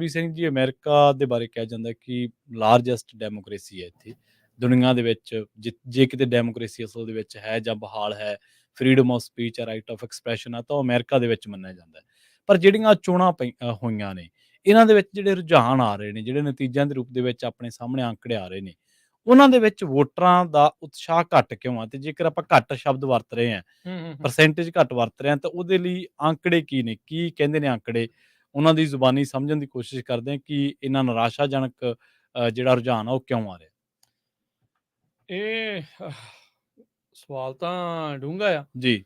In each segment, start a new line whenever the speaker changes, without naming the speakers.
ਰਾਜਕਨਵੀਰ Singh ji, America ਦੇ ਬਾਰੇ ਕਿਹਾ ਜਾਂਦਾ ਕਿ ਲਾਰਜੈਸਟ ਡੈਮੋਕ੍ਰੇਸੀ ਹੈ ਇੱਥੇ ਦੁਨੀਆ ਦੇ ਵਿੱਚ। ਜੇ ਕਿਤੇ ਡੈਮੋਕ੍ਰੇਸੀ ਅਸਲ ਦੇ ਵਿੱਚ ਹੈ ਜਾਂ ਬਹਾਲ ਹੈ, ਫਰੀडम ਆਫ ਸਪੀਚ ਹੈ, ਰਾਈਟ ਆਫ ਐਕਸਪ੍ਰੈਸ਼ਨ ਆ, ਤਾਂ ਉਹ ਅਮਰੀਕਾ ਦੇ ਵਿੱਚ ਮੰਨਿਆ ਜਾਂਦਾ ਹੈ। ਪਰ ਜਿਹੜੀਆਂ ਚੋਣਾਂ ਹੋਈਆਂ ਨੇ, ਇਹਨਾਂ ਦੇ ਵਿੱਚ ਜਿਹੜੇ ਰੁਝਾਨ ਆ ਰਹੇ ਨੇ, ਜਿਹੜੇ ਨਤੀਜਿਆਂ ਦੇ ਰੂਪ ਦੇ ਵਿੱਚ ਆਪਣੇ ਸਾਹਮਣੇ ਆંકੜੇ ਆ ਰਹੇ ਨੇ, ਉਹਨਾਂ ਦੇ ਵਿੱਚ ਵੋਟਰਾਂ ਦਾ ਉਤਸ਼ਾਹ ਘੱਟ ਕਿਉਂ ਆ? ਤੇ ਜੇਕਰ ਆਪਾਂ ਘੱਟ ਸ਼ਬਦ ਵਰਤ ਰਹੇ ਹਾਂ, ਪਰਸੈਂਟੇਜ ਘੱਟ ਵਰਤ ਰਹੇ ਹਾਂ, ਤਾਂ ਉਹਦੇ ਲਈ ਆંકੜੇ ਕੀ ਨੇ? ਕੀ ਕਹਿੰਦੇ ਨੇ ਆંકੜੇ? ਉਹਨਾਂ ਦੀ ਜ਼ੁਬਾਨੀ ਸਮਝਣ ਦੀ ਕੋਸ਼ਿਸ਼ ਕਰਦੇ ਹਾਂ ਕਿ ਇੰਨਾ ਨਿਰਾਸ਼ਾਜਨਕ ਜਿਹੜਾ ਰੁਝਾਨ ਆ ਉਹ ਕਿਉਂ ਆ ਰਿਹਾ?
ਇਹ ਸਵਾਲ ਤਾਂ ਡੂੰਘਾ ਆ।
ਜੀ।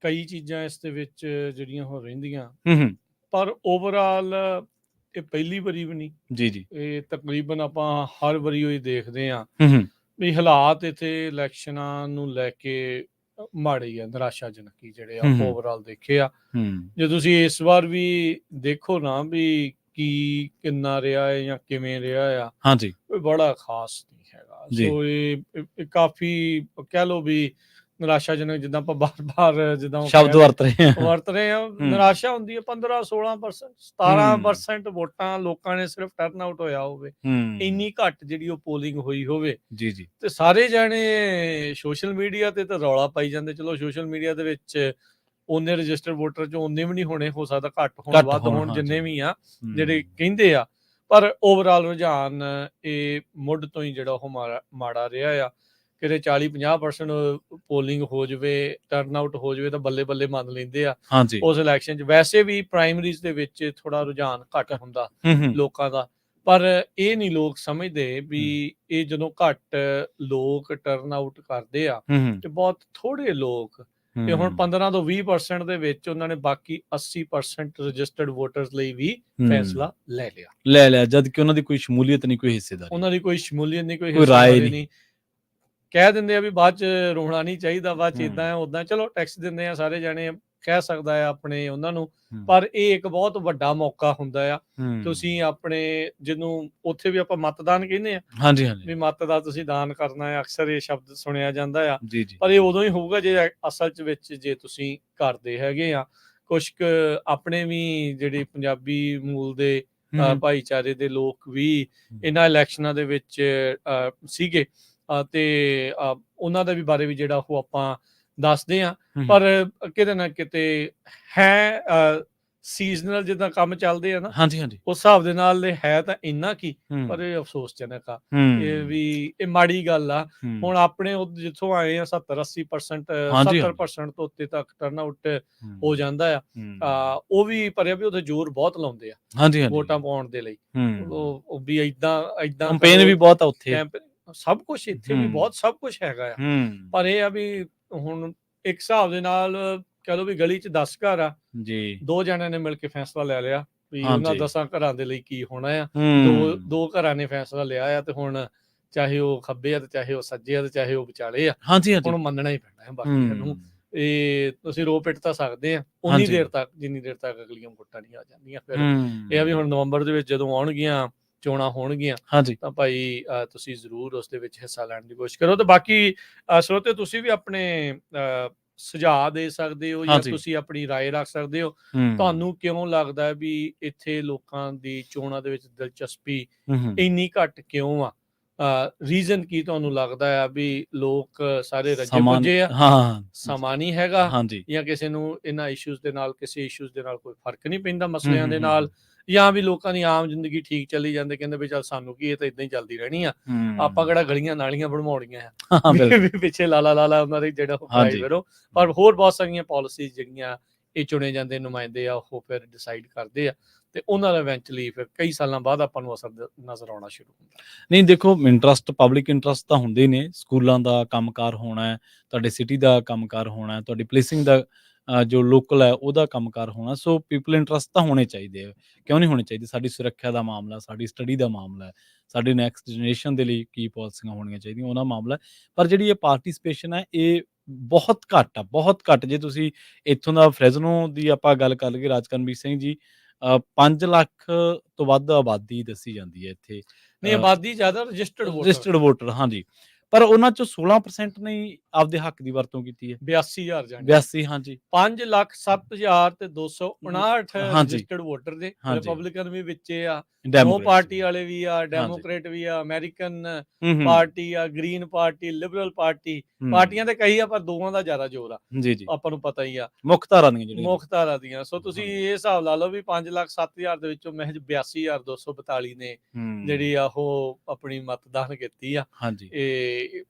ਕਈ ਚੀਜ਼ਾਂ ਇਸ ਦੇ ਵਿੱਚ ਜਿਹੜੀਆਂ ਹੋ ਰਹਿੰਦੀਆਂ,
ਹੂੰ।
ਪਰ ਓਵਰਆਲ ਇਹ ਪਹਿਲੀ ਵਾਰੀ ਵੀ ਨਹੀਂ।
ਜੀ।
ਇਹ ਤਕਰੀਬਨ ਆਪਾਂ ਹਰ ਵਾਰੀ ਉਹ ਦੇਖਦੇ ਹਾਂ
ਹੂੰ।
ਵੀ ਹਾਲਾਤ ਇੱਥੇ ਇਲੈਕਸ਼ਨਾਂ ਨੂੰ ਲੈ ਕੇ ਮਾੜੇ ਹੀ ਆ, ਨਿਰਾਸ਼ਾਜਨਕ ਹੀ ਜਿਹੜੇ ਆ ਓਵਰਆਲ ਦੇਖੇ ਆ। ਜੇ ਤੁਸੀਂ ਇਸ ਵਾਰ ਵੀ ਦੇਖੋ ਨਾ ਵੀ ਕੀ ਕਿੰਨਾ ਰਿਹਾ ਹੈ ਜਾਂ ਕਿਵੇਂ ਰਿਹਾ ਆ,
ਹਾਂਜੀ,
ਕੋਈ ਬੜਾ ਖਾਸ ਨਹੀਂ ਹੈਗਾ। ਸੋ ਇਹ ਕਾਫੀ ਕਹਿ ਲਓ ਵੀ ਨਿਰਾਸ਼ਾਜਨਕ, ਜਿੱਦਾਂ ਆਪਾਂ ਬਾਰ-ਬਾਰ ਜਿੱਦਾਂ
ਸ਼ਬਦ ਵਰਤ
ਰਹੇ ਆ, ਨਿਰਾਸ਼ਾ ਹੁੰਦੀ ਹੈ। 15-16%, 17% ਵੋਟਾਂ ਲੋਕਾਂ ਨੇ ਸਿਰਫ ਟਰਨ ਆਊਟ ਹੋਇਆ ਹੋਵੇ, ਇੰਨੀ ਘੱਟ ਜਿਹੜੀ ਉਹ ਪੋਲਿੰਗ ਹੋਈ ਹੋਵੇ।
ਜੀ।
ਤੇ ਸਾਰੇ ਜਾਣੇ ਸੋਸ਼ਲ ਮੀਡੀਆ ਤੇ ਤਾਂ ਰੌਲਾ ਪਾਈ ਜਾਂਦੇ। ਚਲੋ ਸੋਸ਼ਲ ਮੀਡੀਆ ਦੇ ਵਿੱਚ ਉਹਨੇ ਰਜਿਸਟਰਡ ਵੋਟਰ ਚ ਉਹਨੇ ਵੀ ਨਹੀਂ ਹੋਣੇ, ਹੋ ਸਕਦਾ ਘੱਟ ਹੋਣ, ਵੱਧ ਹੋਣ, ਜਿੰਨੇ ਵੀ ਆ ਜਿਹੜੇ ਕਹਿੰਦੇ ਆ, ਪਰ ਓਵਰਆਲ ਰੁਝਾਨ ਇਹ ਮੁੱਢ ਤੋਂ ਹੀ ਜਿਹੜਾ ਉਹ ਮਾੜਾ ਰਿਹਾ ਆ। ਕਿਤੇ 40-50% ਪੋਲਿੰਗ ਹੋ ਜਾਵੇ, ਟਰਨ ਆਊਟ ਹੋ ਜਾਵੇ ਤਾਂ ਬੱਲੇ ਬੱਲੇ ਮੰਨ ਲੈਂਦੇ ਆ ਉਸ ਇਲੈਕਸ਼ਨ 'ਚ। ਵੈਸੇ ਵੀ ਪ੍ਰਾਇਮਰੀਜ਼ ਦੇ ਵਿੱਚ ਥੋੜਾ ਰੁਝਾਨ ਘੱਟ ਹੁੰਦਾ ਲੋਕਾਂ ਦਾ, ਪਰ ਇਹ ਨਹੀਂ ਲੋਕ ਸਮਝਦੇ ਵੀ ਇਹ ਜਦੋਂ ਘੱਟ ਲੋਕ ਟਰਨ ਆਊਟ ਕਰਦੇ ਆ ਤੇ ਬਹੁਤ ਥੋੜੇ ਲੋਕ, ਤੇ ਹੁਣ 15 ਤੋਂ 20% ਦੇ ਵਿੱਚ ਉਹਨਾਂ ਨੇ ਬਾਕੀ 80% ਰਜਿਸਟਰਡ ਵੋਟਰਸ ਲਈ ਵੀ ਫੈਸਲਾ ਲੈ ਲਿਆ,
ਜਦ ਕਿ ਉਹਨਾਂ ਦੀ ਕੋਈ ਸ਼ਮੂਲੀਅਤ ਨਹੀਂ, ਕੋਈ ਹਿੱਸੇਦਾਰੀ,
ਉਹਨਾਂ ਦੀ ਕੋਈ ਸ਼ਮੂਲੀਅਤ ਨਹੀਂ, ਕੋਈ ਰਾਏ ਨਹੀਂ। ਕਹਿ ਦਿੰਦੇ ਆ ਵੀ ਬਾਅਦ ਚ ਰੋਣਾ ਨਹੀਂ ਚਾਹੀਦਾ, ਬਾਅਦ ਚ ਇਦਾਂ ਉਦਾਂ, ਚਲੋ ਟੈਕਸ ਦਿੰਦੇ ਆ ਸਾਰੇ ਜਾਣੇ, ਕਹਿ ਸਕਦਾ ਆ ਆਪਣੇ ਉਹਨਾਂ ਨੂੰ, ਪਰ ਇਹ ਇੱਕ ਬਹੁਤ ਵੱਡਾ ਮੌਕਾ ਹੁੰਦਾ ਆ। ਤੁਸੀਂ ਆਪਣੇ ਜਿਹਨੂੰ ਉੱਥੇ ਵੀ ਆਪਾਂ ਮਤਦਾਨ ਕਹਿੰਦੇ ਆ, ਵੀ ਮਤ ਦਾ ਤੁਸੀਂ ਦਾਨ ਕਰਨਾ ਹੈ, ਅਕਸਰ ਇਹ ਸ਼ਬਦ ਸੁਣਿਆ ਜਾਂਦਾ ਆ, ਪਰ ਇਹ ਉਦੋਂ ਹੀ ਹੋਊਗਾ ਜੇ ਅਸਲ ਚ ਵਿੱਚ ਜੇ ਤੁਸੀਂ ਕਰਦੇ ਹੈਗੇ ਆ। ਕੁਛ ਕੁ ਆਪਣੇ ਵੀ ਜਿਹੜੇ ਪੰਜਾਬੀ ਮੂਲ ਦੇ ਭਾਈਚਾਰੇ ਦੇ ਲੋਕ ਵੀ ਇਹਨਾਂ ਇਲੈਕਸ਼ਨਾਂ ਦੇ ਵਿੱਚ ਸੀਗੇ, ਤੇ ਉਹਨਾਂ ਦੇ ਵੀ ਬਾਰੇ ਵੀ ਜਿਹੜਾ ਉਹ ਆਪਾਂ ਦੱਸਦੇ ਹਾਂ। ਪਰ ਕਿਤੇ ਨਾ ਕਿਤੇ ਹੈ ਸੀਜ਼ਨਲ ਜਿੱਦਾਂ ਕੰਮ ਚੱਲਦੇ ਆ ਨਾ, ਉਸ ਹਿਸਾਬ ਦੇ ਨਾਲ ਹੈ ਤਾਂ ਇੰਨਾ ਕੀ, ਪਰ ਇਹ ਅਫਸੋਸਜਨਕ ਆ, ਇਹ ਵੀ ਇਹ ਮਾੜੀ ਗੱਲ ਆ। ਹੁਣ ਆਪਣੇ ਜਿੱਥੋਂ ਆਏ ਆ 70-80% 70% ਤੋਂ ਉੱਤੇ ਤੱਕ ਟਰਨ ਆਊਟ ਹੋ ਜਾਂਦਾ ਆ, ਉਹ ਵੀ ਪਰ ਵੀ ਉਹਦੇ ਜ਼ੋਰ ਬਹੁਤ ਲਾਉਂਦੇ ਆ ਵੋਟਾਂ ਪਾਉਣ ਦੇ ਲਈ। ਉਹ ਵੀ ਏਦਾਂ
ਕੈਂਪੇਨ ਵੀ ਬਹੁਤ ਆ ਉੱਥੇ,
ਸਭ ਕੁਛ ਇੱਥੇ ਵੀ ਬਹੁਤ ਸਭ ਕੁਛ ਹੈਗਾ ਆ, ਪਰ ਇਹ ਆ ਵੀ ਹੁਣ ਇੱਕ ਹਿਸਾਬ ਦੇ ਨਾਲ ਕਹਿ ਲਓ ਵੀ ਗਲੀ 'ਚ 10 ਘਰ ਆ, 2 ਜਣਿਆਂ ਨੇ ਮਿਲ ਕੇ ਫੈਸਲਾ ਲੈ ਲਿਆ ਵੀ ਉਹਨਾਂ 10 ਘਰਾਂ ਦੇ ਲਈ ਕੀ ਹੋਣਾ ਆ। ਦੋ ਘਰਾਂ ਨੇ ਫੈਸਲਾ ਲਿਆ ਆ, ਤੇ ਹੁਣ ਚਾਹੇ ਉਹ ਖੱਬੇ ਆ ਤੇ ਚਾਹੇ ਉਹ ਸੱਜੇ ਆ ਤੇ ਚਾਹੇ ਉਹ ਵਿਚਾਲੇ ਆ, ਹੁਣ ਮੰਨਣਾ ਹੀ ਪੈਣਾ ਹੈ ਬਾਕੀਆਂ ਨੂੰ। ਇਹ ਤੁਸੀਂ ਰੋ ਪਿੱਟ ਤਾਂ ਸਕਦੇ ਆ ਉਨੀ ਦੇਰ ਤੱਕ ਜਿੰਨੀ ਦੇਰ ਤੱਕ ਅਗਲੀਆਂ ਵੋਟਾਂ ਨਹੀਂ ਆ ਜਾਂਦੀਆਂ। ਫਿਰ ਇਹ ਆ ਵੀ ਹੁਣ ਨਵੰਬਰ ਦੇ ਵਿੱਚ ਜਦੋਂ ਆਉਣਗੀਆਂ ਚੋਣਾਂ ਹੋਣਗੀਆਂ ਤਾਂ ਭਾਈ ਤੁਸੀਂ ਜ਼ਰੂਰ ਉਸ ਦੇ ਵਿੱਚ ਹਿੱਸਾ ਲੈਣ ਦੀ ਕੋਸ਼ਿਸ਼ ਕਰੋ। ਤੇ ਬਾਕੀ ਸਰੋਤੇ ਤੁਸੀਂ ਵੀ ਆਪਣੇ ਸੁਝਾਅ ਦੇ ਸਕਦੇ ਹੋ, ਜਾਂ ਤੁਸੀਂ ਆਪਣੀ ਰਾਏ ਰੱਖ ਸਕਦੇ ਹੋ। ਤੁਹਾਨੂੰ ਕਿਉਂ ਲੱਗਦਾ ਵੀ ਇੱਥੇ ਲੋਕਾਂ ਦੀ ਚੋਣਾਂ ਦੇ ਵਿੱਚ ਦਿਲਚਸਪੀ ਇੰਨੀ ਘੱਟ ਕਿਉਂ ਆ? ਰੀਜ਼ਨ ਕੀ ਤੁਹਾਨੂੰ ਲੱਗਦਾ ਆ ਵੀ ਲੋਕ ਸਾਰੇ ਰੱਜੇ ਪੁੱਜੇ ਆ, ਸਮਾਂ ਨਹੀਂ ਹੈਗਾ, ਜਾਂ ਕਿਸੇ ਨੂੰ ਇਹਨਾਂ ਇਸ਼ੂਜ਼ ਦੇ ਨਾਲ, ਕਿਸੇ ਇਸ਼ੂਜ਼ ਦੇ ਨਾਲ ਕੋਈ ਫਰਕ ਨਹੀਂ ਪੈਂਦਾ ਮਸਲਿਆਂ ਦੇ ਨਾਲ, ਜਾਂ ਵੀ ਲੋਕਾਂ ਦੀ ਆਮ ਜ਼ਿੰਦਗੀ ਠੀਕ ਚੱਲੀ ਜਾਂਦੇ, ਕਹਿੰਦੇ ਵੀ ਚੱਲ ਸਾਨੂੰ ਕੀ, ਇਹ ਤਾਂ ਇਦਾਂ ਹੀ ਚੱਲਦੀ ਰਹਿਣੀ ਆ, ਆਪਾਂ ਕਿਹੜਾ ਗਲੀਆਂ ਨਾਲੀਆਂ ਬਣਵਾਉਣੀਆਂ ਆ, ਪਿੱਛੇ ਲਾਲਾ ਉਹਨਾਂ ਦੇ ਜਿਹੜਾ ਕਰੋ। ਪਰ ਹੋਰ ਬਹੁਤ ਸਾਰੀਆਂ ਪਾਲਿਸੀਜ਼ ਜਿਹੜੀਆਂ ਇਹ ਚੁਣੇ ਜਾਂਦੇ ਨੁਮਾਇੰਦੇ ਆ, ਉਹ ਫਿਰ ਡਿਸਾਈਡ ਕਰਦੇ ਆ, ਤੇ ਉਹਨਾਂ ਦਾ ਇਵੈਂਚੁਅਲੀ ਫਿਰ ਕਈ ਸਾਲਾਂ ਬਾਅਦ ਆਪਾਂ ਨੂੰ ਅਸਰ ਨਜ਼ਰ ਆਉਣਾ ਸ਼ੁਰੂ ਹੁੰਦਾ।
ਨਹੀਂ ਦੇਖੋ, ਇੰਟਰਸਟ, ਪਬਲਿਕ ਇੰਟਰਸਟ ਤਾਂ ਹੁੰਦੇ ਹੀ ਨੇ। ਸਕੂਲਾਂ ਦਾ ਕੰਮਕਾਰ ਹੋਣਾ ਹੈ, ਤੁਹਾਡੇ ਸਿਟੀ ਦਾ ਕੰਮਕਾਰ ਹੋਣਾ, ਤੁਹਾਡੀ ਪੁਲਿਸਿੰਗ ਦਾ ਜੋ ਲੋਕਲ ਹੈ ਉਹਦਾ ਕੰਮਕਾਰ ਹੋਣਾ। ਸੋ ਪੀਪਲ ਇੰਟਰਸਟ ਤਾਂ ਹੋਣੇ ਚਾਹੀਦੇ ਆ, ਕਿਉਂ ਨਹੀਂ ਹੋਣੇ ਚਾਹੀਦੇ? ਸਾਡੀ ਸੁਰੱਖਿਆ ਦਾ ਮਾਮਲਾ, ਸਾਡੀ ਸਟੱਡੀ ਦਾ ਮਾਮਲਾ ਹੈ, ਸਾਡੀ ਨੈਕਸਟ ਜਨਰੇਸ਼ਨ ਦੇ ਲਈ ਕੀ ਪਾਲਿਸੀਆਂ ਹੋਣੀਆਂ ਚਾਹੀਦੀਆਂ ਉਹਨਾਂ ਮਾਮਲਾ। ਪਰ ਜਿਹੜੀ ਇਹ ਪਾਰਟੀਸਪੇਸ਼ਨ ਹੈ ਇਹ ਬਹੁਤ ਘੱਟ ਆ, ਬਹੁਤ ਘੱਟ। ਜੇ ਤੁਸੀਂ ਇੱਥੋਂ ਦਾ ਫਰੈਜ਼ਨੋ ਦੀ ਆਪਾਂ ਗੱਲ ਕਰ ਲਈਏ, ਰਾਜਕਨਵੀਰ ਸਿੰਘ ਜੀ, 5 ਲੱਖ ਤੋਂ ਵੱਧ ਆਬਾਦੀ ਦੱਸੀ ਜਾਂਦੀ ਹੈ ਇੱਥੇ।
ਨਹੀਂ, ਆਬਾਦੀ ਜ਼ਿਆਦਾ, ਰਜਿਸਟਰਡ
ਵੋਟਰ, ਪਰ ਉਹਨਾਂ ਚੋਂ 16% ਨੇ ਆਪਦੇ ਹੱਕ ਦੀ ਵਰਤੋਂ ਕੀਤੀ ਹੈ?
82,000 ਜਾਣੇ
82 ਹਾਂਜੀ
5,07,259
ਹਾਂਜੀ
ਰਜਿਸਟਰਡ ਵੋਟਰ ਦੇ
ਹਾਂਜੀ
ਰਿਪਬਲਿਕਨ ਵੀ ਵਿੱਚੇ ਆ, ਨੋ
ਡੈਮੋਕ੍ਰੇਟਸ
ਪਾਰਟੀ ਵਾਲੇ ਵੀ ਆ,
ਹਾਂਜੀ
ਡੈਮੋਕ੍ਰੇਟ ਵੀ ਆ, ਅਮਰੀਕਨ
ਹੂੰ
ਪਾਰਟੀ ਆ, ਗ੍ਰੀਨ ਪਾਰਟੀ, ਲਿਬਰਲ ਪਾਰਟੀ, ਪਾਰਟੀਆਂ ਤੇ ਕਈ ਆ ਪਰ ਦੋਵਾਂ ਦਾ ਜ਼ਿਆਦਾ ਜ਼ੋਰ ਆ,
ਜੀ ਜੀ
ਆਪਾਂ ਨੂੰ ਪਤਾ ਹੀ ਆ,
ਮੁੱਖ ਧਾਰਾ ਦੀਆਂ ਜਿਹੜੀਆਂ
ਮੁੱਖ ਧਾਰਾ ਦੀਆਂ। ਸੋ ਤੁਸੀਂ ਇਹ ਹਿਸਾਬ ਲਾ ਲਓ ਵੀ 5,07,000 ਦੇ ਵਿੱਚੋਂ ਮਹਿਜ 82,242 ਨੇ ਜਿਹੜੀ ਆ ਉਹ ਆਪਣੀ ਮਤਦਾਨ ਕੀਤੀ ਆ।
ਹਾਂਜੀ
ਇਹ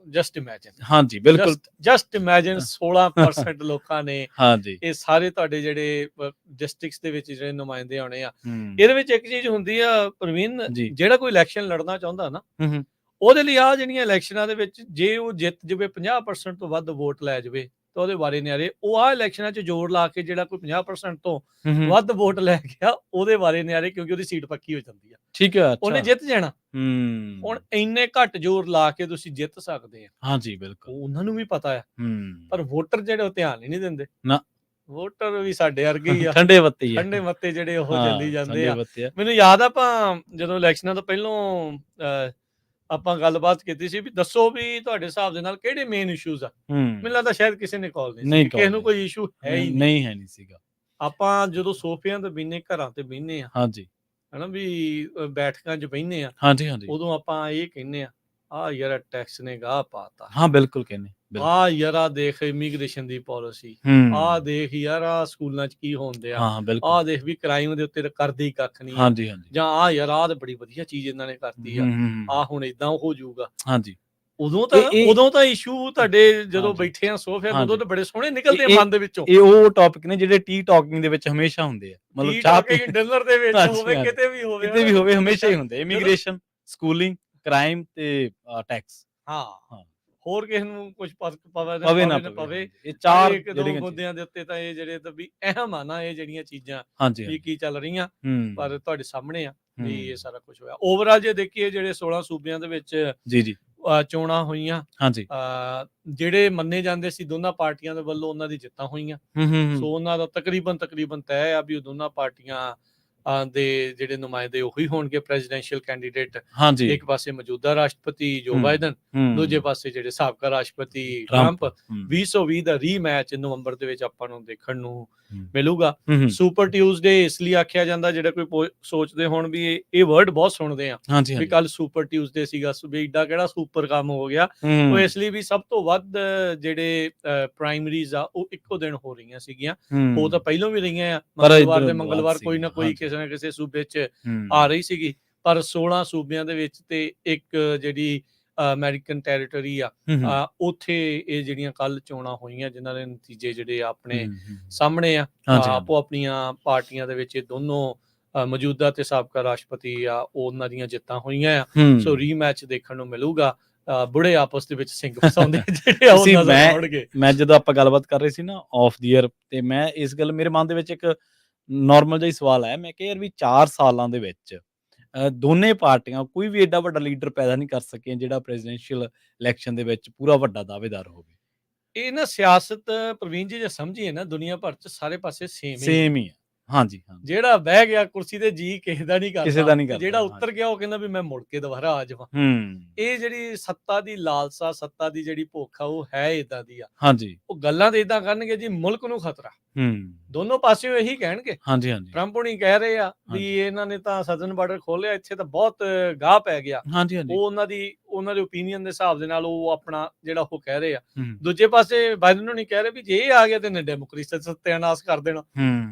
ਜਸਟ ਇਮੈਜਿਨ,
ਹਾਂਜੀ ਬਿਲਕੁਲ
ਜਸਟ ਇਮੈਜਿਨ 16% ਲੋਕਾਂ ਨੇ
ਹਾਂਜੀ
ਇਹ ਸਾਰੇ ਤੁਹਾਡੇ ਜਿਹੜੇ ਡਿਸਟ੍ਰਿਕਟਸ ਦੇ ਵਿੱਚ ਜਿਹੜੇ ਨੁਮਾਇੰਦੇ ਆਉਣੇ ਆ।
ਹੂੰ
ਇਹਦੇ ਵਿੱਚ ਇੱਕ ਚੀਜ਼ ਹੁੰਦੀ ਆ ਪ੍ਰਵੀਨ,
ਜੀ
ਜਿਹੜਾ ਕੋਈ ਇਲੈਕਸ਼ਨ ਲੜਨਾ ਚਾਹੁੰਦਾ ਨਾ,
ਹੂੰ
ਉਹਦੇ ਲਈ ਆ ਜਿਹੜੀਆਂ ਇਲੈਕਸ਼ਨਾਂ ਦੇ ਵਿੱਚ ਜੇ ਉਹ ਜਿੱਤ ਜਾਵੇ 50% ਤੋਂ ਵੱਧ ਵੋਟ ਲੈ ਜਾਵੇ ਤਾਂ ਉਹਦੇ ਬਾਰੇ ਨਿਆਰੇ, ਉਹ ਆ ਇਲੈਕਸ਼ਨਾਂ 'ਚ ਜ਼ੋਰ ਲਾ ਕੇ ਜਿਹੜਾ ਕੋਈ 50% ਤੋਂ
ਹੂੰ
ਵੱਧ ਵੋਟ ਲੈ ਗਿਆ ਉਹਦੇ ਬਾਰੇ ਨਿਆਰੇ, ਕਿਉਂਕਿ ਉਹਦੀ ਸੀਟ ਪੱਕੀ ਹੋ ਜਾਂਦੀ ਆ,
ਠੀਕ ਹੈ
ਉਹਨੇ
ਅੱਛਾ
ਜਿੱਤ ਜਾਣਾ।
ਹੂੰ
ਹੁਣ ਇੰਨੇ ਘੱਟ ਜ਼ੋਰ ਲਾ ਕੇ ਤੁਸੀਂ ਜਿੱਤ ਸਕਦੇ ਆ,
ਹਾਂਜੀ ਬਿਲਕੁਲ
ਉਹਨਾਂ ਨੂੰ ਵੀ ਪਤਾ ਆ,
ਹੂੰ
ਪਰ ਵੋਟਰ ਜਿਹੜੇ ਉਹ ਧਿਆਨ ਹੀ ਨਹੀਂ ਦਿੰਦੇ
ਨਾ
ਵੋਟਰ ਵੀ ਸਾਡੇ ਵਰਗੇ ਹੀ ਆ,
ਠੰਡੇ ਬੱਤੀ ਹੈ
ਠੰਡੇ ਮੱਤੇ ਜਿਹੜੇ ਉਹ
ਹਾਂ,
ਚੱਲੀ ਜਾਂਦੇ
ਠੰਡੇ
ਆ।
ਬੱਤੀ ਆ
ਮੈਨੂੰ ਯਾਦ ਆ ਆਪਾਂ ਜਦੋਂ ਇਲੈਕਸ਼ਨਾਂ ਤੋਂ ਪਹਿਲਾਂ ਆਪਾਂ ਗੱਲਬਾਤ ਕੀਤੀ ਸੀ ਵੀ ਦੱਸੋ ਵੀ ਤੁਹਾਡੇ ਹਿਸਾਬ ਦੇ ਨਾਲ ਕਿਹੜੇ ਮੇਨ ਇਸ਼ੂਜ਼ ਆ। ਮੈਨੂੰ ਲੱਗਦਾ ਸ਼ਾਇਦ ਕਿਸੇ ਨੇ ਕਾਲ ਨਹੀਂ ਸੀ, ਕਿਸੇ ਨੂੰ ਕੋਈ ਇਸ਼ੂ ਹੈ ਹੀ
ਨਹੀਂ ਹੈ ਨਹੀਂ ਸੀਗਾ।
ਆਪਾਂ ਜਦੋਂ ਸੋਫਿਆਂ ਤੇ ਬਹਿਨੇ, ਘਰਾਂ ਤੇ ਬਹਿਨੇ ਆ,
ਹਾਂਜੀ
ਹਨਾ ਵੀ ਬੈਠਕਾਂ 'ਚ ਬਹਿਨੇ ਆ,
ਹਾਂਜੀ ਹਾਂਜੀ
ਉਦੋਂ ਆਪਾਂ ਇਹ ਕਹਿੰਨੇ ਆ ਯਾਰ ਟੈਕਸ ਨੇ ਗਾਹ ਪਾਤਾ,
ਹਾਂ ਬਿਲਕੁਲ ਕਹਿੰਦੇ
ਆ ਯਾਰ ਆ ਦੇਖ ਇਮੀਗ੍ਰੇਸ਼ਨ ਦੀ ਪਾਲਿਸੀ, ਆ ਦੇਖ ਯਾਰ ਆ ਸਕੂਲਾਂ 'ਚ ਕੀ ਹੋਣ ਆ,
ਹਾਂ ਬਿਲਕੁਲ
ਆ ਦੇਖ ਵੀ ਕ੍ਰਾਈਮ ਦੇ ਉੱਤੇ ਕਰਦੇ ਹੀ ਕੱਖ ਨਹੀਂ,
ਹਾਂਜੀ ਹਾਂਜੀ
ਜਾਂ ਆ ਯਾਰ ਆ ਤੇ ਬੜੀ ਵਧੀਆ ਚੀਜ਼ ਇਹਨਾਂ ਨੇ ਕਰਤੀ ਆ, ਆ ਹੁਣ ਇਦਾਂ ਹੋ ਜਾਊਗਾ।
ਹਾਂਜੀ
ਉਦੋਂ ਤਾਂ ਇਸ਼ੂ ਤੁਹਾਡੇ ਜਦੋਂ ਬੈਠੇ ਆ ਸੋਫੇ ਉਦੋਂ ਤਾਂ ਬੜੇ ਸੋਹਣੇ ਨਿਕਲਦੇ ਆ ਮਨ ਦੇ ਵਿੱਚੋਂ।
ਇਹ ਉਹ ਟੌਪਿਕ ਨੇ ਜਿਹੜੇ ਟੀ ਟਾਕਿੰਗ ਦੇ ਵਿੱਚ ਹਮੇਸ਼ਾ ਹੁੰਦੇ ਆ, ਮਤਲਬ ਚਾਹ ਪੀ
ਡਿਨਰ ਦੇ ਵਿੱਚ ਹੋਵੇ, ਕਿਤੇ ਵੀ ਹੋਵੇ
ਹਮੇਸ਼ਾ ਹੀ ਹੁੰਦੇ, ਇਮੀਗ੍ਰੇਸ਼ਨ, ਸਕੂਲਿੰਗ, ਕ੍ਰਾਈਮ ਤੇ ਟੈਕਸ।
ਹਾਂ ਹੋਰ ਕਿਸੇ ਨੂੰ ਕੁਝ
ਪਵੇ ਨਾ ਪਵੇ, ਇਹ ਚਾਰ
ਇੱਕ ਦੋ ਮੁੱਦਿਆਂ ਦੇ ਉੱਤੇ ਤਾਂ ਇਹ ਜਿਹੜੇ ਤਾਂ ਵੀ ਅਹਿਮ ਆ ਨਾ, ਇਹ ਜਿਹੜੀਆਂ ਚੀਜ਼ਾਂ ਵੀ ਕੀ ਚੱਲ ਰਹੀਆਂ, ਪਰ ਤੁਹਾਡੇ ਸਾਹਮਣੇ ਆ ਵੀ ਇਹ ਸਾਰਾ ਕੁਝ ਹੋਇਆ। ਓਵਰਆਲ ਜੇ ਦੇਖੀਏ ਜਿਹੜੇ 16 ਸੂਬਿਆਂ ਦੇ ਵਿੱਚ
ਜੀ ਜੀ
ਚੋਣਾਂ ਹੋਈਆਂ,
ਹਾਂਜੀ
ਜਿਹੜੇ ਮੰਨੇ ਜਾਂਦੇ ਸੀ ਦੋਨਾਂ ਪਾਰਟੀਆਂ ਦੇ ਵੱਲੋਂ ਉਹਨਾਂ ਦੀ ਜਿੱਤਾਂ ਹੋਈਆਂ। ਸੋ ਉਹਨਾਂ ਦਾ ਤਕਰੀਬਨ ਤੈਅ ਆ ਵੀ ਉਹ ਦੋਨਾਂ ਪਾਰਟੀਆਂ ਦੇ ਜਿਹੜੇ ਨੁਮਾਇੰਦੇ ਉਹੀ ਹੋਣਗੇ ਪ੍ਰੈਜ਼ੀਡੈਂਸ਼ੀਅਲ ਕੈਂਡੀਡੇਟ। ਇੱਕ ਪਾਸੇ ਮੌਜੂਦਾ ਰਾਸ਼ਟਰਪਤੀ ਜੋ ਬਾਈਡਨ, ਦੂਜੇ ਪਾਸੇ ਜਿਹੜੇ ਸਾਬਕਾ ਰਾਸ਼ਟਰਪਤੀ ਟਰੰਪ। 2020 ਦਾ ਰੀਮੈਚ ਨਵੰਬਰ ਦੇ ਵਿੱਚ ਆਪਾਂ ਨੂੰ ਦੇਖਣ ਨੂੰ ਮਿਲੂਗਾ। ਸੁਪਰ ਟਿਊਜ਼ਡੇ ਇਸ ਲਈ ਆਖਿਆ ਜਾਂਦਾ, ਜਿਹੜਾ ਕੋਈ ਸੋਚਦੇ ਹੋਣ ਵੀ ਇਹ ਵਰਡ ਬਹੁਤ ਸੁਣਦੇ ਆ ਵੀ ਕੱਲ ਸੁਪਰ ਟਿਊਜ਼ਡੇ ਸੀਗਾ, ਵੀ ਏਡਾ ਕਿਹੜਾ ਸੁਪਰ ਕੰਮ ਹੋ ਗਿਆ, ਉਹ ਇਸ ਲਈ ਵੀ ਸਭ ਤੋਂ ਵੱਧ ਜਿਹੜੇ ਪ੍ਰਾਇਮਰੀਜ਼ ਆ ਉਹ ਇੱਕੋ ਦਿਨ ਹੋ ਰਹੀਆਂ ਸੀਗੀਆਂ। ਉਹ ਤਾਂ ਪਹਿਲਾਂ ਵੀ ਰਹੀਆਂ ਆ, ਮੰਗਲਵਾਰ ਦੇ ਮੰਗਲਵਾਰ ਕੋਈ ਨਾ ਕੋਈ ਕਿਸੇ ਨਾ ਕਿਸੇ ਸੂਬੇ 'ਚ ਆ ਰਹੀ ਸੀਗੀ, ਪਰ 16 ਸੂਬਿਆਂ ਦੇ ਵਿੱਚ ਤੇ ਇੱਕ ਜਿਹੜੀ ਅਮਰੀਕਨ ਟੈਰੀਟਰੀ ਆ, ਉੱਥੇ ਇਹ ਜਿਹੜੀਆਂ ਕੱਲ ਚੋਣਾਂ ਹੋਈਆਂ, ਜਿਨ੍ਹਾਂ ਦੇ ਨਤੀਜੇ ਜਿਹੜੇ ਆਪਣੇ ਸਾਹਮਣੇ ਆ, ਆਪੋ ਆਪਣੀਆਂ ਪਾਰਟੀਆਂ ਦੇ ਵਿੱਚ ਦੋਨੋਂ ਮੌਜੂਦਾ ਤੇ ਸਾਬਕਾ ਰਾਸ਼ਟਰਪਤੀ ਆ, ਉਹਨਾਂ ਦੀਆਂ ਜਿੱਤਾਂ ਹੋਈਆਂ ਆ। ਸੋ ਰੀਮੈਚ ਦੇਖਣ ਨੂੰ ਮਿਲੂਗਾ। ਬੁੜੇ ਆਪਸ ਦੇ ਵਿੱਚ ਸਿੰਘ ਫਸਾਉਂਦੇ ਜਿਹੜੇ ਉਹ ਨਜ਼ਰ ਆਉਣਗੇ।
ਮੈਂ ਜਦੋਂ ਆਪਾਂ ਗੱਲਬਾਤ ਕਰ ਰਹੇ ਸੀ ਨਾ ਆਫ ਦੀ ਏਅਰ, ਤੇ ਮੈਂ ਇਸ ਗੱਲ ਮੇਰੇ ਮਨ ਦੇ ਵਿੱਚ ਇੱਕ ਨਾਰਮਲ ਜਿਹਾ ਸਵਾਲ ਆਇਆ। ਮੈਂ ਕਿਹਾ ਯਾਰ ਵੀ 4 ਸਾਲਾਂ ਦੇ ਵਿੱਚ ਦੋਨੇ ਪਾਰਟੀਆਂ ਕੋਈ ਵੀ ਏਡਾ ਵੱਡਾ ਲੀਡਰ ਪੈਦਾ ਨਹੀਂ ਕਰ ਸਕੀਆਂ ਜਿਹੜਾ ਪ੍ਰੈਜ਼ੀਡੈਂਸ਼ੀਅਲ ਇਲੈਕਸ਼ਨ ਦੇ ਵਿੱਚ ਪੂਰਾ ਵੱਡਾ ਦਾਅਵੇਦਾਰ ਹੋਵੇ।
ਇਹ ਨਾ ਸਿਆਸਤ ਪ੍ਰਵੀਨ ਜੀ ਜੇ ਸਮਝੀਏ ਨਾ, ਦੁਨੀਆ ਭਰ 'ਚ ਸਾਰੇ ਪਾਸੇ ਸੇਮ ਹੀ ਆ।
ਹਾਂਜੀ
ਜਿਹੜਾ ਬਹਿ ਗਿਆ ਕੁਰਸੀ ਤੇ ਜੀ ਕਿਸੇ ਦਾ ਨਹੀਂ ਕਰਦਾ, ਜਿਹੜਾ ਉੱਤਰ ਗਿਆ ਉਹ ਕਹਿੰਦਾ ਵੀ ਮੈਂ ਮੁੜ ਕੇ ਦੁਬਾਰਾ ਆ ਜਾਵਾਂ। ਇਹ ਜਿਹੜੀ ਸੱਤਾ ਦੀ ਲਾਲਸਾ, ਸੱਤਾ ਦੀ ਜਿਹੜੀ ਭੁੱਖ ਆ, ਉਹ ਹੈ ਇਦਾਂ ਦੀ ਆ। ਉਹ ਗੱਲਾਂ ਤੇ ਇਦਾਂ ਕਰਨਗੇ ਜੀ ਮੁਲਕ ਨੂੰ ਖਤਰਾ, ਦੋਨੋਂ ਪਾਸਿਓਂ ਇਹੀ ਕਹਿਣਗੇ। ਟਰੰਪ ਹੁਣੀ ਕਹਿ ਰਹੇ ਆ ਵੀ ਇਹਨਾਂ ਨੇ ਤਾਂ ਸਦਰਨ ਬਾਰਡਰ ਖੋਲਿਆ, ਇੱਥੇ ਤਾਂ ਬਹੁਤ ਗਾਹ ਪੈ ਗਿਆ। ਉਹ ਉਹਨਾਂ ਦੇ ਓਪੀਨੀਅਨ ਦੇ ਹਿਸਾਬ ਦੇ ਨਾਲ ਉਹ ਆਪਣਾ ਜਿਹੜਾ ਉਹ ਕਹਿ ਰਹੇ ਆ। ਦੂਜੇ ਪਾਸੇ ਬਾਈਡਨ ਹੁਣੀ ਕਹਿ ਰਹੇ ਵੀ ਜੇ ਇਹ ਆ ਗਿਆ ਤੇ ਇਹਨੇ ਡੈਮੋਕ੍ਰੇਸੀ ਸੱਤਿਆਨਾਸ਼ ਕਰ ਦੇਣਾ।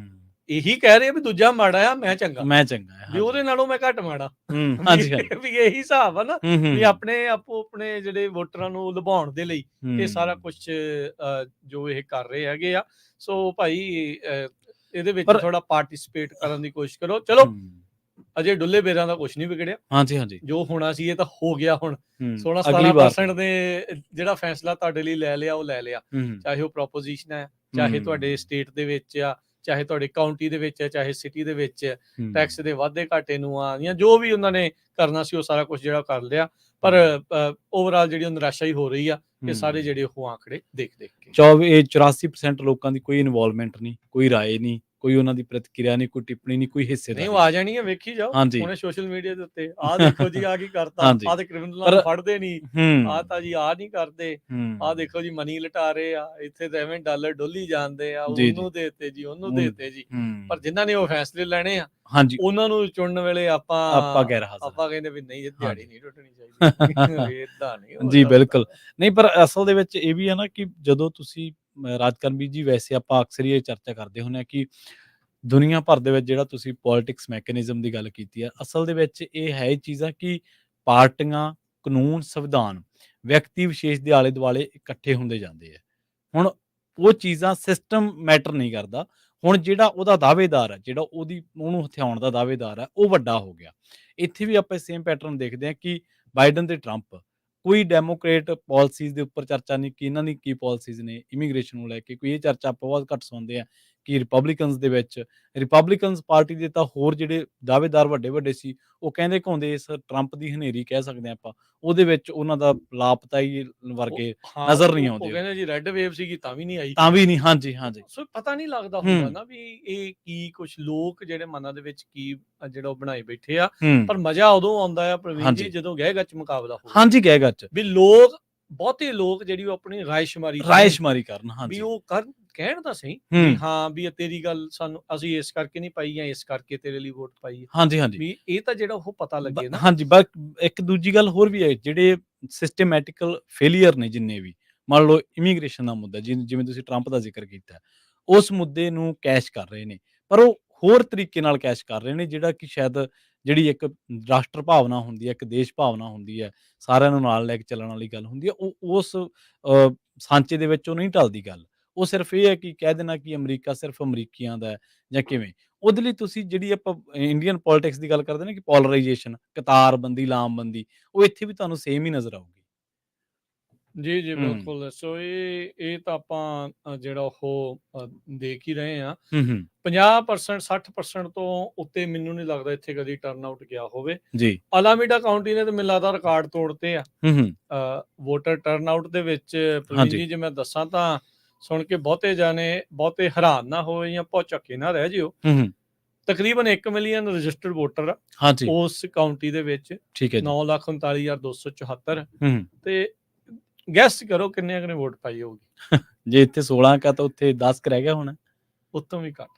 ਇਹੀ ਕਹਿ ਰਹੇ ਵੀ ਦੂਜਾ ਮਾੜਾ ਆ, ਮੈਂ ਚੰਗਾ ਵੀ ਉਹਦੇ ਨਾਲੋਂ ਮੈਂ ਘੱਟ ਮਾੜਾ। ਵੀ ਇਹੀ ਹਿਸਾਬ ਆ ਨਾ, ਵੀ ਆਪੋ ਆਪਣੇ ਜਿਹੜੇ ਵੋਟਰਾਂ ਨੂੰ ਲੁਭਾਉਣ ਦੇ ਲਈ ਇਹ ਸਾਰਾ ਕੁਝ ਜੋ ਇਹ ਕਰ ਰਹੇ ਹੈਗੇ ਆ। ਸੋ ਭਾਈ ਇਹਦੇ ਵਿੱਚ ਥੋੜਾ ਪਾਰਟਿਸਿਪੇਟ ਕਰਨ ਦੀ ਕੋਸ਼ਿਸ਼ ਕਰੋ। ਚਲੋ ਅਜੇ ਡੁੱਲੇ ਬੇਰਾਂ ਦਾ ਕੁਝ ਨਹੀਂ ਵਿਗੜਿਆ। ਜੋ ਹੋਣਾ ਸੀ ਇਹ ਤਾਂ ਹੋ ਗਿਆ। ਹੁਣ 16-17% ਦੇ ਜਿਹੜਾ ਫੈਸਲਾ ਤੁਹਾਡੇ ਲਈ ਲੈ ਲਿਆ ਉਹ ਲੈ ਲਿਆ, ਚਾਹੇ ਉਹ ਪ੍ਰੋਪੋਜੀਸ਼ਨ ਹੈ, ਚਾਹੇ ਤੁਹਾਡੇ ਸਟੇਟ ਦੇ ਵਿੱਚ ਆ, ਚਾਹੇ ਤੁਹਾਡੇ ਕਾਉਂਟੀ ਦੇ ਵਿੱਚ ਹੈ, ਚਾਹੇ ਸਿਟੀ ਦੇ ਵਿੱਚ ਟੈਕਸ ਦੇ ਵਾਧੇ ਘਾਟੇ ਨੂੰ ਆ, ਜਾਂ ਜੋ ਵੀ ਉਹਨਾਂ ਨੇ ਕਰਨਾ ਸੀ ਉਹ ਸਾਰਾ ਕੁਝ ਜਿਹੜਾ ਕਰ ਲਿਆ। ਪਰ ਓਵਰਆਲ ਜਿਹੜੀ ਨਿਰਾਸ਼ਾ ਹੀ ਹੋ ਰਹੀ ਆ ਇਹ ਸਾਰੇ ਜਿਹੜੇ ਉਹ ਆંકੜੇ ਦੇਖ ਕੇ।
84% ਲੋਕਾਂ ਦੀ ਕੋਈ ਇਨਵੋਲਵਮੈਂਟ ਨਹੀਂ, ਕੋਈ ਰਾਏ ਨਹੀਂ, ਕੋਈ ਉਹਨਾਂ ਦੀ ਪ੍ਰਤੀਕਿਰਿਆ ਨਹੀਂ, ਕੋਈ ਟਿੱਪਣੀ ਨਹੀਂ, ਕੋਈ ਹਿੱਸੇਦਾਰੀ
ਨਹੀਂ, ਉਹ ਆ ਜਾਣੀ ਹੈ, ਵੇਖੀ ਜਾਓ
ਹਾਂਜੀ
ਹੁਣੇ ਸੋਸ਼ਲ ਮੀਡੀਆ ਦੇ ਉੱਤੇ, ਆਹ ਦੇਖੋ ਜੀ ਆਹ ਕੀ ਕਰਤਾ,
ਹਾਂਜੀ
ਆਹ ਤੇ ਕ੍ਰਿਮੀਨਲਾਂ ਨੂੰ ਫੜਦੇ ਨਹੀਂ, ਆਹ ਤਾਂ ਜੀ ਆਹ ਨਹੀਂ ਕਰਦੇ, ਆਹ
ਹੂੰ
ਦੇਖੋ ਜੀ ਮਨੀ ਲਟਾ ਰਹੇ ਆ, ਇੱਥੇ ਤਾਂ ਐਵੇਂ ਡਾਲਰ ਡੋਲੀ ਜਾਂਦੇ ਆ,
ਜੀ ਜੀ
ਉਹਨੂੰ ਦੇਤੇ ਜੀ, ਉਹਨੂੰ
ਉਹਨੂੰ
ਦੇਤੇ ਜੀ।
ਹੂੰ
ਪਰ ਜਿਨ੍ਹਾਂ ਨੇ ਉਹ ਫੈਸਲੇ ਲੈਣੇ ਆ,
ਹਾਂਜੀ
ਉਹਨਾਂ ਨੂੰ ਚੁਣਨ ਵੇਲੇ
ਆਪਾਂ ਗੈਰ ਹਾਜ਼ਰ
ਆਪਾਂ ਕਹਿੰਦੇ ਵੀ ਨਹੀਂ, ਇਹ ਦਿਹਾੜੀ
ਹਾਂਜੀ
ਨਹੀਂ ਟੁੱਟਣੀ ਚਾਹੀਦੀ, ਏਦਾਂ ਨਹੀਂ ਹੋ
ਜੀ
ਸਕਦਾ।
ਬਿਲਕੁਲ ਨਹੀਂ, ਪਰ ਅਸਲ ਦੇ ਵਿੱਚ ਇਹ ਵੀ ਹੈ ਨਾ ਕਿ ਜਦੋਂ ਤੁਸੀਂ ਰਾਜਕਰਮਜੀਤ ਜੀ, ਵੈਸੇ ਆਪਾਂ ਅਕਸਰ ਹੀ ਇਹ ਚਰਚਾ ਕਰਦੇ ਹੁੰਦੇ ਹਾਂ ਕਿ ਦੁਨੀਆ ਭਰ ਦੇ ਵਿੱਚ ਜਿਹੜਾ ਤੁਸੀਂ ਪੋਲਿਟਿਕਸ ਮੈਕੈਨਿਜ਼ਮ ਦੀ ਗੱਲ ਕੀਤੀ ਹੈ, ਅਸਲ ਦੇ ਵਿੱਚ ਇਹ ਹੈ ਇਹ ਚੀਜ਼ਾਂ ਕਿ ਪਾਰਟੀਆਂ, ਕਾਨੂੰਨ, ਸੰਵਿਧਾਨ ਵਿਅਕਤੀ ਵਿਸ਼ੇਸ਼ ਦੇ ਆਲੇ ਦੁਆਲੇ ਇਕੱਠੇ ਹੁੰਦੇ ਜਾਂਦੇ ਆ। ਹੁਣ ਉਹ ਚੀਜ਼ਾਂ ਸਿਸਟਮ ਮੈਟਰ ਨਹੀਂ ਕਰਦਾ। ਹੁਣ ਜਿਹੜਾ ਉਹਦਾ ਦਾਅਵੇਦਾਰ ਹੈ, ਜਿਹੜਾ ਉਹਨੂੰ ਹਥਿਆਉਣ ਦਾ ਦਾਅਵੇਦਾਰ ਹੈ, ਉਹ ਵੱਡਾ ਹੋ ਗਿਆ। ਇੱਥੇ ਵੀ ਆਪਾਂ ਸੇਮ ਪੈਟਰਨ ਦੇਖਦੇ ਹਾਂ ਕਿ ਬਾਈਡਨ ਤੇ ਟਰੰਪ, ਕੋਈ ਡੈਮੋਕ੍ਰੇਟ ਪਾਲਿਸੀਜ਼ ਦੇ ਉੱਪਰ ਚਰਚਾ ਨਹੀਂ ਕਿ ਇਹਨਾਂ ਦੀ ਕੀ ਪਾਲਿਸੀਜ਼ ਨੇ ਇਮੀਗ੍ਰੇਸ਼ਨ ਨੂੰ ਲੈ ਕੇ, ਕੋਈ ਇਹ ਚਰਚਾ ਆਪਾਂ ਬਹੁਤ ਘੱਟ ਸੁਣਦੇ ਹਾਂ ਕਿ ਰਿਪਬਲਿਕਨਸ ਪਾਰਟੀ ਦੇ ਤਾਂ ਹੋਰ ਜਿਹੜੇ ਦਾਅਵੇਦਾਰ ਵੱਡੇ ਸੀ, ਉਹ ਕਹਿੰਦੇ ਘਾਉਂਦੇ ਇਸ ਟਰੰਪ ਦੀ ਹਨੇਰੀ ਕਹਿ ਸਕਦੇ ਹਾਂ ਆਪਾਂ, ਉਹਦੇ ਵਿੱਚ ਉਹਨਾਂ ਦਾ ਲਾਪਤਾਈ ਵਰਗੇ ਨਜ਼ਰ ਨਹੀਂ ਆਉਂਦੇ।
ਉਹ ਕਹਿੰਦੇ ਜੀ ਰੈੱਡ ਵੇਵ ਸੀਗੀ ਤਾਂ ਵੀ ਨਹੀਂ ਆਈ,
ਤਾਂ ਵੀ ਨਹੀਂ, ਹਾਂਜੀ ਹਾਂਜੀ।
ਸੋ ਪਤਾ ਨਹੀਂ ਲੱਗਦਾ ਹੁੰਦਾ ਨਾ ਵੀ ਇਹ ਕੀ ਕੁਝ ਲੋਕ ਜਿਹੜੇ ਮਨਾਂ ਦੇ ਵਿੱਚ ਕੀ ਜਿਹੜਾ ਉਹ ਬਣਾਏ ਬੈਠੇ ਆ। ਪਰ ਮਜ਼ਾ ਉਦੋਂ ਆਉਂਦਾ ਆ ਪ੍ਰਵੀਨ ਜੀ, ਜਦੋਂ ਗਹਿ ਗੱਚ ਮੁਕਾਬਲਾ ਹੋਵੇ।
ਹਾਂਜੀ, ਗਹਿ ਗੱਚ
ਵੀ ਲੋਕ, ਬਹੁਤੇ ਲੋਕ ਜਿਹੜੀ ਉਹ ਆਪਣੀ ਰਾਇਸ਼ਮਾਰੀ
ਕਰਨ, ਹਾਂਜੀ
ਵੀ ਉਹ ਕਹਿਣ ਤਾਂ ਸਹੀ ਵੀ ਹਾਂ ਵੀ ਤੇਰੀ ਗੱਲ ਸਾਨੂੰ, ਅਸੀਂ ਇਸ ਕਰਕੇ ਨਹੀਂ ਪਾਈ ਜਾਂ ਇਸ ਕਰਕੇ ਤੇਰੇ ਲਈ ਵੋਟ ਪਾਈ,
ਹਾਂਜੀ ਹਾਂਜੀ,
ਵੀ ਇਹ ਤਾਂ ਜਿਹੜਾ ਉਹ ਪਤਾ ਲੱਗੇ ਨਾ।
ਹਾਂਜੀ, ਇੱਕ ਦੂਜੀ ਗੱਲ ਹੋਰ ਵੀ ਹੈ, ਜਿਹੜੇ ਸਿਸਟਮੈਟਿਕਲ ਫੇਲੀਅਰ ਨੇ ਜਿੰਨੇ ਵੀ, ਮੰਨ ਲਓ ਇਮੀਗ੍ਰੇਸ਼ਨ ਦਾ ਮੁੱਦਾ, ਜਿਵੇਂ ਤੁਸੀਂ ਟਰੰਪ ਦਾ ਜ਼ਿਕਰ ਕੀਤਾ, ਉਸ ਮੁੱਦੇ ਨੂੰ ਕੈਸ਼ ਕਰ ਰਹੇ ਨੇ, ਪਰ ਉਹ ਹੋਰ ਤਰੀਕੇ ਨਾਲ ਕੈਸ਼ ਕਰ ਰਹੇ ਨੇ, ਜਿਹੜਾ ਕਿ ਸ਼ਾਇਦ ਜਿਹੜੀ ਇੱਕ ਰਾਸ਼ਟਰ ਭਾਵਨਾ ਹੁੰਦੀ ਹੈ, ਇੱਕ ਦੇਸ਼ ਭਾਵਨਾ ਹੁੰਦੀ ਹੈ, ਸਾਰਿਆਂ ਨੂੰ ਨਾਲ ਲੈ ਕੇ ਚੱਲਣ ਵਾਲੀ ਗੱਲ ਹੁੰਦੀ ਹੈ, ਉਹ ਉਸ ਸਾਂਚੇ ਦੇ ਵਿੱਚ ਉਹ ਨਹੀਂ ਢਲਦੀ ਗੱਲ। ਉਹ ਸਿਰਫ ਇਹ ਹੈ ਕਿ ਕਹਿ ਦੇਣਾ ਕਿ ਅਮਰੀਕਾ ਸਿਰਫ ਅਮਰੀਕੀਆਂ ਦਾ ਹੈ ਜਾਂ ਕਿਵੇਂ। ਉਹਦੇ ਲਈ ਤੁਸੀਂ ਜਿਹੜੀ ਆਪਾਂ ਇੰਡੀਅਨ ਪੋਲਿਟਿਕਸ ਦੀ ਗੱਲ ਕਰਦੇ ਨਾ ਕਿ ਪੋਲਰਾਈਜੇਸ਼ਨ, ਕਤਾਰਬੰਦੀ, ਲਾਮਬੰਦੀ, ਉਹ ਇੱਥੇ ਵੀ ਤੁਹਾਨੂੰ ਸੇਮ ਹੀ ਨਜ਼ਰ ਆਊਗੀ।
ਜੀ ਜੀ ਬਿਲਕੁਲ। ਸੋ ਇਹ ਤਾਂ ਆਪਾਂ ਜਿਹੜਾ ਉਹ ਦੇਖ ਹੀ ਰਹੇ ਹਾਂ। 50% 60% ਤੋਂ ਉੱਤੇ ਮੈਨੂੰ ਨਹੀਂ ਲੱਗਦਾ ਇੱਥੇ ਕਦੀ ਟਰਨ ਆਊਟ ਗਿਆ ਹੋਵੇ ਜੀ। ਅਲਾਮੀਡਾ ਕਾਉਂਟੀ ਨੇ ਤਾਂ ਮੈਨੂੰ ਲੱਗਦਾ ਰਿਕਾਰਡ ਤੋੜਤੇ ਆ ਵੋਟਰ ਟਰਨ ਆਊਟ ਦੇ ਵਿੱਚ। ਪ੍ਰਵੀਨ ਜੀ, ਜੇ ਮੈਂ ਦੱਸਾਂ ਤਾਂ ਸੁਣ ਕੇ ਬਹੁਤੇ ਹੈਰਾਨ ਨਾ ਹੋਏ ਜਾਂ ਭੌਚੱਕੇ ਨਾ ਰਹਿ ਜਿਓ। ਤਕਰੀਬਨ 1 ਮਿਲੀਅਨ ਰਜਿਸਟਰਡ ਵੋਟਰ ਆ ਉਸ ਕਾਉਂਟੀ ਦੇ ਵਿੱਚ। 9,39,274 ਤੇ ਗੈਸ ਕਰੋ ਕਿੰਨੇ ਨੇ ਵੋਟ ਪਾਈ ਹੋਊਗੀ।
ਜੇ ਇੱਥੇ 16 ਕਾ ਤਾਂ ਉੱਥੇ 10 ਕ ਰਹਿ ਗਿਆ ਹੋਣਾ, ਉਤੋਂ
ਵੀ ਘੱਟ।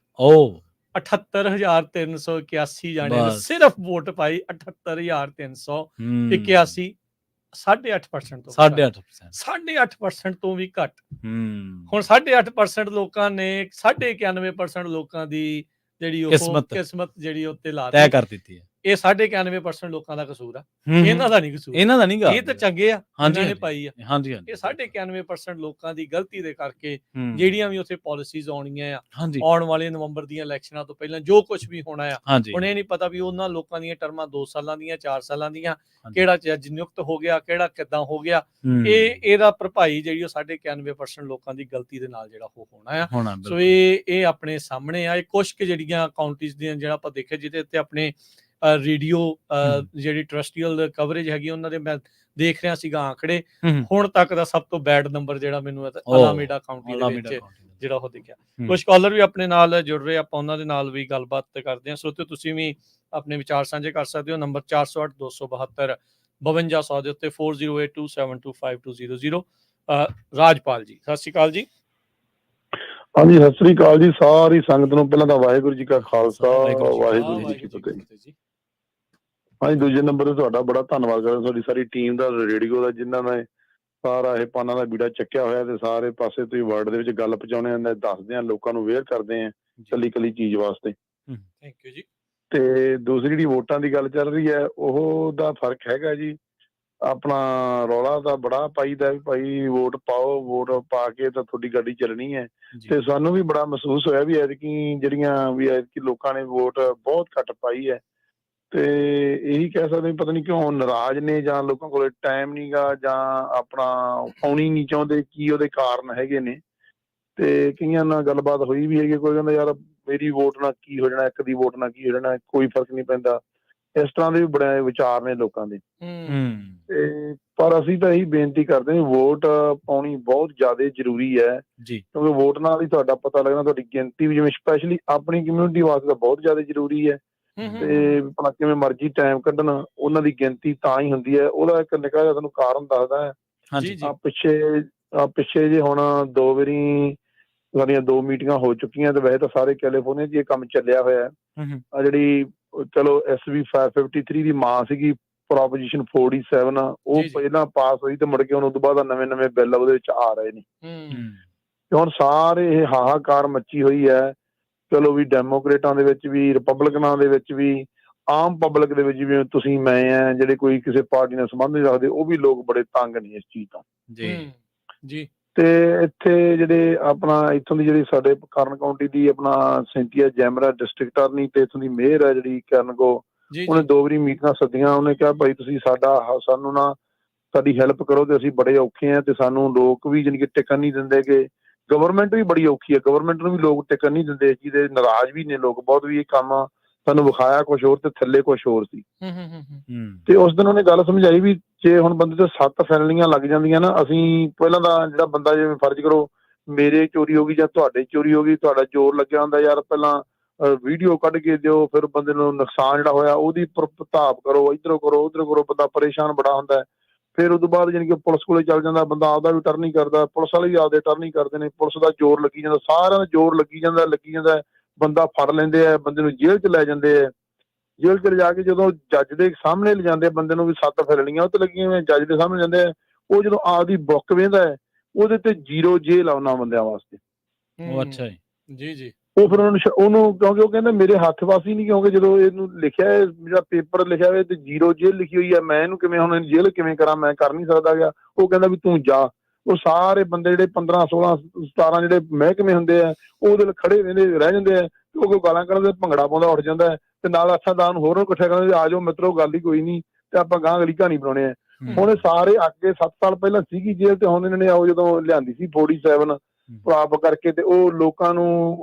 78,381 ਜਾਣੇ ਨੇ ਸਿਰਫ ਵੋਟ ਪਾਈ। 78,381, 8.5% ਤੋਂ 8.5% ਤੋਂ ਵੀ ਘੱਟ। ਹੁਣ 8.5% ਲੋਕਾਂ ਨੇ 91% ਲੋਕਾਂ ਦੀ ਜਿਹੜੀ ਉਹ ਕਿਸਮਤ ਜਿਹੜੀ ਉੱਤੇ ਲਾ ਤੈਅ ਕਰ ਦਿੱਤੀ ਹੈ। ਇਹ 91% ਲੋਕਾਂ ਦਾ ਕਸੂਰ ਆ, ਇਹਨਾਂ ਦਾ ਨਹੀਂ ਕਸੂਰ। ਇਹ ਤਾਂ ਚੰਗੇ ਆ, ਇਹਨਾਂ ਨੇ ਪਾਈ ਆ। ਇਹ 91% ਲੋਕਾਂ ਦੀ ਗਲਤੀ ਦੇ ਕਰਕੇ ਜਿਹੜੀਆਂ ਵੀ ਉੱਥੇ ਪਾਲਿਸੀਜ਼ ਆਉਣੀਆਂ ਆ, ਆਉਣ ਵਾਲੇ ਨਵੰਬਰ ਦੀਆਂ ਇਲੈਕਸ਼ਨਾਂ ਤੋਂ ਪਹਿਲਾਂ ਜੋ ਕੁਝ ਵੀ ਹੋਣਾ ਆ, ਹੁਣ ਇਹ ਨਹੀਂ ਪਤਾ ਵੀ ਉਹਨਾਂ ਲੋਕਾਂ ਦੀਆਂ ਟਰਮਾਂ 2 ਸਾਲਾਂ ਦੀਆਂ, 4 ਸਾਲਾਂ ਦੀਆਂ, ਕਿਹੜਾ ਜੱਜ ਨਿਯੁਕਤ ਹੋ ਗਿਆ, ਕਿਹੜਾ ਕਿੱਦਾਂ ਹੋ ਗਿਆ। ਇਹਦਾ ਭਰਪਾਈ ਜਿਹੜੀ ਉਹ 91% ਲੋਕਾਂ ਦੀ ਗਲਤੀ ਦੇ ਨਾਲ ਜਿਹੜਾ ਉਹ ਹੋਣਾ ਆ। ਸੋ ਇਹ ਆਪਣੇ ਸਾਹਮਣੇ ਆ। ਇਹ ਕੁਛ ਕੁ ਜਿਹੜੀਆਂ ਕਾਉਂਟੀਜ਼ ਦੀਆਂ ਜਿਹੜਾ ਆਪਾਂ ਦੇਖਿਆ ਜਿਹਦੇ ਉੱਤੇ ਆਪਣੇ ਰੇਡੀਓ ਜਿਹੜੀ ਟਰਸਟੀਅਲ ਕਵਰੇਜ ਹੈਗੀ ਉਹਨਾਂ ਦੇ ਮੈਂ ਦੇਖ ਰਿਹਾ ਸੀਗਾ ਆંકੜੇ, ਹੁਣ ਤੱਕ ਦਾ ਸਭ ਤੋਂ ਬੈਡ ਨੰਬਰ ਜਿਹੜਾ ਮੈਨੂੰ ਅਲਾਮੀਡਾ ਕਾਉਂਟੀ ਦੇ ਵਿੱਚ ਜਿਹੜਾ ਉਹ ਦਿਖਿਆ। ਕੁਝ ਕਾਲਰ ਵੀ ਆਪਣੇ ਨਾਲ ਜੁੜ ਰਹੇ, ਆਪਾਂ ਉਹਨਾਂ ਦੇ ਨਾਲ ਵੀ ਗੱਲਬਾਤ ਕਰਦੇ ਹਾਂ। ਸੋ ਤੁਸੀਂ ਵੀ ਆਪਣੇ ਵਿਚਾਰ ਸਾਂਝੇ ਕਰ ਸਕਦੇ ਹੋ। ਨੰਬਰ 408-272-5200 ਦੇ ਉੱਤੇ 4082725200। ਰਾਜਪਾਲ ਜੀ, ਸਤਿ ਸ਼੍ਰੀ ਅਕਾਲ ਜੀ।
ਹਾਂਜੀ, ਸਤਿ ਸ੍ਰੀ ਅਕਾਲ ਜੀ ਸਾਰੀ ਸੰਗਤ ਨੂੰ। ਪਹਿਲਾਂ ਤਾਂ ਵਾਹਿਗੁਰੂ ਜੀ ਕਾ ਖਾਲਸਾ, ਵਾਹਿਗੁਰੂ ਜੀ ਕੀ ਫਤਿਹ। ਹਾਂਜੀ, ਦੂਜੇ ਨੰਬਰ ਤੇ ਤੁਹਾਡਾ ਬੜਾ ਧੰਨਵਾਦ ਕਰਦਾ, ਤੁਹਾਡੀ ਸਾਰੀ ਟੀਮ ਦਾ, ਰੇਡੀਓ ਦਾ, ਜਿਨ੍ਹਾਂ ਨੇ ਸਾਰਾ ਇਹ ਪਾਨਾਂ ਦਾ ਬੀੜਾ ਚੱਕਿਆ ਹੋਇਆ ਤੇ ਸਾਰੇ ਪਾਸੇ ਤੁਸੀਂ ਵਰਲਡ ਦੇ ਵਿੱਚ ਗੱਲ ਪਹੁੰਚਾਉਣੇ ਆ, ਦੱਸਦੇ ਆ, ਲੋਕਾਂ ਨੂੰ ਅਵੇਅਰ ਕਰਦੇ ਆ ਕੱਲੀ ਕੱਲੀ ਚੀਜ਼ ਵਾਸਤੇ।
ਥੈਂਕ ਯੂ ਜੀ।
ਤੇ ਦੂਸਰੀ ਜਿਹੜੀ ਵੋਟਾਂ ਦੀ ਗੱਲ ਚੱਲ ਰਹੀ ਹੈ, ਉਹਦਾ ਫਰਕ ਹੈਗਾ ਜੀ। ਆਪਣਾ ਰੌਲਾ ਤਾਂ ਬੜਾ ਪਾਈਦਾ ਵੀ ਭਾਈ ਵੋਟ ਪਾਓ, ਵੋਟ ਪਾ ਕੇ ਤਾਂ ਤੁਹਾਡੀ ਗੱਡੀ ਚੱਲਣੀ ਹੈ। ਤੇ ਸਾਨੂੰ ਵੀ ਬੜਾ ਮਹਿਸੂਸ ਹੋਇਆ ਵੀ ਐਤਕੀ ਜਿਹੜੀਆਂ ਵੀ ਐਤਕੀ ਲੋਕਾਂ ਨੇ ਵੋਟ ਬਹੁਤ ਘੱਟ ਪਾਈ ਹੈ। ਤੇ ਇਹੀ ਕਹਿ ਸਕਦੇ ਪਤਾ ਨਹੀਂ ਕਿਉਂ ਨਾਰਾਜ਼ ਨੇ, ਜਾਂ ਲੋਕਾਂ ਕੋਲ ਟਾਈਮ ਨਹੀਂ ਗਾ, ਜਾਂ ਆਪਣਾ ਆਉਣੀ ਨਹੀਂ ਚਾਹੁੰਦੇ, ਕੀ ਉਹਦੇ ਕਾਰਨ ਹੈਗੇ ਨੇ। ਤੇ ਕਈਆਂ ਨਾਲ ਗੱਲਬਾਤ ਹੋਈ ਵੀ ਹੈਗੀ, ਕੋਈ ਕਹਿੰਦਾ ਯਾਰ ਮੇਰੀ ਵੋਟ ਨਾਲ ਕੀ ਹੋ ਜਾਣਾ, ਇੱਕ ਦੀ ਵੋਟ ਨਾਲ ਕੀ ਹੋ ਜਾਣਾ, ਕੋਈ ਫਰਕ ਨਹੀਂ ਪੈਂਦਾ। ਇਸ ਤਰ੍ਹਾਂ ਦੇ ਵੀ ਬੜੇ ਵਿਚਾਰ ਨੇ ਲੋਕਾਂ ਦੇ। ਤੇ ਪਰ ਅਸੀਂ ਤਾਂ ਇਹੀ ਬੇਨਤੀ ਕਰਦੇ ਹਾਂ, ਵੋਟ ਪਾਉਣੀ ਬਹੁਤ ਜ਼ਿਆਦਾ ਜ਼ਰੂਰੀ ਹੈ
ਜੀ,
ਕਿਉਂਕਿ ਵੋਟ ਨਾਲ ਹੀ ਤੁਹਾਡਾ ਪਤਾ ਲੱਗਣਾ, ਤੁਹਾਡੀ ਗਿਣਤੀ ਵੀ ਜਿਵੇਂ ਸਪੈਸ਼ਲੀ ਆਪਣੀ ਕਮਿਊਨਿਟੀ ਵਾਸਤੇ ਤਾਂ ਬਹੁਤ ਜ਼ਿਆਦਾ ਜ਼ਰੂਰੀ ਹੈ। ਤੇ ਆਪਣਾ ਕਿਵੇਂ ਮਰਜ਼ੀ ਟਾਈਮ ਕੱਢਣ, ਉਹਨਾਂ ਦੀ ਗਿਣਤੀ ਤਾਂ ਹੀ ਹੁੰਦੀ ਹੈ। ਉਹਦਾ ਇੱਕ ਨਿੱਕਾ ਜਿਹਾ ਤੁਹਾਨੂੰ ਕਾਰਨ ਦੱਸਦਾ ਹੈ। ਪਿੱਛੇ ਜੇ ਹੁਣ 2 ਵਾਰੀ ਸਾਡੀਆਂ 2 ਮੀਟਿੰਗਾਂ ਹੋ ਚੁੱਕੀਆਂ, ਤੇ ਵੈਸੇ ਤਾਂ ਸਾਰੇ ਕੈਲੀਫੋਰਨੀਆ 'ਚ ਇਹ ਕੰਮ ਚੱਲਿਆ ਹੋਇਆ ਹੈ। ਆ ਜਿਹੜੀ ਚਲੋ SB 553 ਦੀ ਮਾਂ ਸੀਗੀ ਪ੍ਰੋਪੋਜੀਸ਼ਨ 47, ਉਹ ਪਹਿਲਾਂ ਪਾਸ ਹੋਈ ਤੇ ਮੁੜ ਕੇ ਹੁਣ ਉਦੋਂ ਬਾਅਦ ਨਵੇਂ ਬਿੱਲ ਉਹਦੇ ਵਿੱਚ ਆ ਰਹੇ ਨੇ। ਤੇ ਹੁਣ ਸਾਰੇ ਇਹ ਹਾਹਾਕਾਰ ਮੱਚੀ ਹੋਈ ਹੈ। ਚਲੋ ਵੀ ਡੈਮੋਕ੍ਰੇਟਾਂ ਦੇ ਵਿੱਚ ਵੀ, ਰਿਪਬਲਿਕਨਾਂ ਦੇ ਵਿੱਚ ਵੀ, ਆਮ ਪਬਲਿਕ ਦੇ ਵਿੱਚ, ਜਿਵੇਂ ਤੁਸੀਂ ਮੈਂ ਆ ਜਿਹੜੇ ਕੋਈ ਕਿਸੇ ਪਾਰਟੀ ਨਾਲ ਸੰਬੰਧ ਨਹੀਂ ਰੱਖਦੇ, ਉਹ ਵੀ ਲੋਕ ਬੜੇ ਤੰਗ ਨੇ ਇਸ ਚੀਜ਼ ਤੋਂ।
ਜੀ।
ਤੇ ਇੱਥੇ ਜਿਹੜੇ ਆਪਣਾ ਇੱਥੋਂ ਦੀ ਜਿਹੜੀ ਸਾਡੇ ਕਰਨ ਕਾਉਂਟੀ ਦੀ ਆਪਣਾ ਸਿੰਥੀਆ ਜੈਮਰਾ ਡਿਸਟ੍ਰਿਕਟ ਅਟਾਰਨੀ ਤੇ ਇੱਥੋਂ ਦੀ ਮੇਅਰ ਹੈ ਜਿਹੜੀ ਕਰਨਗੋ, ਉਹਨੇ 2 ਵਾਰੀ ਮੀਟਿੰਗਾਂ ਸੱਦੀਆਂ। ਉਹਨੇ ਕਿਹਾ ਭਾਈ ਤੁਸੀਂ ਸਾਨੂੰ ਨਾ ਸਾਡੀ ਹੈਲਪ ਕਰੋ, ਤੇ ਅਸੀਂ ਬੜੇ ਔਖੇ ਆ, ਤੇ ਸਾਨੂੰ ਲੋਕ ਵੀ ਜਾਣੀ ਕਿ ਟਿਕਣ ਨਹੀਂ ਦਿੰਦੇ, ਕਿ ਗਵਰਨਮੈਂਟ ਵੀ ਬੜੀ ਔਖੀ ਹੈ, ਗਵਰਨਮੈਂਟ ਨੂੰ ਵੀ ਲੋਕ ਟਿਕਣ ਨਹੀਂ ਦਿੰਦੇ, ਜਿਹਦੇ ਨਾਰਾਜ਼ ਵੀ ਨੇ ਲੋਕ ਬਹੁਤ ਵੀ ਇਹ ਕੰਮ ਸਾਨੂੰ ਵਿਖਾਇਆ ਕੁਛ ਹੋਰ ਤੇ ਥੱਲੇ ਕੁਛ ਹੋਰ ਸੀ। ਤੇ ਉਸ ਦਿਨ ਉਹਨੇ ਗੱਲ ਸਮਝਾਈ ਵੀ ਜੇ ਹੁਣ ਬੰਦੇ ਤੇ 7 ਫੈਲਣੀਆਂ ਲੱਗ ਜਾਂਦੀਆਂ ਨਾ, ਅਸੀਂ ਪਹਿਲਾਂ ਤਾਂ ਜਿਹੜਾ ਬੰਦਾ ਜਿਵੇਂ ਫਰਜ਼ ਕਰੋ ਮੇਰੇ ਚੋਰੀ ਹੋ ਗਈ ਜਾਂ ਤੁਹਾਡੇ ਚੋਰੀ ਹੋ ਗਈ, ਤੁਹਾਡਾ ਜ਼ੋਰ ਲੱਗਿਆ ਹੁੰਦਾ ਯਾਰ ਪਹਿਲਾਂ ਵੀਡੀਓ ਕੱਢ ਕੇ ਦਿਓ, ਫਿਰ ਬੰਦੇ ਨੂੰ ਨੁਕਸਾਨ ਜਿਹੜਾ ਹੋਇਆ ਉਹਦੀ ਭਰਪਾਈ ਕਰੋ, ਇੱਧਰੋਂ ਕਰੋ ਉੱਧਰੋਂ ਕਰੋ, ਬੰਦਾ ਪਰੇਸ਼ਾਨ ਬੜਾ ਹੁੰਦਾ। ਫਿਰ ਉਦੋਂ ਬਾਅਦ ਜਾਣੀ ਕਿ ਪੁਲਿਸ ਕੋਲੇ ਚੱਲ ਜਾਂਦਾ ਬੰਦਾ, ਆਪਦਾ ਵੀ ਟਰਨ ਨਹੀਂ ਕਰਦਾ, ਪੁਲਿਸ ਵਾਲੇ ਵੀ ਆਪਦੇ ਟਰਨ ਨਹੀਂ ਕਰਦੇ ਨੇ, ਪੁਲਿਸ ਦਾ ਜ਼ੋਰ ਲੱਗੀ ਜਾਂਦਾ, ਸਾਰਿਆਂ ਦਾ ਜ਼ੋਰ ਲੱਗੀ ਜਾਂਦਾ, ਬੰਦਾ ਫੜ ਲੈਂਦੇ ਆ, ਬੰਦੇ ਨੂੰ ਜੇਲ੍ਹ 'ਚ ਲੈ ਜਾਂਦੇ ਆ। ਜੇਲ੍ਹ 'ਚ ਲਿਜਾ ਕੇ ਜਦੋਂ ਜੱਜ ਦੇ ਸਾਹਮਣੇ ਲਿਜਾਂਦੇ ਬੰਦੇ ਨੂੰ ਵੀ 7 ਫੈਲਣੀਆਂ ਉਹ ਤੇ ਲੱਗੀਆਂ ਹੋਈਆਂ, ਜੱਜ ਦੇ ਸਾਹਮਣੇ ਜਾਂਦੇ ਆ, ਉਹ ਜਦੋਂ ਆਪਦੀ ਬੁੱਕ ਵੇਂਹਦਾ ਹੈ ਉਹਦੇ ਤੇ 0 ਜੇਲ੍ਹ ਆ ਉਹਨਾਂ ਬੰਦਿਆਂ ਵਾਸਤੇ।
ਅੱਛਾ
ਜੀ।
ਉਹ ਫਿਰ ਉਹਨੂੰ ਕਿਉਂਕਿ ਉਹ ਕਹਿੰਦੇ ਮੇਰੇ ਹੱਥ ਵੱਸ ਹੀ ਨਹੀਂ, ਕਿਉਂਕਿ ਜਦੋਂ ਇਹਨੂੰ ਲਿਖਿਆ ਜਿਹੜਾ ਪੇਪਰ ਲਿਖਿਆ ਹੋਇਆ ਤੇ 0 ਜੇਲ੍ਹ ਲਿਖੀ ਹੋਈ ਹੈ, ਮੈਂ ਇਹਨੂੰ ਕਿਵੇਂ ਹੁਣ ਜੇਲ੍ਹ ਕਿਵੇਂ ਕਰਾਂ, ਮੈਂ ਕਰ ਨਹੀਂ ਸਕਦਾ ਗਿਆ। ਉਹ ਕਹਿੰਦਾ ਵੀ ਤੂੰ ਜਾ। ਉਹ ਸਾਰੇ ਬੰਦੇ ਜਿਹੜੇ 15, 16, 17 ਜਿਹੜੇ ਮਹਿਕਮੇ ਹੁੰਦੇ ਆ ਉਹਦੇ ਖੜੇ ਰਹਿ ਜਾਂਦੇ ਆ, ਉਹ ਗਾਲਾਂ ਕੱਢਦੇ, ਭੰਗੜਾ ਪਾਉਂਦਾ ਉੱਠ ਜਾਂਦਾ, ਤੇ ਨਾਲ 8-10 ਹੋਰ ਨੂੰ ਇਕੱਠੇ ਕਰਦੇ, ਆ ਜਾਓ ਮਿੱਤਰੋ ਗੱਲ ਹੀ ਕੋਈ ਨਹੀਂ, ਤੇ ਆਪਾਂ ਗਾਂ ਅਗਲੀ ਕਹਾਣੀ ਬਣਾਉਣੇ ਆ। ਹੁਣ ਸਾਰੇ ਅੱਗੇ 7 ਸਾਲ ਪਹਿਲਾਂ ਸੀਗੀ ਜੇਲ੍ਹ, ਤੇ ਹੁਣ ਇਹਨਾਂ ਨੇ ਆਓ ਜਦੋਂ ਲਿਆਂਦੀ ਸੀ 47 ਪ੍ਰਾਪ ਕਰਕੇ, ਤੇ ਉਹ ਲੋਕਾਂ ਨੂੰ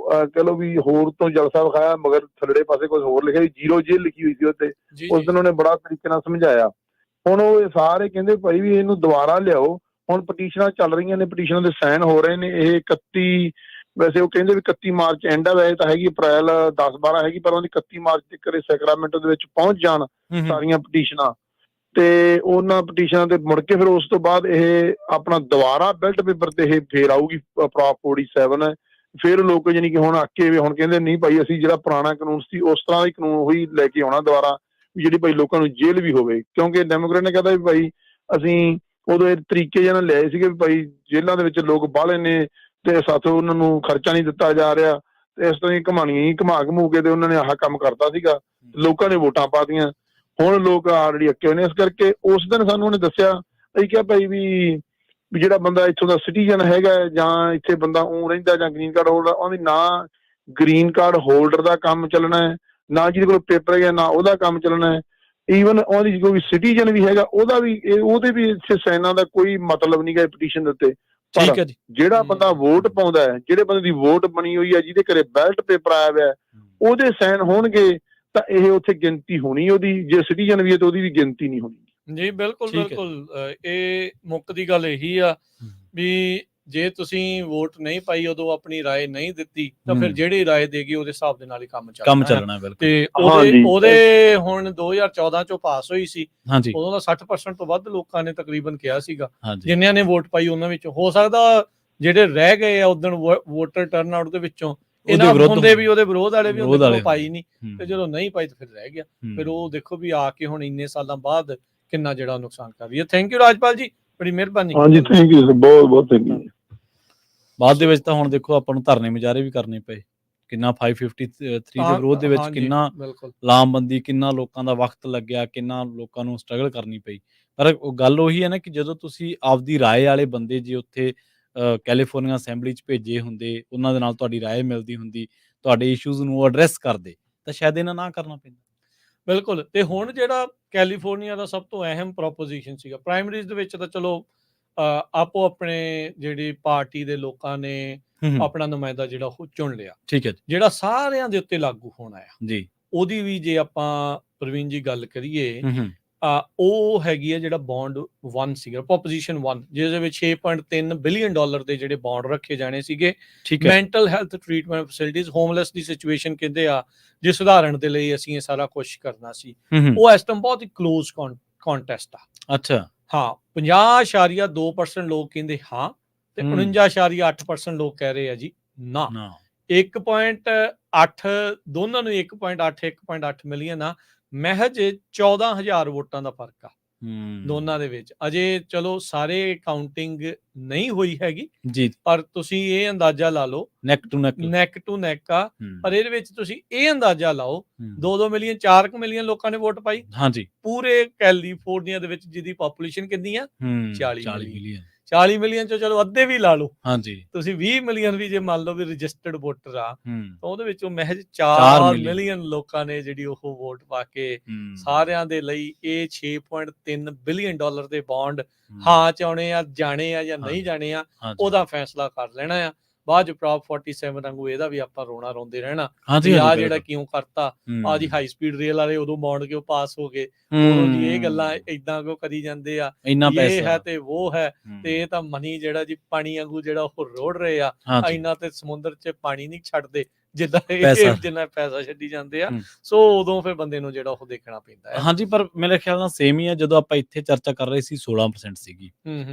ਕਹਿ ਲਓ ਵੀ ਹੋਰ ਤੋਂ ਜਲਸਾ ਵਿਖਾਇਆ, ਮਗਰ ਥੱਲੜੇ ਪਾਸੇ ਕੁਝ ਹੋਰ ਲਿਖਿਆ, 0 ਜੇਲ੍ਹ ਲਿਖੀ ਹੋਈ ਸੀ ਉੱਤੇ। ਉਸ ਦਿਨ ਉਹਨੇ ਬੜਾ ਤਰੀਕੇ ਨਾਲ ਸਮਝਾਇਆ। ਹੁਣ ਉਹ ਸਾਰੇ ਕਹਿੰਦੇ ਭਾਈ ਵੀ ਇਹਨੂੰ ਦੁਬਾਰਾ ਲਿਆਓ। ਹੁਣ ਪਟੀਸ਼ਨਾਂ ਚੱਲ ਰਹੀਆਂ ਨੇ, ਪਟੀਸ਼ਨਾਂ ਦੇ ਸਾਈਨ ਹੋ ਰਹੇ ਨੇ। ਇਹ 31 ਵੈਸੇ ਉਹ ਕਹਿੰਦੇ ਵੀ 31 ਮਾਰਚ ਐਂਡ ਆ, ਵੈਸੇ ਤਾਂ ਹੈਗੀ ਅਪ੍ਰੈਲ 10-12 ਹੈਗੀ, ਪਰ ਉਹਦੀ 31 ਮਾਰਚ ਤੱਕ ਸੈਕਰਾਮੈਂਟੋ ਦੇ ਵਿੱਚ ਪਹੁੰਚ ਜਾਣ ਸਾਰੀਆਂ ਪਟੀਸ਼ਨਾਂ, ਤੇ ਉਹਨਾਂ ਪਟੀਸ਼ਨਾਂ ਤੇ ਮੁੜ ਕੇ ਫਿਰ ਉਸ ਤੋਂ ਬਾਅਦ ਇਹ ਆਪਣਾ ਦੁਬਾਰਾ ਬੈਲਟ ਪੇਪਰ ਤੇ ਇਹ ਫੇਰ ਆਊਗੀ ਪ੍ਰੋਪ 47 ਹੈ। ਫਿਰ ਲੋਕ ਜਾਣੀ ਕਿ ਹੁਣ ਅੱਕੇ ਵੀ ਹੁਣ ਕਹਿੰਦੇ ਨਹੀਂ ਭਾਈ ਅਸੀਂ ਜਿਹੜਾ ਪੁਰਾਣਾ ਕਾਨੂੰਨ ਸੀ ਉਸ ਤਰ੍ਹਾਂ ਦਾ ਕਾਨੂੰਨ ਉਹੀ ਲੈ ਕੇ ਆਉਣਾ ਦੁਬਾਰਾ, ਵੀ ਜਿਹੜੀ ਭਾਈ ਲੋਕਾਂ ਨੂੰ ਜੇਲ੍ਹ ਵੀ ਹੋਵੇ। ਕਿਉਂਕਿ ਡੈਮੋਕ੍ਰੇਟ ਨੇ ਕਹਿੰਦਾ ਵੀ ਭਾਈ ਅਸੀਂ ਉਦੋਂ ਇਹ ਤਰੀਕੇ ਜਿਹੇ ਨਾਲ ਲਿਆਏ ਸੀਗੇ ਵੀ ਭਾਈ ਜੇਲ੍ਹਾਂ ਦੇ ਵਿੱਚ ਲੋਕ ਬਾਹਲੇ ਨੇ, ਤੇ ਸਾਥੋਂ ਉਹਨਾਂ ਨੂੰ ਖਰਚਾ ਨਹੀਂ ਦਿੱਤਾ ਜਾ ਰਿਹਾ, ਤੇ ਇਸ ਤਰ੍ਹਾਂ ਹੀ ਕਹਾਣੀਆਂ ਹੀ ਘੁਮਾ ਕੇ ਤੇ ਉਹਨਾਂ ਨੇ ਆਹ ਕੰਮ ਕਰਤਾ ਸੀਗਾ, ਲੋਕਾਂ ਨੇ ਵੋਟਾਂ ਪਾਤੀਆਂ। ਹੁਣ ਲੋਕ ਆਲਰੇਡੀ ਅੱਕੇ ਹੋਏ ਨੇ। ਇਸ ਕਰਕੇ ਉਸ ਦਿਨ ਸਾਨੂੰ ਉਹਨੇ ਦੱਸਿਆ, ਅਸੀਂ ਕਿਹਾ ਭਾਈ ਵੀ ਜਿਹੜਾ ਬੰਦਾ ਇੱਥੋਂ ਦਾ ਸਿਟੀਜ਼ਨ ਹੈਗਾ ਜਾਂ ਇੱਥੇ ਬੰਦਾ ਉਹ ਰਹਿੰਦਾ ਜਾਂ ਗ੍ਰੀਨ ਕਾਰਡ ਹੋਲਡਰ, ਉਹਦੀ ਨਾ ਗ੍ਰੀਨ ਕਾਰਡ ਹੋਲਡਰ ਦਾ ਕੰਮ ਚੱਲਣਾ ਹੈ, ਨਾ ਜਿਹਦੇ ਕੋਲ ਪੇਪਰ ਹੈਗਾ ਨਾ ਉਹਦਾ ਕੰਮ ਚੱਲਣਾ ਹੈ। ਈਵਨ ਉਹਦੀ ਕੋਈ ਸਿਟੀਜ਼ਨ ਵੀ ਹੈਗਾ ਉਹਦੇ ਵੀ ਇੱਥੇ ਸਾਈਨਾਂ ਦਾ ਕੋਈ ਮਤਲਬ ਨਹੀਂ ਗਾ ਪਟੀਸ਼ਨ ਦੇ ਉੱਤੇ। ਪਰ ਜਿਹੜਾ ਬੰਦਾ ਵੋਟ ਪਾਉਂਦਾ ਹੈ, ਜਿਹੜੇ ਬੰਦੇ ਦੀ ਵੋਟ ਬਣੀ ਹੋਈ ਹੈ, ਜਿਹਦੇ ਘਰੇ ਬੈਲਟ ਪੇਪਰ ਆਇਆ ਹੋਇਆ, ਉਹਦੇ ਸਾਈਨ ਹੋਣਗੇ ਤਾਂ ਇਹ ਉੱਥੇ ਗਿਣਤੀ ਹੋਣੀ ਉਹਦੀ। ਜੇ ਸਿਟੀਜ਼ਨ ਵੀ ਹੈ ਤਾਂ ਉਹਦੀ ਵੀ ਗਿਣਤੀ ਨਹੀਂ ਹੋਣੀ।
ਜੀ ਬਿਲਕੁਲ। ਇਹ ਮੁੱਖ ਦੀ ਗੱਲ ਇਹੀ ਆ ਵੀ ਜੇ ਤੁਸੀਂ ਵੋਟ ਨਹੀਂ ਪਾਈ, ਉਦੋਂ ਆਪਣੀ ਰਾਏ ਨਹੀਂ ਦਿੱਤੀ, ਤਾਂ ਫਿਰ ਜਿਹੜੀ ਰਾਏ ਦੇਗੀ ਉਹਦੇ ਹਿਸਾਬ ਦੇ ਨਾਲ ਹੀ ਕੰਮ ਚੱਲਣਾ। ਤੇ ਉਹਦੇ ਹੁਣ 2014 ਚੋਂ ਪਾਸ ਹੋਈ ਸੀ, ਉਦੋਂ ਦਾ 60% ਤੋਂ ਵੱਧ ਲੋਕਾਂ ਨੇ ਤਕਰੀਬਨ ਕਿਹਾ ਸੀਗਾ, ਜਿੰਨਿਆਂ ਨੇ ਵੋਟ ਪਾਈ ਉਹਨਾਂ ਵਿੱਚ। ਹੋ ਸਕਦਾ ਜਿਹੜੇ ਰਹਿ ਗਏ ਆ ਉਦੋਂ ਵੋਟਰ ਟਰਨ ਆਊਟ ਦੇ ਵਿੱਚੋਂ ਇਹਨਾਂ ਹੁੰਦੇ ਵੀ ਉਹਦੇ ਵਿਰੋਧ ਵਾਲੇ ਵੀ ਹੁੰਦੇ, ਪਾਈ ਨਹੀਂ, ਤੇ ਜਦੋਂ ਨਹੀਂ ਪਾਈ ਤਾਂ ਫਿਰ ਰਹਿ ਗਿਆ। ਫਿਰ ਉਹ ਦੇਖੋ ਵੀ ਆ ਕੇ ਹੁਣ ਇੰਨੇ ਸਾਲਾਂ ਬਾਅਦ ਕਿੰਨਾ ਜਿਹੜਾ ਨੁਕਸਾਨ ਕਰ ਰਹੀ ਹੈ। ਥੈਂਕ ਯੂ ਰਾਜਪਾਲ ਜੀ, ਬੜੀ ਮਿਹਰਬਾਨੀ।
ਹਾਂਜੀ ਥੈਂਕ ਯੂ, ਬਹੁਤ ਥੈਂਕ ਯੂ।
ਬਾਅਦ ਦੇ ਵਿੱਚ ਤਾਂ ਹੁਣ ਦੇਖੋ ਆਪਾਂ ਨੂੰ ਧਰਨੇ ਮੁਜ਼ਾਹਰੇ ਵੀ ਕਰਨੇ ਪਏ, ਕਿੰਨਾ 553 ਦੇ ਵਿਰੋਧ ਦੇ ਵਿੱਚ ਕਿੰਨਾ ਲਾਮਬੰਦੀ, ਕਿੰਨਾ ਲੋਕਾਂ ਦਾ ਵਕਤ ਲੱਗਿਆ, ਕਿੰਨਾ ਲੋਕਾਂ ਨੂੰ ਸਟਰਗਲ ਕਰਨੀ ਪਈ। ਪਰ ਉਹ ਗੱਲ ਉਹੀ ਹੈ ਨਾ ਕਿ ਜਦੋਂ ਤੁਸੀਂ ਆਪਦੀ ਰਾਏ ਵਾਲੇ ਬੰਦੇ ਜੇ ਉੱਥੇ ਕੈਲੀਫੋਰਨੀਆ ਅਸੈਂਬਲੀ 'ਚ ਭੇਜੇ ਹੁੰਦੇ, ਉਹਨਾਂ ਦੇ ਨਾਲ ਤੁਹਾਡੀ ਰਾਏ ਮਿਲਦੀ ਹੁੰਦੀ, ਤੁਹਾਡੇ ਇਸ਼ੂਜ਼ ਨੂੰ ਐਡਰੈਸ ਕਰਦੇ, ਤਾਂ ਸ਼ਾਇਦ ਇਹਨਾਂ ਨਾ ਕਰਨਾ ਪੈਂਦਾ। ਬਿਲਕੁਲ। ਤੇ ਹੁਣ ਜਿਹੜਾ ਕੈਲੀਫੋਰਨੀਆ ਦਾ ਸਭ ਤੋਂ ਅਹਿਮ ਪ੍ਰੋਪੋਜੀਸ਼ਨ ਸੀਗਾ ਪ੍ਰਾਇਮਰੀਜ਼ ਦੇ ਵਿੱਚ, ਤਾਂ ਚਲੋ ਆਪੋ ਆਪਣੇ ਜਿਹੜੀ ਪਾਰਟੀ ਦੇ ਲੋਕਾਂ ਨੇ ਆਪਣਾ ਨੁਮਾਇੰਦਾ ਜਿਹੜਾ ਉਹ ਚੁਣ ਲਿਆ, ਠੀਕ ਹੈ, ਜਿਹੜਾ ਸਾਰਿਆਂ ਦੇ ਉੱਤੇ ਲਾਗੂ ਹੋਣਾ ਆ ਜੀ।
ਉਹਦੀ ਵੀ ਜੇ ਆਪਾਂ ਪ੍ਰਵੀਨ ਜੀ ਗੱਲ ਕਰੀਏ ਉਹ ਹੈਗੀ ਆ ਜਿਹੜਾ ਬੌਂਡ 1 ਸੀਗਾ, ਪ੍ਰੋਪੋਜੀਸ਼ਨ 1, ਜਿਹਦੇ ਵਿੱਚ $6.3 ਬਿਲੀਅਨ ਦੇ ਜਿਹੜੇ ਬੌਂਡ ਰੱਖੇ ਜਾਣੇ ਸੀਗੇ mental health treatment facilities, homeless ਦੀ ਸਿਚੁਏਸ਼ਨ ਕਹਿੰਦੇ ਆ ਜੇ ਸੁਧਾਰਨ ਦੇ ਲਈ ਅਸੀਂ ਇਹ ਸਾਰਾ ਕੁਝ ਕਰਨਾ ਸੀ। ਉਹ ਇਸ ਟਾਈਮ ਬਹੁਤ ਹੀ ਕਲੋਜ਼ ਕੰਟੈਸਟ ਆ।
ਅੱਛਾ,
ਹਾਂ, 50.2% ਲੋਕ ਕਹਿੰਦੇ ਹਾਂ ਤੇ 49.8% ਲੋਕ ਕਹਿ ਰਹੇ ਆ ਜੀ ਨਾ। 1.8 ਦੋਨਾਂ ਨੂੰ 1.8 ਮਿਲੀਅਨ ਆ, ਮਹਿਜ 14,000 ਵੋਟਾਂ ਦਾ ਫਰਕ ਆ ਦੋਨਾਂ ਦੇ ਵਿੱਚ। ਅਜੇ ਚਲੋ ਸਾਰੇ ਕਾਊਂਟਿੰਗ ਨਹੀਂ ਹੋਈ ਹੈਗੀ
ਜੀ,
ਪਰ ਤੁਸੀਂ ਇਹ ਅੰਦਾਜ਼ਾ ਲਾ ਲਓ ਨੈਕ ਟੂ ਨੈਕ ਆ। ਪਰ ਇਹਦੇ ਵਿੱਚ ਤੁਸੀਂ ਇਹ ਅੰਦਾਜ਼ਾ ਲਾਓ 2 ਮਿਲੀਅਨ 4 ਮਿਲੀਅਨ ਲੋਕਾਂ ਨੇ ਵੋਟ ਪਾਈ ਪੂਰੇ ਕੈਲੀਫੋਰਨੀਆ ਦੇ ਵਿੱਚ, ਜਿਹਦੀ ਪਾਪੂਲੇਸ਼ਨ ਕਿੰਨੀ ਆ 40 ਮਿਲੀਅਨ ਚੋਂ ਚਲੋ ਅੱਧੇ ਵੀ ਲਾ ਲਓ ਤੁਸੀਂ, 20 ਮਿਲੀਅਨ ਵੀ ਜੇ ਮੰਨ ਲਓ ਵੀ ਰਜਿਸਟਰਡ ਵੋਟਰ ਆ ਤਾਂ ਉਹਦੇ ਵਿੱਚੋਂ ਮਹਿਜ 4 ਮਿਲੀਅਨ ਲੋਕਾਂ ਨੇ ਜਿਹੜੀ ਉਹ ਵੋਟ ਪਾ ਕੇ ਸਾਰਿਆਂ ਦੇ ਲਈ ਇਹ $6.3 ਬਿਲੀਅਨ ਦੇ ਬੌਂਡ ਹਾਂ ਚਾਉਣੇ ਆ, ਜਾਣੇ ਆ ਜਾਂ ਨਹੀਂ ਜਾਣੇ ਆ, ਉਹਦਾ ਫੈਸਲਾ ਕਰ ਲੈਣਾ ਆ। ਬਾਅਦ ਚ ਪ੍ਰੋਪ 47 ਵਾਂਗੂ ਇਹਦਾ ਵੀ ਆਪਾਂ ਰੋਣਾ ਰੋਂਦੇ ਰਹਿਣਾ ਆ ਜਿਹੜਾ ਕਿਉਂ ਕਰਤਾ, ਆ ਜੀ ਹਾਈ ਸਪੀਡ ਰੇਲ ਵਾਲੇ ਉਦੋਂ ਬੌਂਡ ਕਿਉਂ ਪਾਸ ਹੋ ਗਏ, ਉਦੋਂ ਜੀ ਇਹ ਗੱਲਾਂ ਏਦਾਂ ਕਿਉਂ ਕਰੀ ਜਾਂਦੇ ਆ, ਇਹ ਹੈ ਤੇ ਉਹ ਹੈ ਤੇ ਇਹ ਤਾਂ ਮਨੀ ਜਿਹੜਾ ਜੀ ਪਾਣੀ ਵਾਂਗੂ ਜਿਹੜਾ ਉਹ ਰੋੜ ਰਹੇ ਆ, ਇੰਨਾ ਤੇ ਸਮੁੰਦਰ ਚ ਪਾਣੀ ਨਹੀਂ ਛੱਡਦੇ ਜਿੱਦਾਂ ਇਹ ਜਿੰਨਾ ਪੈਸਾ ਛੱਡੀ ਜਾਂਦੇ ਆ। ਸੋ ਉਦੋਂ ਫਿਰ ਬੰਦੇ ਨੂੰ ਜਿਹੜਾ ਉਹ ਦੇਖਣਾ ਪੈਂਦਾ ਹੈ।
ਪਰ ਮੇਰੇ ਖਿਆਲ ਨਾਲ ਸੇਮ ਹੀ ਆ। ਜਦੋਂ ਆਪਾਂ ਇੱਥੇ ਚਰਚਾ ਕਰ ਰਹੇ ਸੀ 16% ਸੀਗੀ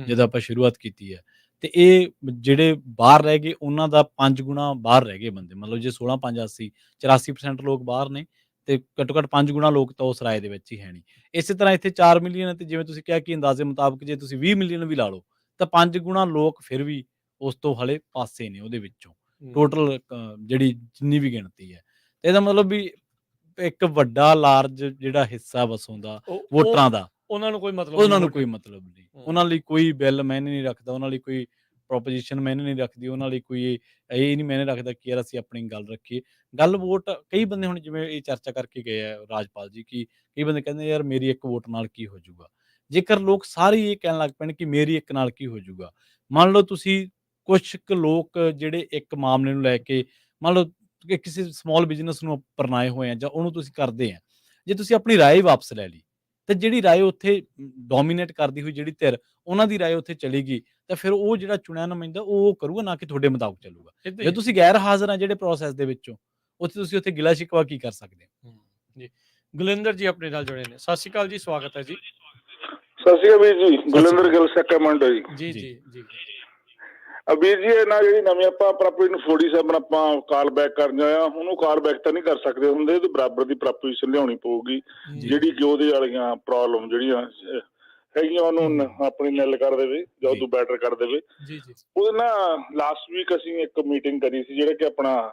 ਜਦੋਂ ਆਪਾਂ ਸ਼ੁਰੂਆਤ ਕੀਤੀ ਹੈ, ਤੇ ਇਹ ਜਿਹੜੇ ਬਾਹਰ ਰਹਿ ਗਏ ਉਹਨਾਂ ਦਾ 5 ਗੁਣਾ ਬਾਹਰ ਰਹਿ ਗਏ ਬੰਦੇ। ਮਤਲਬ ਜੇ 16 5 80 84% ਲੋਕ ਬਾਹਰ ਨੇ ਤੇ ਘੱਟੋ ਘੱਟ 5 ਗੁਣਾ ਲੋਕ ਤਾਂ ਉਸ ਰਾਏ ਦੇ ਵਿੱਚ ਹੀ ਹੈ ਨਹੀਂ। ਇਸੇ ਤਰ੍ਹਾਂ ਇੱਥੇ 4 ਮਿਲੀਅਨ ਤੇ ਜਿਵੇਂ ਤੁਸੀਂ ਕਿਹਾ ਕਿ ਅੰਦਾਜ਼ੇ ਮੁਤਾਬਕ ਜੇ ਤੁਸੀਂ 20 ਮਿਲੀਅਨ ਵੀ ਲਾ ਲਓ ਤਾਂ 5 ਗੁਣਾ ਲੋਕ ਫਿਰ ਵੀ ਉਸ ਤੋਂ ਹਲੇ ਪਾਸੇ ਨੇ ਉਹਦੇ ਵਿੱਚੋਂ ਟੋਟਲ ਜਿਹੜੀ ਜਿੰਨੀ ਵੀ ਗਿਣਤੀ ਹੈ। ਤੇ ਇਹਦਾ ਮਤਲਬ ਵੀ ਇੱਕ ਵੱਡਾ ਲਾਰਜ ਜਿਹੜਾ ਹਿੱਸਾ ਵਸੋਂ ਦਾ ਵੋਟਰਾਂ ਦਾ ਉਹਨਾਂ ਨੂੰ ਕੋਈ ਮਤਲਬ ਨਹੀਂ, ਉਹਨਾਂ ਲਈ ਕੋਈ ਬਿੱਲ ਮਾਇਨੇ ਨਹੀਂ ਰੱਖਦਾ, ਉਹਨਾਂ ਲਈ ਕੋਈ ਪ੍ਰੋਪੋਜੀਸ਼ਨ ਮਾਇਨੇ ਨਹੀਂ ਰੱਖਦੀ, ਉਹਨਾਂ ਲਈ ਕੋਈ ਇਹ ਨਹੀਂ ਮਾਇਨੇ ਰੱਖਦਾ ਕਿ ਯਾਰ ਅਸੀਂ ਆਪਣੀ ਗੱਲ ਰੱਖੀਏ। ਗੱਲ ਵੋਟ, ਕਈ ਬੰਦੇ ਹੁਣ ਜਿਵੇਂ ਇਹ ਚਰਚਾ ਕਰਕੇ ਗਏ ਆ ਰਾਜਪਾਲ ਜੀ ਕਿ ਕਈ ਬੰਦੇ ਕਹਿੰਦੇ ਯਾਰ ਮੇਰੀ ਇੱਕ ਵੋਟ ਨਾਲ ਕੀ ਹੋ ਜਾਊਗਾ। ਜੇਕਰ ਲੋਕ ਸਾਰੇ ਇਹ ਕਹਿਣ ਲੱਗ ਪੈਣ ਕਿ ਮੇਰੀ ਇੱਕ ਨਾਲ ਕੀ ਹੋ ਜਾਊਗਾ, ਮੰਨ ਲਓ ਤੁਸੀਂ ਕੁਛ ਕੁ ਲੋਕ ਜਿਹੜੇ ਇੱਕ ਮਾਮਲੇ ਨੂੰ ਲੈ ਕੇ ਮੰਨ ਲਓ ਕਿ ਕਿਸੇ ਸਮਾਲ ਬਿਜ਼ਨਸ ਨੂੰ ਅਪਣਾਏ ਹੋਏ ਆ ਜਾਂ ਉਹਨੂੰ ਤੁਸੀਂ ਕਰਦੇ ਆ, ਜੇ ਤੁਸੀਂ ਆਪਣੀ ਰਾਏ ਵਾਪਸ ਲੈ ਲਈ ਤੇ ਜਿਹੜੀ ਰਾਏ ਉੱਥੇ ਡੋਮੀਨੇਟ ਕਰਦੀ ਹੋਈ ਜਿਹੜੀ ਧਿਰ ਉਹਨਾਂ ਦੀ ਰਾਏ ਉੱਥੇ ਚਲੀ ਗਈ ਤਾਂ ਫਿਰ ਉਹ ਜਿਹੜਾ ਚੁਣਿਆ ਨੁਮਾਇੰਦਾ ਉਹ ਕਰੂਗਾ ਨਾ ਕਿ ਤੁਹਾਡੇ ਮੁਤਾਬਕ ਚੱਲੂਗਾ। ਜੇ ਤੁਸੀਂ ਗੈਰ ਹਾਜ਼ਰ ਆ ਜਿਹੜੇ ਪ੍ਰੋਸੈਸ ਦੇ ਵਿੱਚੋਂ, ਉੱਥੇ ਤੁਸੀਂ ਉੱਥੇ ਗਿਲਾ ਸ਼ਿਕਵਾ ਕੀ ਕਰ ਸਕਦੇ ਹੋ।
ਜੀ ਗੁਲਿੰਦਰ ਜੀ ਆਪਣੇ ਨਾਲ ਜੁੜੇ ਨੇ, ਸਤਿ ਸ਼੍ਰੀ ਅਕਾਲ ਜੀ, ਸਵਾਗਤ ਹੈ ਜੀ।
ਸਤਿ ਸ਼੍ਰੀ ਅਕਾਲ ਵੀਰ ਜੀ, ਗੁਲਿੰਦਰ ਗਿੱਲ ਸੈਕਰਮੈਂਟੋ ਜੀ।
ਜੀ ਜੀ ਜੀ
ਵੀਰ ਜੀ, ਇਹ ਨਾ ਜਿਹੜੀ ਨਵੀਂ ਆਪਾਂ ਪ੍ਰੋਪਰਟੀ 47 ਆਪਾਂ ਕਾਲ ਬੈਕ ਕਰਨ ਆਇਆ, ਉਹਨੂੰ ਕਾਲ ਬੈਕ ਤਾਂ ਨਹੀਂ ਕਰ ਸਕਦੇ ਹੁੰਦੇ, ਤੇ ਬਰਾਬਰ ਦੀ ਪ੍ਰੋਪੋਜੀਸ਼ਨ ਲਿਆਉਣੀ ਪਊਗੀ ਜਿਹੜੀ ਕਿ ਉਹਦੇ ਵਾਲੀਆਂ ਪ੍ਰੋਬਲਮ ਜਿਹੜੀਆਂ ਹੈਗੀਆਂ ਉਹਨੂੰ ਆਪਣੀ ਨਿਲ ਕਰ ਦੇਵੇ ਜਾਂ ਉਦੋਂ ਬੈਟਰ ਕਰ ਦੇਵੇ। ਉਹਦੇ ਨਾ ਲਾਸਟ ਵੀਕ ਅਸੀਂ ਇੱਕ ਮੀਟਿੰਗ ਕਰੀ ਸੀ, ਜਿਹੜਾ ਕਿ ਆਪਣਾ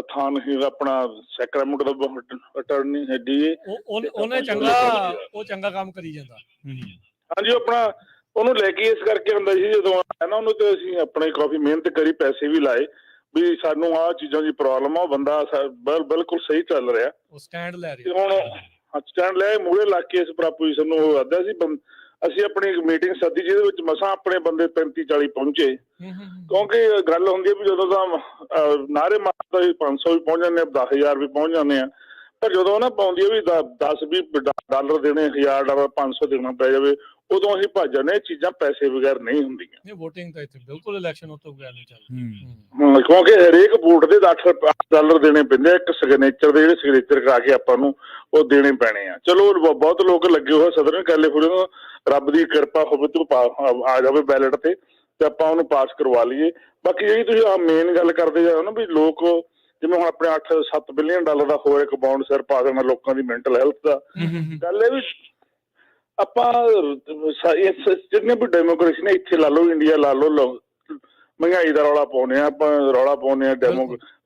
ਥਾਨ ਆਪਣਾ ਸੈਕਰਾਮੈਂਟੋ ਦਾ ਅਟਾਰਨੀ ਹੈ ਡੀਏ,
ਉਹਨੇ ਚੰਗਾ ਕੰਮ ਕਰੀ ਜਾਂਦਾ।
ਹਾਂਜੀ, ਆਪਣਾ ਉਹਨੂੰ ਲੈ ਕੇ ਇਸ ਕਰਕੇ ਹੁੰਦਾ ਸੀ ਜਦੋਂ ਆਇਆ ਨਾ ਉਹਨੂੰ, ਤੇ ਅਸੀਂ ਆਪਣੇ ਕਾਫੀ ਮਿਹਨਤ ਕਰੀ, ਪੈਸੇ ਵੀ ਲਾਏ ਵੀ ਸਾਨੂੰ ਆਹ ਚੀਜ਼ਾਂ ਦੀ ਪ੍ਰੋਬਲਮ ਆ, ਬੰਦਾ ਬਿਲਕੁਲ ਸਹੀ ਚੱਲ ਰਿਹਾ,
ਸਟੈਂਡ ਲੈ ਰਿਹਾ।
ਹੁਣ ਸਟੈਂਡ ਲੈ ਮੂਹਰੇ ਲੱਗ ਕੇ ਇਸ ਪ੍ਰੋਪੋਜੀਸ਼ਨ ਨੂੰ ਉਹ ਆਦਾ ਸੀ। ਅਸੀਂ ਆਪਣੀ ਇੱਕ ਮੀਟਿੰਗ ਸੱਦੀ ਜਿਹਦੇ ਵਿੱਚ ਮਸਾਂ ਆਪਣੇ ਬੰਦੇ 35-40 ਪਹੁੰਚੇ, ਕਿਉਂਕਿ ਗੱਲ ਹੁੰਦੀ ਹੈ ਵੀ ਜਦੋਂ ਤਾਂ ਨਾਅਰੇ ਮਾਰਦਾ ਸੀ 500 ਵੀ ਪਹੁੰਚ ਜਾਂਦੇ ਆ, 10,000 ਵੀ ਪਹੁੰਚ ਜਾਂਦੇ ਆ, ਪਰ ਜਦੋਂ ਨਾ ਪਾਉਂਦੀ ਹੈ ਵੀ $10-20 ਦੇਣੇ, $1,000 500 ਦੇਣਾ ਪੈ ਜਾਵੇ, ਉਦੋਂ ਅਸੀਂ ਭੱਜ ਜਾਂਦੇ। ਇਹ ਚੀਜ਼ਾਂ ਪੈਸੇ ਬਗੈਰ ਨਹੀਂ ਹੁੰਦੀਆਂ।
ਵੋਟਿੰਗ ਤਾਂ ਇੱਥੇ ਬਿਲਕੁਲ ਇਲੈਕਸ਼ਨ ਤੋਂ ਬਗੈਰ ਨਹੀਂ
ਚੱਲਦੀ, ਕਿਉਂਕਿ ਹਰੇਕ ਵੋਟ ਦੇ $8 ਦੇਣੇ ਪੈਂਦੇ ਆ, ਇੱਕ ਸਿਗਨੇਚਰ ਦੇ, ਜਿਹੜੇ ਸਿਗਨੇਚਰ ਕਰਾ ਕੇ ਆਪਾਂ ਨੂੰ ਉਹ ਦੇਣੇ ਪੈਣੇ ਆ। ਚਲੋ ਬਹੁਤ ਲੋਕ ਲੱਗੇ ਹੋਏ ਸਦਰਨ ਕੈਲੀਫੋਰਨੀਆ, ਰੱਬ ਦੀ ਕਿਰਪਾ ਹੋਵੇ ਤੂੰ ਆ ਜਾਵੇ ਬੈਲਟ ਤੇ ਆਪਾਂ ਉਹਨੂੰ ਪਾਸ ਕਰਵਾ ਲਈਏ। ਬਾਕੀ ਜਿਹੜੀ ਤੁਸੀਂ ਆਹ ਮੇਨ ਗੱਲ ਕਰਦੇ ਜਾਓ ਨਾ ਵੀ ਲੋਕ ਜਿਵੇਂ ਹੁਣ ਆਪਣੇ $8-7 ਬਿਲੀਅਨ ਦਾ ਹੋਰ ਇੱਕ ਬੌਂਡ ਸਿਰ ਪਾ ਦੇਣਾ ਲੋਕਾਂ ਦੀ ਮੈਂਟਲ ਹੈਲਥ ਦਾ, ਗੱਲ ਇਹ ਵੀ ਆਪਾਂ ਜਿੰਨੇ ਵੀ ਡੈਮੋਕ੍ਰੇਸੀ ਨੇ ਇੱਥੇ ਲਾ ਲਓ, ਇੰਡੀਆ ਲਾ ਲਓ, ਮਹਿੰਗਾਈ ਦਾ ਰੌਲਾ ਪਾਉਂਦੇ ਆ ਆਪਾਂ, ਰੌਲਾ ਪਾਉਂਦੇ ਆ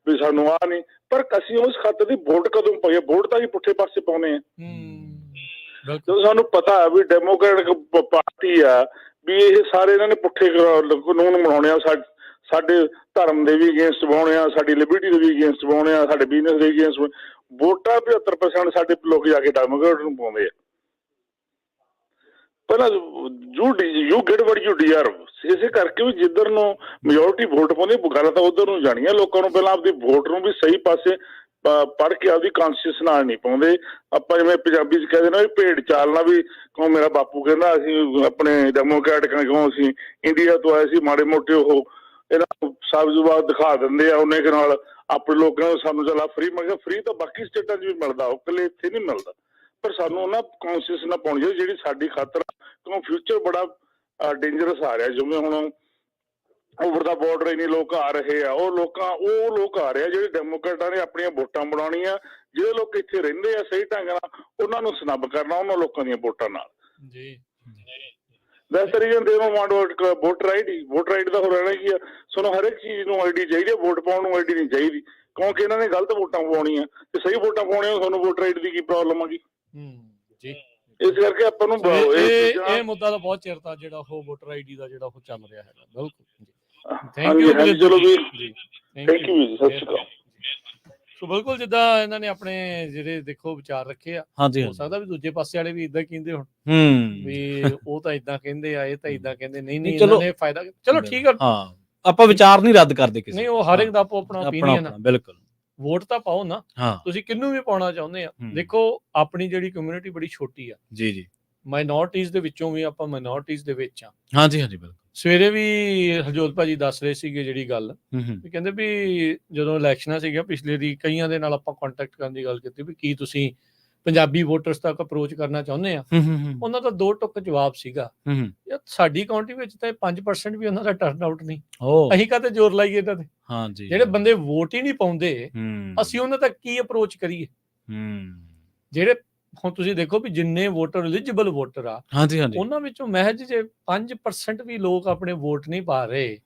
ਵੀ ਸਾਨੂੰ ਆਹ ਨਹੀਂ, ਪਰ ਅਸੀਂ ਉਸ ਖਾਤੇ ਦੀ ਵੋਟ ਕਦੋਂ ਪਾਈਏ? ਵੋਟ ਤਾਂ ਹੀ ਪੁੱਠੇ ਪਾਸੇ ਪਾਉਂਦੇ ਆ। ਜਦੋਂ ਸਾਨੂੰ ਪਤਾ ਵੀ ਡੈਮੋਕ੍ਰੈਟਿਕ ਪਾਰਟੀ ਆ, ਵੀ ਇਹ ਸਾਰੇ ਇਹਨਾਂ ਨੇ ਪੁੱਠੇ ਕਾਨੂੰਨ ਬਣਾਉਣੇ ਆ, ਸਾਡੇ ਧਰਮ ਦੇ ਵੀ ਅਗੇਂਸਟ ਪਾਉਣੇ ਆ, ਸਾਡੀ ਲਿਬਰਟੀ ਦੇ ਵੀ ਅਗੇਂਸਟ ਪਾਉਣੇ ਆ, ਸਾਡੇ ਬਿਜ਼ਨਸ ਦੇ ਅਗੇਂਸਟ। ਵੋਟਾਂ 75% ਸਾਡੇ ਲੋਕ ਜਾ ਕੇ ਡੈਮੋਕ੍ਰੇਟ ਨੂੰ ਪਾਉਂਦੇ ਆ। ਪਹਿਲਾਂ you get what you deserve, ਇਸੇ ਕਰਕੇ ਵੀ ਜਿੱਧਰ ਨੂੰ ਮੈਜੋਰਟੀ ਵੋਟ ਪਾਉਂਦੀ ਗੱਲ ਤਾਂ ਉਧਰ ਨੂੰ ਜਾਣੀ ਆ। ਲੋਕਾਂ ਨੂੰ ਪਹਿਲਾਂ ਆਪਦੀ ਵੋਟ ਨੂੰ ਵੀ ਸਹੀ ਪਾਸੇ ਪੜ੍ਹ ਕੇ ਆਪਦੀ ਕੌਨਸ਼ੀਅਸ ਨਾਲ ਨਹੀਂ ਪਾਉਂਦੇ। ਆਪਾਂ ਜਿਵੇਂ ਪੰਜਾਬੀ 'ਚ ਕਹਿੰਦੇ ਨਾ ਵੀ ਭੇਡ ਚਾਲਣਾ, ਵੀ ਕਿਉਂ ਮੇਰਾ ਬਾਪੂ ਕਹਿੰਦਾ ਅਸੀਂ ਆਪਣੇ ਡੈਮੋਕ੍ਰੈਟਿਕਾਂ ਕਿਉਂ ਅਸੀਂ ਇੰਡੀਆ ਤੋਂ ਆਏ ਸੀ, ਮਾੜੇ ਮੋਟੇ ਉਹ ਇਹਨਾਂ ਨੂੰ ਸਬਜ਼ਬਾਦ ਦਿਖਾ ਦਿੰਦੇ ਆ ਉਹਨੇ ਕਿ ਨਾਲ ਆਪਣੇ ਲੋਕਾਂ ਨੂੰ ਸਾਨੂੰ ਚਲਾ ਫਰੀ। ਮੈਂ ਕਿਹਾ ਫਰੀ ਤਾਂ ਬਾਕੀ ਸਟੇਟਾਂ 'ਚ ਵੀ ਮਿਲਦਾ, ਉਹ ਇਕੱਲੇ ਇੱਥੇ ਨਹੀਂ ਮਿਲਦਾ। ਪਰ ਸਾਨੂੰ ਨਾ ਕੌਨਸ਼ੀਅਸ ਨਾ ਪਾਉਣੀ ਚਾਹੀਦੀ ਜਿਹੜੀ ਸਾਡੀ ਖਾਤਰ, ਕਿਉਂ ਫਿਊਚਰ ਬੜਾ ਡੇਂਜਰਸ ਆ ਰਿਹਾ। ਜਿਵੇਂ ਹੁਣ ਓਵਰ ਦਾ ਬਾਰਡਰ ਇੰਨੇ ਲੋਕ ਆ ਰਹੇ ਆ, ਉਹ ਲੋਕ ਆ ਰਹੇ ਆ ਜਿਹੜੇ ਡੈਮੋਕ੍ਰੇਟਾਂ ਨੇ ਆਪਣੀਆਂ ਵੋਟਾਂ ਬਣਾਉਣੀਆਂ। ਜਿਹੜੇ ਲੋਕ ਇੱਥੇ ਰਹਿੰਦੇ ਆ ਸਹੀ ਢੰਗ ਨਾਲ ਉਹਨਾਂ ਨੂੰ ਸਨੱਬ ਕਰਨਾ ਉਹਨਾਂ ਲੋਕਾਂ ਦੀਆਂ ਵੋਟਾਂ ਨਾਲ ਜੀ। That's the reason they don't want voter ID। Voter ID ਦਾ ਹੋ ਰਹਿਣਾ ਕੀ ਆ, ਸਾਨੂੰ ਹਰ ਇੱਕ ਚੀਜ਼ ਨੂੰ ਆਈਡੀ ਚਾਹੀਦੀ, ਵੋਟ ਪਾਉਣ ਨੂੰ ਆਈਡੀ ਨਹੀਂ ਚਾਹੀਦੀ, ਕਿਉਂਕਿ ਇਹਨਾਂ ਨੇ ਗਲਤ ਵੋਟਾਂ ਪਵਾਉਣੀਆਂ ਤੇ ਸਹੀ ਵੋਟਾਂ ਪਾਉਣੀਆਂ। ਤੁਹਾਨੂੰ ਵੋਟਰ ਆਈਡੀ ਦੀ ਕੀ ਪ੍ਰੋਬਲਮ ਆ ਗਈ ਜੀ? ਇਸ ਕਰਕੇ ਆਪਾਂ ਨੂੰ
ਇਹ ਮੁੱਦਾ ਤਾਂ ਬਹੁਤ ਚਿਰ ਦਾ ਜਿਹੜਾ ਉਹ ਵੋਟਰ ਆਈਡੀ ਦਾ ਜਿਹੜਾ ਉਹ ਚੱਲ ਰਿਹਾ ਹੈਗਾ। ਬਿਲਕੁਲ
ਥੈਂਕ ਯੂ ਚਲੋ ਵੀ ਥੈਂਕ ਯੂ ਜੀ, ਸਤਿ ਸ਼੍ਰੀ ਅਕਾਲ।
ਸੋ ਬਿਲਕੁਲ ਜਿੱਦਾਂ ਇਹਨਾਂ ਨੇ ਆਪਣੇ ਜਿਹੜੇ ਦੇਖੋ ਵਿਚਾਰ ਰੱਖੇ ਆ, ਹੋ ਸਕਦਾ ਵੀ ਦੂਜੇ ਪਾਸੇ ਵਾਲੇ ਵੀ ਇਦਾਂ ਕਹਿੰਦੇ ਹੁਣ ਵੀ ਉਹ ਤਾਂ ਇਦਾਂ ਕਹਿੰਦੇ ਆ, ਇਹ ਤਾਂ ਇਦਾਂ ਕਹਿੰਦੇ ਨਹੀਂ ਇਹਨਾਂ ਨੇ ਫਾਇਦਾ। ਚਲੋ ਠੀਕ ਆ,
ਹਾਂ ਆਪਾਂ ਵਿਚਾਰ ਨਹੀਂ ਰੱਦ ਕਰਦੇ ਕਿਸੇ,
ਨਹੀਂ ਉਹ ਹਰ ਇੱਕ ਦਾ ਆਪੋ ਆਪਣਾ ਓਪੀਨੀਅਨ ਆ।
ਬਿਲਕੁਲ
ਵੋਟ ਤਾਂ ਪਾਓ ਨਾ, ਤੁਸੀਂ ਕਿਹਨੂੰ ਵੀ ਪਾਉਣਾ ਚਾਹੁੰਦੇ ਆ। ਦੇਖੋ ਆਪਣੀ ਜਿਹੜੀ ਕਮਿਊਨਿਟੀ ਬੜੀ ਛੋਟੀ ਆ ਜੀ, ਮਾਈਨੋਰਟੀਜ਼ ਦੇ ਵਿੱਚੋਂ ਵੀ ਆਪਾਂ ਮਾਈਨੋਰਟੀਜ਼ ਦੇ ਵਿੱਚ ਆ। ਹਾਂਜੀ ਬਿਲਕੁਲ। ਸਵੇਰੇ ਵੀ ਹਰਜੋਤ ਭਾਜੀ ਦੱਸ ਰਹੇ ਸੀਗੇ ਜਿਹੜੀ ਗੱਲ, ਵੀ ਕਹਿੰਦੇ ਵੀ ਜਦੋਂ ਇਲੈਕਸ਼ਨਾਂ ਸੀਗੀਆਂ ਪਿਛਲੇ ਦੀ, ਕਈਆਂ ਦੇ ਨਾਲ ਆਪਾਂ ਕੰਟੈਕਟ ਕਰਨ ਦੀ ਗੱਲ ਕੀਤੀ ਵੀ ਕੀ ਤੁਸੀਂ ਪੰਜਾਬੀ ਵੋਟਰਸ ਤੱਕ ਅਪਰੋਚ ਕਰਨਾ ਚਾਹੁੰਦੇ ਆ। ਉਹਨਾਂ ਦਾ 2 ਟੁਕ ਜਵਾਬ ਸੀਗਾ, ਯਾਰ ਸਾਡੀ ਕਾਉਂਟੀ ਵਿੱਚ ਤਾਂ 5% ਵੀ ਉਹਨਾਂ ਦਾ ਟਰਨ ਆਊਟ ਨਹੀਂ, ਅਸੀਂ ਕਾਹਤੇ ਜ਼ੋਰ ਲਾਈਏ ਇਹਨਾਂ ਤੇ। ਜਿਹੜੇ ਬੰਦੇ ਵੋਟ ਹੀ ਨਹੀਂ ਪਾਉਂਦੇ ਅਸੀਂ ਉਹਨਾਂ ਤੱਕ ਕੀ ਅਪਰੋਚ ਕਰੀਏ। ਜਿਹੜੇ ਹੁਣ ਤੁਸੀਂ ਦੇਖੋ ਵੀ ਜਿੰਨੇ ਵੋਟਰ ਐਲੀਜੀਬਲ ਵੋਟਰ ਆ ਉਹਨਾਂ ਵਿੱਚੋਂ ਮਹਿਜ ਜੇ 5% ਵੀ ਲੋਕ ਆਪਣੇ ਵੋਟ ਨਹੀਂ ਪਾ ਰਹੇ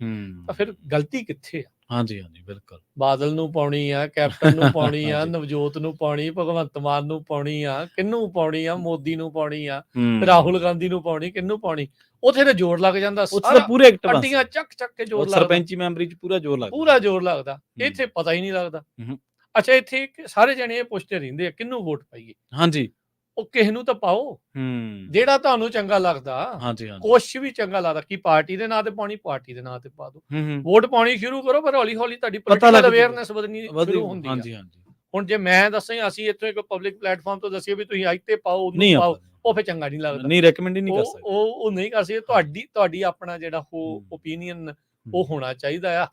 ਤਾਂ ਫਿਰ ਗਲਤੀ ਕਿੱਥੇ ਆ? ਬਿਲਕੁਲ। ਬਾਦਲ ਨੂੰ ਪਾਉਣੀ ਆ, ਕੈਪਟਨ ਨੂੰ ਪਾਉਣੀ ਆ, ਨਵਜੋਤ ਨੂੰ ਪਾਉਣੀ, ਭਗਵੰਤ ਮਾਨ ਨੂੰ ਪਾਉਣੀ ਆ, ਕਿਹਨੂੰ ਪਾਉਣੀ ਆ, ਮੋਦੀ ਨੂੰ ਪਾਉਣੀ ਆ, ਰਾਹੁਲ ਗਾਂਧੀ ਨੂੰ ਪਾਉਣੀ, ਕਿਹਨੂੰ ਪਾਉਣੀ? ਉੱਥੇ ਤੇ ਜ਼ੋਰ ਲੱਗ ਜਾਂਦਾ,
ਪੂਰੇ
ਅੱਡੀਆਂ ਚੱਕ ਕੇ ਜ਼ੋਰ ਲੱਗਦਾ,
ਸਰਪੰਚੀ ਮੈਂਬਰੀ ਚ ਪੂਰਾ ਜ਼ੋਰ ਲੱਗਦਾ।
ਇੱਥੇ ਪਤਾ ਹੀ ਨਹੀਂ ਲੱਗਦਾ। ਅੱਛਾ ਇੱਥੇ ਸਾਰੇ ਜਣੇ ਇਹ ਪੁੱਛਦੇ ਰਹਿੰਦੇ ਆ ਕਿਹਨੂੰ ਵੋਟ ਪਾਈਏ। ਉਹ ਕਿਸੇ ਨੂੰ ਤਾਂ ਪਾਓ ਜਿਹੜਾ ਤੁਹਾਨੂੰ ਚੰਗਾ ਲੱਗਦਾ, ਕੁਛ ਵੀ ਚੰਗਾ ਲੱਗਦਾ। ਕੀ ਪਾਰਟੀ ਦੇ ਨਾਂ ਤੇ ਪਾਉਣੀ, ਪਾਰਟੀ ਦੇ ਨਾਂ ਤੇ ਪਾ ਦੋ। ਵੋਟ ਪਾਉਣੀ ਸ਼ੁਰੂ ਕਰੋ, ਪਰ ਹੌਲੀ ਹੌਲੀ ਤੁਹਾਡੀ ਪੋਲੀਟੀਕਲ ਅਵੇਅਰਨੈਸ ਵਧਣੀ ਸ਼ੁਰੂ ਹੁੰਦੀ ਹੈ। ਹੁਣ ਜੇ ਮੈਂ ਦੱਸਾਂ ਅਸੀਂ ਇੱਥੋਂ ਇੱਕ ਪਬਲਿਕ ਪਲੇਟਫਾਰਮ ਤੋਂ ਦੱਸੀਏ ਵੀ ਤੁਸੀਂ ਇੱਥੇ ਪਾਓ, ਉਹਨੂੰ ਪਾਓ, ਉਹ ਫਿਰ ਚੰਗਾ ਨਹੀਂ ਲੱਗਦਾ,
ਨਹੀਂ ਰეკਮੈਂਡ ਨਹੀਂ ਕਰ ਸਕਦੇ,
ਉਹ ਨਹੀਂ ਕਰ ਸਕਦੇ। ਤੁਹਾਡੀ ਆਪਣਾ ਜਿਹੜਾ ਉਹ ਓਪੀਨੀਅਨ ਉਹ ਹੋਣਾ ਚਾਹੀਦਾ ਆ।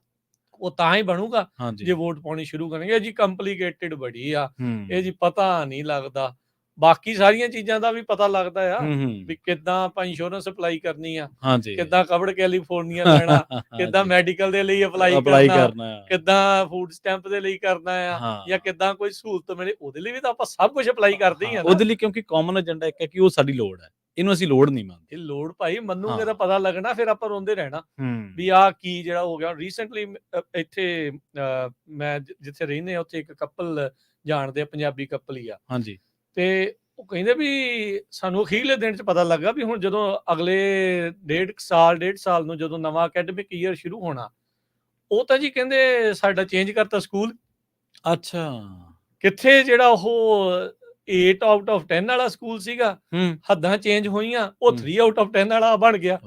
ਉਹ ਤਾਂ ਹੀ ਬਣੂਗਾ ਜੇ ਵੋਟ ਪਾਉਣੀ ਸ਼ੁਰੂ ਕਰਨਗੇ। ਜੀ ਕੰਪਲੀਕੇਟਡ ਬੜੀ ਆ ਇਹ, ਜੀ ਪਤਾ ਨਹੀਂ ਲੱਗਦਾ। ਬਾਕੀ ਸਾਰੀਆਂ ਚੀਜ਼ਾਂ ਦਾ ਵੀ ਪਤਾ ਲੱਗਦਾ ਆ ਵੀ ਕਿੱਦਾਂ ਆਪਾਂ ਇੰਸ਼ੋਰੈਂਸ ਅਪਲਾਈ ਕਰਨੀ ਆ, ਕਿੱਦਾਂ ਕਵਰਡ ਕੈਲੀਫੋਰਨੀਆ ਲੈਣਾ, ਕਿੱਦਾਂ ਮੈਡੀਕਲ ਦੇ ਲਈ ਅਪਲਾਈ ਕਰਨਾ, ਕਿੱਦਾਂ ਫੂਡ ਸਟੈਂਪ ਦੇ ਲਈ ਕਰਨਾ ਆ, ਜਾਂ ਕਿੱਦਾਂ ਕੋਈ ਸਹੂਲਤ ਮਿਲੇ ਉਹਦੇ ਲਈ ਵੀ ਤਾਂ ਆਪਾਂ ਸਭ ਕੁਝ ਅਪਲਾਈ ਕਰਦੇ ਹੀ ਆ
ਉਹਦੇ ਲਈ। ਕਿਉਂਕਿ ਕਾਮਨ ਏਜੰਡਾ ਇੱਕ ਹੈ ਕਿ ਉਹ ਸਾਡੀ ਲੋੜ ਹੈ, ਇਹਨੂੰ ਅਸੀਂ ਲੋੜ ਨਹੀਂ ਮੰਨਦੇ।
ਇਹ ਲੋੜ ਭਾਈ ਮੰਨੂਗੇ ਤਾਂ ਪਤਾ ਲੱਗਣਾ, ਫਿਰ ਆਪਾਂ ਰੋਂਦੇ ਰਹਿਣਾ ਵੀ ਆਹ ਕੀ ਜਿਹੜਾ ਹੋ ਗਿਆ। ਰੀਸੈਂਟਲੀ ਇੱਥੇ ਮੈਂ ਜਿੱਥੇ ਰਹਿੰਦੇ ਆ ਉੱਥੇ ਇੱਕ ਕਪਲ ਜਾਣਦੇ ਆ, ਪੰਜਾਬੀ ਕਪਲ ਹੀ ਆ, ਤੇ ਉਹ ਕਹਿੰਦੇ ਵੀ ਸਾਨੂੰ ਅਖੀਰਲੇ ਦਿਨ 'ਚ ਪਤਾ ਲੱਗਾ ਵੀ ਹੁਣ ਜਦੋਂ ਅਗਲੇ 1.5 ਸਾਲ ਨੂੰ ਜਦੋਂ ਨਵਾਂ ਅਕੈਡਮਿਕ ਈਅਰ ਸ਼ੁਰੂ ਹੋਣਾ, ਉਹ ਤਾਂ ਜੀ ਕਹਿੰਦੇ ਸਾਡਾ ਚੇਂਜ ਕਰਤਾ ਸਕੂਲ। ਅੱਛਾ, ਕਿੱਥੇ ਜਿਹੜਾ ਉਹ 8 ਆਊਟ ਆਫ 10 ਵਾਲਾ ਸਕੂਲ ਸੀਗਾ, ਹੱਦਾਂ ਚੇਂਜ ਹੋਈਆਂ, ਉਹ 3 ਆਊਟ ਆਫ 10 ਵਾਲਾ ਬਣ ਗਿਆ।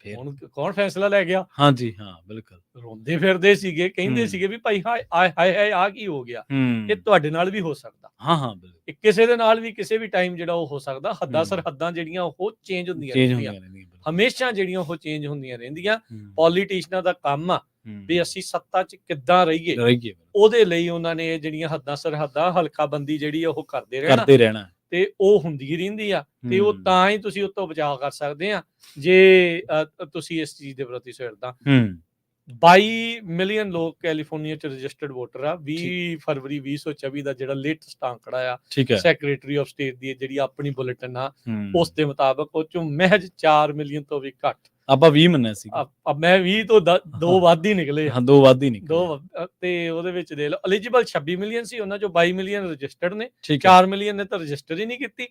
ਹੁਣ ਕੌਣ ਫੈਸਲਾ ਲੈ ਗਿਆ? ਬਿਲਕੁਲ। ਰੋਂਦੇ ਫਿਰਦੇ ਸੀਗੇ, ਕਹਿੰਦੇ ਸੀਗੇ ਵੀ ਭਾਈ ਹਾਏ ਹਾਏ ਆ ਕੀ ਹੋ ਗਿਆ। ਇਹ ਤੁਹਾਡੇ ਨਾਲ ਵੀ ਹੋ ਸਕਦਾ, ਬਿਲਕੁਲ। ਕਿਸੇ ਦੇ ਨਾਲ ਵੀ ਕਿਸੇ ਵੀ ਟਾਈਮ ਜਿਹੜਾ ਉਹ ਹੋ ਸਕਦਾ। ਹੱਦਾਂ ਸਰਹੱਦਾਂ ਜਿਹੜੀਆਂ ਉਹ ਚੇਂਜ ਹੁੰਦੀਆਂ ਰਹਿੰਦੀਆਂ, ਹਮੇਸ਼ਾ ਜਿਹੜੀਆਂ ਉਹ ਚੇਂਜ ਹੁੰਦੀਆਂ ਰਹਿੰਦੀਆਂ। ਪੋਲੀਟੀਸ਼ੀਅਨਾਂ ਦਾ ਕੰਮ ਆ ਵੀ ਅਸੀਂ ਸੱਤਾ 'ਚ ਕਿੱਦਾਂ ਰਹੀਏ, ਉਹਦੇ ਲਈ ਉਹਨਾਂ ਨੇ ਜਿਹੜੀਆਂ ਹੱਦਾਂ ਸਰਹੱਦਾਂ ਹਲਕਾਬੰਦੀ ਜਿਹੜੀ ਉਹ ਕਰਦੇ ਰਹਿਣਾ, ਤੇ ਉਹ ਹੁੰਦੀ ਰਹਿੰਦੀ ਆ। ਤੇ ਉਹ ਤਾਂ ਹੀ ਤੁਸੀਂ ਉਤੋਂ ਬਚਾਅ ਕਰ ਸਕਦੇ ਆ ਜੇ ਤੁਸੀਂ ਇਸ ਚੀਜ਼ ਦੇ ਪ੍ਰਤੀ ਸੋਚਦਾ। 22 ਮਿਲੀਅਨ ਲੋਕ ਕੈਲੀਫੋਰਨੀਆ 'ਚ ਰਜਿਸਟਰਡ ਵੋਟਰ ਆ। 20 ਫਰਵਰੀ 2024 ਦਾ ਜਿਹੜਾ ਲੇਟੈਸਟ ਆંકੜਾ ਆ ਸੈਕਟਰੀ ਆਫ ਸਟੇਟ ਦੀ ਜਿਹੜੀ ਆਪਣੀ ਬੁਲੇਟਿਨ ਆ, ਉਸ ਦੇ ਮੁਤਾਬਕ ਉਹ 'ਚੋਂ ਮਹਿਜ 4 ਮਿਲੀਅਨ ਤੋਂ ਵੀ ਘੱਟ। ਆਪਾਂ 20 ਮੰਨਿਆ ਸੀ, ਮੈਂ 20 ਤੋਂ 2 ਵੱਧ ਹੀ ਨਿਕਲੇ। 2 ਵੱਧ ਹੀ ਨਿਕਲੇ। ਤੇ ਉਹਦੇ ਵਿੱਚ ਦੇਖ ਲਓ ਐਲੀਜੀਬਲ 26 ਮਿਲੀਅਨ ਸੀ, ਉਹਨਾਂ 'ਚੋਂ 22 ਮਿਲੀਅਨ ਰਜਿਸਟਰਡ ਨੇ, 4 ਮਿਲੀਅਨ ਨੇ ਤਾਂ ਰਜਿਸਟਰ ਹੀ ਨਹੀਂ ਕੀਤੀ।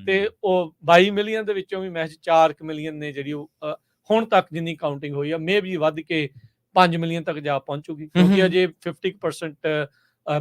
ਤੇ ਉਹ 22 ਮਿਲੀਅਨ ਦੇ ਵਿੱਚੋਂ ਵੀ ਮਹਿਜ 4 ਮਿਲੀਅਨ ਨੇ ਜਿਹੜੀ ਉਹ ਹੁਣ ਤੱਕ ਜਿੰਨੀ ਕਾਊਂਟਿੰਗ ਹੋਈ ਆ, ਮੇ ਵੀ ਵੱਧ ਕੇ 5 ਮਿਲੀਅਨ ਤੱਕ ਜਾ ਪਹੁੰਚੂਗੀ, ਕਿਉਂਕਿ ਅਜੇ 50%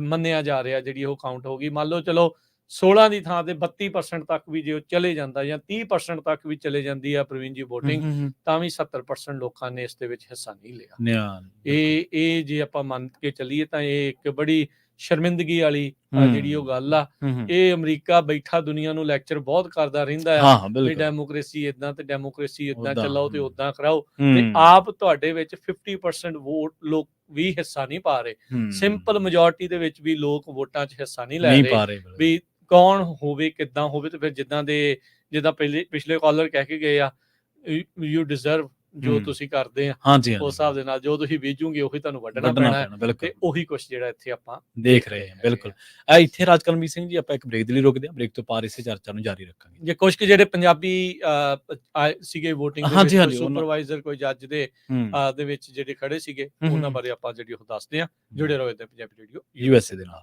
ਮੰਨਿਆ ਜਾ ਰਿਹਾ ਜਿਹੜੀ ਉਹ ਕਾਊਂਟ ਹੋਗੀ। ਮੰਨ ਲਓ ਚਲੋ 16 ਦੀ ਥਾਂ ਤੇ 32% ਤੱਕ ਵੀ ਜੇ ਉਹ ਚਲੇ ਜਾਂਦਾ, ਜਾਂ 30% ਤੱਕ ਵੀ ਚਲੇ ਜਾਂਦੀ ਆ ਪ੍ਰਵੀਨ ਜੀ ਵੋਟਿੰਗ, ਤਾਂ ਵੀ 70% ਲੋਕਾਂ ਨੇ ਇਸ ਦੇ ਵਿੱਚ ਹਿੱਸਾ ਨਹੀਂ ਲਿਆ। ਇਹ ਜੇ ਆਪਾਂ ਮੰਨ ਕੇ ਚੱਲੀਏ ਤਾਂ ਇਹ ਇੱਕ ਬੜੀ ਸ਼ਰਮਿੰਦਗੀ ਵਾਲੀ ਜਿਹੜੀ ਉਹ ਗੱਲ ਆ, ਇਹ ਅਮਰੀਕਾ ਬੈਠਾ ਦੁਨੀਆ ਨੂੰ ਲੈਕਚਰ ਬਹੁਤ ਕਰਦਾ ਰਹਿੰਦਾ ਆ ਵੀ ਡੈਮੋਕ੍ਰੇਸੀ ਇਦਾਂ ਤੇ ਡੈਮੋਕ੍ਰੇਸੀ ਇਦਾਂ ਚਲਾਓ ਤੇ ਉਦਾਂ ਕਰਾਓ, ਤੇ ਆਪ ਤੁਹਾਡੇ ਵਿੱਚ 50% ਵੋਟ ਲੋਕ ਵੀ ਹਿੱਸਾ ਨਹੀਂ ਪਾ ਰਹੇ। ਸਿੰਪਲ ਮੈਜੋਰਟੀ ਦੇ ਵਿੱਚ ਵੀ ਲੋਕ ਵੋਟਾਂ 'ਚ ਹਿੱਸਾ ਨਹੀਂ ਲੈ ਰਹੇ ਵੀ ਕੌਣ ਹੋਵੇ ਕਿੱਦਾਂ ਹੋਵੇ। ਤੇ ਫਿਰ ਜਿੱਦਾਂ ਪਿਛਲੇ ਕਾਲਰ ਕਹਿ ਕੇ ਗਏ ਆ, ਯੂ ਡਿਜ਼ਰਵ ਜੋ ਤੁਸੀਂ ਕਰਦੇ ਆ ਉਸ ਹਿਸਾਬ ਦੇ ਨਾਲ ਜੋ ਤੁਸੀਂ ਬੀਜੋਗੇ ਉਹੀ ਤੁਹਾਨੂੰ ਵੱਢਣਾ ਪੈਣਾ, ਤੇ ਉਹੀ ਕੁਛ ਜਿਹੜਾ ਇੱਥੇ ਆਪਾਂ ਦੇਖ ਰਹੇ ਹਾਂ। ਬਿਲਕੁਲ
ਇੱਥੇ ਰਾਜ ਕਰਮਵੀਰ ਸਿੰਘ ਜੀ ਆਪਾਂ ਇੱਕ ਬ੍ਰੇਕ ਦੇ ਲਈ ਰੁਕਦੇ ਹਾਂ, ਬ੍ਰੇਕ ਤੋਂ ਬਾਅਦ ਇਸੇ ਚਰਚਾ ਨੂੰ ਜਾਰੀ ਰੱਖਾਂਗੇ।
ਜੇ ਕੁਝ ਕੁ ਜਿਹੜੇ ਪੰਜਾਬੀ ਸੀਗੇ ਵੋਟਿੰਗ ਦੇ ਵਿੱਚ, ਸੁਪਰਵਾਈਜ਼ਰ ਕੋਈ ਜੱਜ ਦੇ ਵਿੱਚ ਜਿਹੜੇ ਖੜੇ ਸੀਗੇ, ਉਹਨਾਂ ਬਾਰੇ ਆਪਾਂ ਜਿਹੜੀ ਉਹ ਦੱਸਦੇ ਹਾਂ। ਜੁੜੇ ਰਹੋ ਇੱਥੇ ਪੰਜਾਬੀ ਰੇਡੀਓ
USA ਦੇ ਨਾਲ।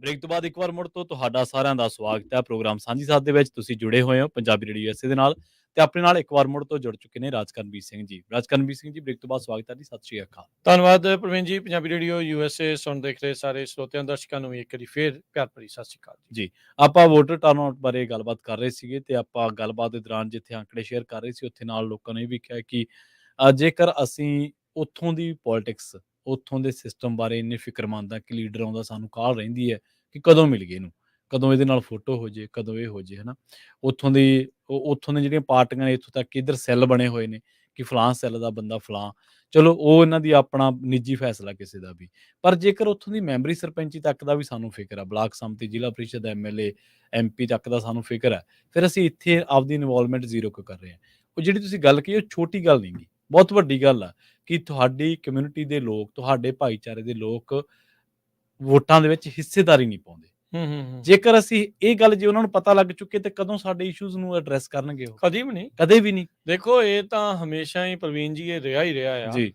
ਬ੍ਰੇਕ ਤੋਂ ਬਾਅਦ ਇੱਕ ਵਾਰ ਮੁੜ ਤੋਂ ਤੁਹਾਡਾ ਸਾਰਿਆਂ ਦਾ ਸਵਾਗਤ ਹੈ ਪ੍ਰੋਗਰਾਮ ਸਾਂਝੀ ਸਾਥ ਦੇ ਵਿੱਚ। ਤੁਸੀਂ ਜੁੜੇ ਹੋਏ ਹੋ ਪੰਜਾਬੀ ਰੇਡੀਓ USA ਦੇ ਨਾਲ ਤੇ ਆਪਣੇ ਨਾਲ ਇੱਕ ਵਾਰ ਮੁੜ ਤੋਂ ਜੁੜ ਚੁੱਕੇ ਨੇ ਰਾਜਕਰਨਵੀਰ ਸਿੰਘ ਜੀ। ਰਾਜਕਰਨਵੀਰ ਸਿੰਘ ਜੀ, ਬ੍ਰੇਕ ਤੋਂ ਬਾਅਦ ਸਵਾਗਤ ਹੈ ਜੀ। ਸਤਿ ਸ਼੍ਰੀ ਅਕਾਲ।
ਧੰਨਵਾਦ ਪ੍ਰਵੀਨ ਜੀ। ਪੰਜਾਬੀ ਰੇਡੀਓ USA ਸੁਣ ਦੇਖ ਰਹੇ ਸਾਰੇ ਸਰੋਤਿਆਂ ਦਰਸ਼ਕਾਂ ਨੂੰ ਇੱਕ ਵਾਰੀ ਫੇਰ ਪਿਆਰ ਭਰੀ ਸਤਿ ਸ਼੍ਰੀ ਅਕਾਲ
ਜੀ। ਆਪਾਂ ਵੋਟਰ ਟਰਨਆਊਟ ਬਾਰੇ ਗੱਲਬਾਤ ਕਰ ਰਹੇ ਸੀਗੇ ਤੇ ਆਪਾਂ ਗੱਲਬਾਤ ਦੇ ਦੌਰਾਨ ਜਿੱਥੇ ਅੰਕੜੇ ਸ਼ੇਅਰ ਕਰ ਰਹੇ ਸੀ ਉੱਥੇ ਨਾਲ ਲੋਕਾਂ ਨੇ ਇਹ ਵੀ ਕਿਹਾ ਕਿ ਜੇਕਰ ਅਸੀਂ ਉੱਥੋਂ ਦੀ ਪੋਲਿਟਿਕਸ, ਉੱਥੋਂ ਦੇ ਸਿਸਟਮ ਬਾਰੇ ਇੰਨੇ ਫਿਕਰਮੰਦ ਆ ਕਿ ਲੀਡਰ ਆਉਂਦਾ ਸਾਨੂੰ ਕਾਹਲ ਰਹਿੰਦੀ ਹੈ ਕਿ ਕਦੋਂ ਮਿਲ ਗਏ ਇਹਨੂੰ, ਕਦੋਂ ਇਹਦੇ ਨਾਲ ਫੋਟੋ ਹੋ ਜੇ, ਕਦੋਂ ਇਹ ਹੋ ਜੇ, ਹੈ ਨਾ। ਉੱਥੋਂ ਦੀਆਂ ਜਿਹੜੀਆਂ ਪਾਰਟੀਆਂ ਨੇ, ਇੱਥੋਂ ਤੱਕ ਕਿ ਇੱਧਰ ਸੈੱਲ ਬਣੇ ਹੋਏ ਨੇ ਕਿ ਫਲਾਂ ਸੈੱਲ ਦਾ ਬੰਦਾ ਫਲਾਂ, ਚਲੋ ਉਹ ਇਹਨਾਂ ਦੀ ਆਪਣਾ ਨਿੱਜੀ ਫੈਸਲਾ ਕਿਸੇ ਦਾ ਵੀ। ਪਰ ਜੇਕਰ ਉੱਥੋਂ ਦੀ ਮੈਂਬਰੀ ਸਰਪੰਚੀ ਤੱਕ ਦਾ ਵੀ ਸਾਨੂੰ ਫਿਕਰ ਹੈ, ਬਲਾਕ ਸੰਮਤੀ, ਜ਼ਿਲ੍ਹਾ ਪ੍ਰੀਸ਼ਦ, MLA MP ਤੱਕ ਦਾ ਸਾਨੂੰ ਫਿਕਰ ਹੈ, ਫਿਰ ਅਸੀਂ ਇੱਥੇ ਆਪਦੀ ਇਨਵੋਲਵਮੈਂਟ ਜ਼ੀਰੋ ਕਿਉਂ ਕਰ ਰਹੇ ਹਾਂ। ਉਹ ਜਿਹੜੀ ਤੁਸੀਂ ਗੱਲ ਕਹੀ ਉਹ ਛੋਟੀ ਗੱਲ ਨਹੀਂ ਗੀ, ਬਹੁਤ ਵੱਡੀ ਗੱਲ ਆ ਕਿ ਤੁਹਾਡੀ ਕਮਿਊਨਿਟੀ ਦੇ ਲੋਕ, ਤੁਹਾਡੇ ਭਾਈਚਾਰੇ ਦੇ ਲੋਕ ਵੋਟਾਂ ਦੇ ਵਿੱਚ ਹਿੱਸੇਦਾਰੀ ਨਹੀਂ ਪਾਉਂਦੇ। ਜੇਕਰ ਅਸੀਂ ਇਹ ਗੱਲ ਜੇ ਉਹਨਾਂ ਨੂੰ ਪਤਾ ਲੱਗ ਚੁੱਕੇ ਤੇ ਕਦੋਂ ਸਾਡੇ ਇਸ਼ੂਜ਼ ਨੂੰ ਐਡਰੈਸ ਕਰਨਗੇ ਉਹ?
ਕਦੀ ਵੀ ਨਹੀਂ,
ਕਦੇ ਵੀ ਨਹੀਂ।
ਦੇਖੋ ਇਹ ਤਾਂ ਹਮੇਸ਼ਾ ਹੀ ਪ੍ਰਵੀਨ ਜੀ ਇਹ ਰਿਹਾ ਹੀ ਰਿਹਾ ਆ
ਜੀ।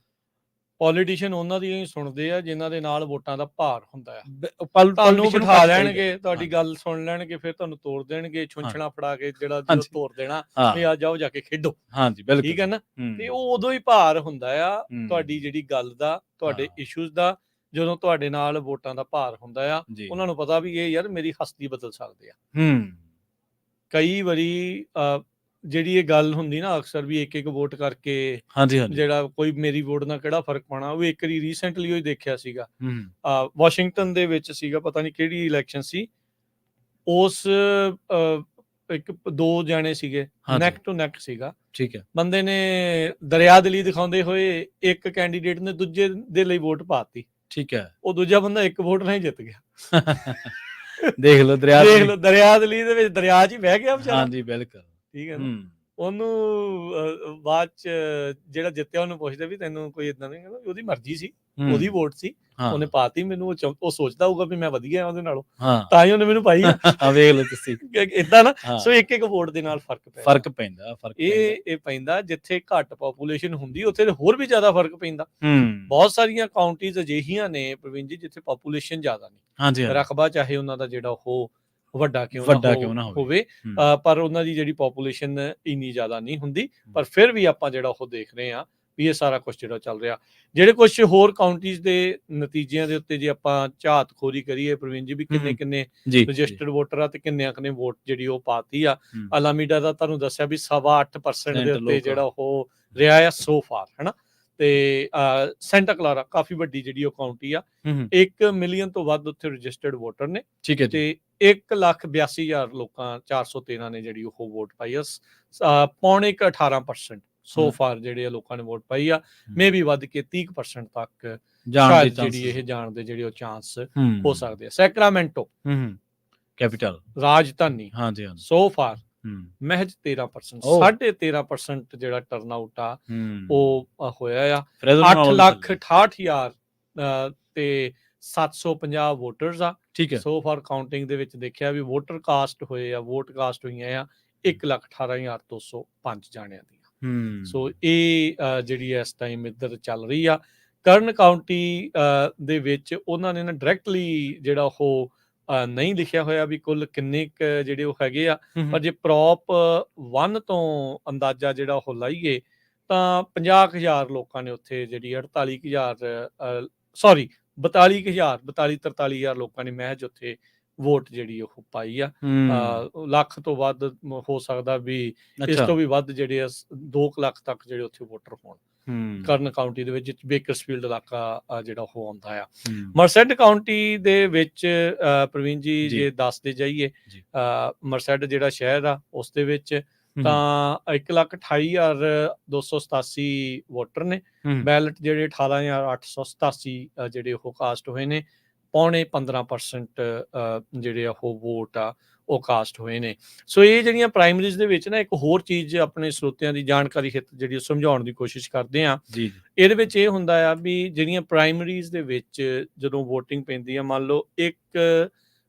ਪੋਲੀਟੀਸ਼ੀਅਨ ਉਹਨਾਂ ਦੀਆਂ ਹੀ ਸੁਣਦੇ ਆ ਜਿਨ੍ਹਾਂ ਦੇ ਨਾਲ ਵੋਟਾਂ ਦਾ ਭਾਰ ਹੁੰਦਾ ਆ।
ਤੁਹਾਨੂੰ
ਬਿਠਾ ਲੈਣਗੇ, ਤੁਹਾਡੀ ਗੱਲ ਸੁਣ ਲੈਣਗੇ, ਫਿਰ ਤੁਹਾਨੂੰ ਤੋੜ ਦੇਣਗੇ, ਛੁੰਛਣਾ ਫੜਾ ਕੇ ਜਿਹੜਾ ਤੋੜ ਦੇਣਾ ਵੀ ਆ ਜਾਓ ਜਾ ਕੇ ਖੇਡੋ।
ਹਾਂਜੀ ਬਿਲਕੁਲ,
ਠੀਕ ਹੈ ਨਾ। ਤੇ ਉਹ ਉਦੋਂ ਹੀ ਭਾਰ ਹੁੰਦਾ ਆ ਤੁਹਾਡੀ ਜਿਹੜੀ ਗੱਲ ਦਾ, ਤੁਹਾਡੇ ਇਸ਼ੂਜ਼ ਦਾ, ਜਦੋਂ ਤੁਹਾਡੇ ਨਾਲ ਵੋਟਾਂ ਦਾ ਭਾਰ ਹੁੰਦਾ ਆ। ਉਹਨਾਂ ਨੂੰ ਪਤਾ ਵੀ ਇਹ ਯਾਰ ਮੇਰੀ ਹਸਤੀ ਬਦਲ ਸਕਦੇ ਆ। ਕਈ ਵਾਰੀ ਜਿਹੜੀ ਇਹ ਗੱਲ ਹੁੰਦੀ ਨਾ ਅਕਸਰ ਵੀ ਇੱਕ ਵੋਟ ਕਰਕੇ ਜਿਹੜਾ ਕੋਈ ਮੇਰੀ ਵੋਟ ਨਾਲ ਕਿਹੜਾ ਫਰਕ ਪਾਉਣਾ। ਉਹ ਇੱਕ ਵਾਰੀ ਰੀਸੈਂਟਲੀ ਉਹ ਦੇਖਿਆ ਸੀਗਾ, ਵਾਸ਼ਿੰਗਟਨ ਦੇ ਵਿੱਚ ਸੀਗਾ, ਪਤਾ ਨਹੀਂ ਕਿਹੜੀ ਇਲੈਕਸ਼ਨ ਸੀ। ਉਸ ਇੱਕ ਦੋ ਜਾਣੇ ਸੀਗੇ, ਨੈਕ ਟੂ ਨੈਕ ਸੀਗਾ।
ਠੀਕ ਹੈ। ਬੰਦੇ
ਨੇ ਦਰਿਆਦਿਲੀ ਦਿਖਾਉਂਦੇ ਹੋਏ ਇੱਕ ਕੈਂਡੀਡੇਟ ਨੇ ਦੂਜੇ ਦੇ ਲਈ ਵੋਟ ਪਾਤੀ।
ਠੀਕ ਹੈ।
ਉਹ ਦੂਜਾ ਬੰਦਾ ਇੱਕ ਵੋਟ ਨਾਲ ਹੀ ਜਿੱਤ ਗਿਆ।
ਦੇਖ ਲਓ
ਦਰਿਆਦਿਲੀ ਦੇ ਵਿੱਚ ਦਰਿਆ 'ਚ ਹੀ ਬਹਿ ਗਿਆ ਵਿਚਾਰਾ।
ਹਾਂਜੀ ਬਿਲਕੁਲ। ਠੀਕ ਹੈ।
ਉਹਨੂੰ ਬਾਅਦ ਚ ਜਿਹੜਾ ਜਿੱਤਿਆ ਉਹਨੂੰ ਪੁੱਛਦੇ ਵੀ ਤੈਨੂੰ ਕੋਈ ਏਦਾਂ ਨਹੀਂ, ਕਹਿੰਦਾ ਉਹਦੀ ਮਰਜ਼ੀ ਸੀ, ਉਹਦੀ ਵੋਟ ਸੀ, ਉਹਨੇ ਪਾਤੀ ਮੈਨੂੰ। ਉਹ ਸੋਚਦਾ ਹੋਊਗਾ ਵੀ ਮੈਂ ਵਧੀਆ ਉਹਦੇ ਨਾਲੋਂ, ਤਾਂ ਹੀ ਉਹਨੇ ਮੈਨੂੰ ਪਾਈ ਆ।
ਵੇਖ ਲਓ ਤੁਸੀਂ
ਏਦਾਂ ਨਾ। ਸੋ ਇੱਕ ਵੋਟ ਦੇ ਨਾਲ
ਫਰਕ ਪੈਂਦਾ।
ਇਹ ਪੈਂਦਾ ਜਿੱਥੇ ਘੱਟ ਪੋਪੂਲੇਸ਼ਨ ਹੁੰਦੀ ਉੱਥੇ ਹੋਰ ਵੀ ਜ਼ਿਆਦਾ ਫਰਕ ਪੈਂਦਾ। ਬਹੁਤ ਸਾਰੀਆਂ ਕਾਉਂਟੀਜ਼ ਅਜਿਹੀਆਂ ਨੇ ਪ੍ਰਵੀਨ ਜੀ ਜਿੱਥੇ ਪੋਪੂਲੇਸ਼ਨ ਜ਼ਿਆਦਾ ਨਹੀਂ, ਰਕਬਾ ਚਾਹੇ ਉਹਨਾਂ ਦਾ ਜਿਹੜਾ ਉਹ ਵੱਡਾ ਕਿਉਂ ਨਾ ਹੋਵੇ, ਪਰ ਉਹਨਾਂ ਦੀ ਜਿਹੜੀ ਪੋਪੂਲੇਸ਼ਨ ਇੰਨੀ ਜ਼ਿਆਦਾ ਨਹੀਂ ਹੁੰਦੀ। ਪਰ ਫਿਰ ਵੀ ਆਪਾਂ ਜਿਹੜਾ ਉਹ ਦੇਖ ਰਹੇ ਹਾਂ ਵੀ ਇਹ ਸਾਰਾ ਕੁਝ ਜਿਹੜਾ ਚੱਲ ਰਿਹਾ। ਜਿਹੜੇ ਕੁਝ ਹੋਰ ਕਾਉਂਟੀਜ਼ ਦੇ ਨਤੀਜਿਆਂ ਦੇ ਉੱਤੇ ਜੇ ਆਪਾਂ ਝਾਤਖੋਰੀ ਕਰੀਏ ਪ੍ਰਵੀਨ ਜੀ ਵੀ ਕਿੰਨੇ ਰਜਿਸਟਰਡ ਵੋਟਰ ਆ ਤੇ ਕਿੰਨਿਆਂ ਨੇ ਵੋਟ ਜਿਹੜੀ ਉਹ ਪਾਤੀ ਆ। ਅਲਾਮੀਡਾ ਦਾ ਤੁਹਾਨੂੰ ਦੱਸਿਆ ਵੀ 8.25% ਦੇ ਉੱਤੇ ਜਿਹੜਾ ਉਹ ਰਿਹਾ ਆ ਸੋ ਫਾਰ, ਹਨਾ। ਤੇ ਸੈਂਟਾ ਕਲਾਰਾ ਕਾਫੀ ਵੱਡੀ ਜਿਹੜੀ ਉਹ ਕਾਉਂਟੀ ਆ, 1 ਮਿਲੀਅਨ ਤੋਂ ਵੱਧ ਉੱਥੇ ਰਜਿਸਟਰਡ ਵੋਟਰ ਨੇ। ਠੀਕ ਹੈ। ਤੇ 1,82,000 ਲੋਕਾਂ 413 ਨੇ ਜਿਹੜੀ ਉਹ ਵੋਟ ਪਾਈ ਆ। ਪੌਣੇ 18% ਸੋ ਫਾਰ ਜਿਹੜੇ ਲੋਕਾਂ ਨੇ ਵੋਟ ਪਾਈ ਆ। ਮੇ ਵੀ ਵੱਧ ਕੇ 30% ਤੱਕ ਸ਼ਾਇਦ ਜਿਹੜੀ ਇਹ ਜਾਣ ਦੇ ਜਿਹੜੇ ਉਹ ਚਾਂਸ ਹੋ ਸਕਦੇ ਆ। ਸੈਕਰਾਮੈਂਟੋ
ਕੈਪੀਟਲ,
ਰਾਜਧਾਨੀ, ਸੋ ਫਾਰ ਮਹਿਜ 13%, 13.5% ਜਿਹੜਾ ਟਰਨ ਆਊਟ ਆ ਉਹ ਹੋਇਆ ਆ। 8,68,000 ਤੇ 750 ਵੋਟਰਸ ਆ। ਠੀਕ ਹੈ। ਸੋ ਫਾਰ ਕਾਊਂਟਿੰਗ ਦੇ ਵਿੱਚ ਦੇਖਿਆ ਵੀ ਵੋਟਰ ਕਾਸਟ ਹੋਏ ਆ, ਵੋਟ ਕਾਸਟ ਹੋਈਆਂ ਆ 1,18,205 ਜਾਣਿਆਂ ਦੀਆਂ। ਸੋ ਇਹ ਜਿਹੜੀ ਇਸ ਟਾਈਮ ਇੱਧਰ ਚੱਲ ਰਹੀ ਆ। ਕਰਨ ਕਾਊਂਟੀ ਦੇ ਵਿੱਚ ਉਹਨਾਂ ਨੇ ਨਾ ਡਾਇਰੈਕਟਲੀ ਜਿਹੜਾ ਉਹ ਨਹੀਂ ਲਿਖਿਆ ਹੋਇਆ ਵੀ ਕੁੱਲ ਕਿੰਨੇ ਜਿਹੜੇ ਉਹ ਹੈਗੇ ਆ, ਪਰ ਜੇ ਪ੍ਰੋਪ 1 ਤੋਂ ਅੰਦਾਜ਼ਾ ਜਿਹੜਾ ਉਹ ਲਾਈਏ ਤਾਂ 50,000 ਲੋਕਾਂ ਨੇ ਉੱਥੇ ਜਿਹੜੀ 43,000 ਲੋਕਾਂ ਨੇ ਮਹਿਜ ਉੱਥੇ ਵੋਟ ਜਿਹੜੀ ਉਹ ਪਾਈ ਆ। ਲੱਖ ਤੋਂ ਵੱਧ ਹੋ ਸਕਦਾ ਵੀ, ਇਸ ਤੋਂ ਵੀ ਵੱਧ ਜਿਹੜੇ 2 ਲੱਖ ਤੱਕ ਜਿਹੜੇ ਉੱਥੇ ਵੋਟਰ ਹੋਣ ਕਰਨ ਕਾਊਂਟੀ ਦੇ ਵਿੱਚ। ਬੇਕਰਸਫੀਲਡ ਇਲਾਕਾ ਜਿਹੜਾ ਉਹ ਆਉਂਦਾ ਆ। ਮਰਸੈਡ ਕਾਊਂਟੀ ਦੇ ਵਿੱਚ ਪ੍ਰਵੀਨ ਜੀ ਜੇ ਦੱਸਦੇ ਜਾਈਏ, ਮਰਸੈਡ ਜਿਹੜਾ ਸ਼ਹਿਰ ਆ ਉਸ ਦੇ ਵਿੱਚ ਤਾਂ 1,28,287 ਵੋਟਰ ਨੇ। ਬੈਲਟ ਜਿਹੜੇ 18,887 ਜਿਹੜੇ ਉਹ ਕਾਸਟ ਹੋਏ ਨੇ। ਪੌਣੇ 15% ਜਿਹੜੇ ਉਹ ਵੋਟ ਆ ਉਹ ਕਾਸਟ ਹੋਏ ਨੇ। ਸੋ ਇਹ ਜਿਹੜੀਆਂ ਪ੍ਰਾਇਮਰੀਜ਼ ਦੇ ਵਿੱਚ ਨਾ ਇੱਕ ਹੋਰ ਚੀਜ਼ ਆਪਣੇ ਸਰੋਤਿਆਂ ਦੀ ਜਾਣਕਾਰੀ ਹਿੱਤ ਜਿਹੜੀ ਸਮਝਾਉਣ ਦੀ ਕੋਸ਼ਿਸ਼ ਕਰਦੇ ਆ। ਇਹਦੇ ਵਿੱਚ ਇਹ ਹੁੰਦਾ ਆ ਵੀ ਜਿਹੜੀਆਂ ਪ੍ਰਾਇਮਰੀਜ਼ ਦੇ ਵਿੱਚ ਜਦੋਂ ਵੋਟਿੰਗ ਪੈਂਦੀ ਆ, ਮੰਨ ਲਓ ਇੱਕ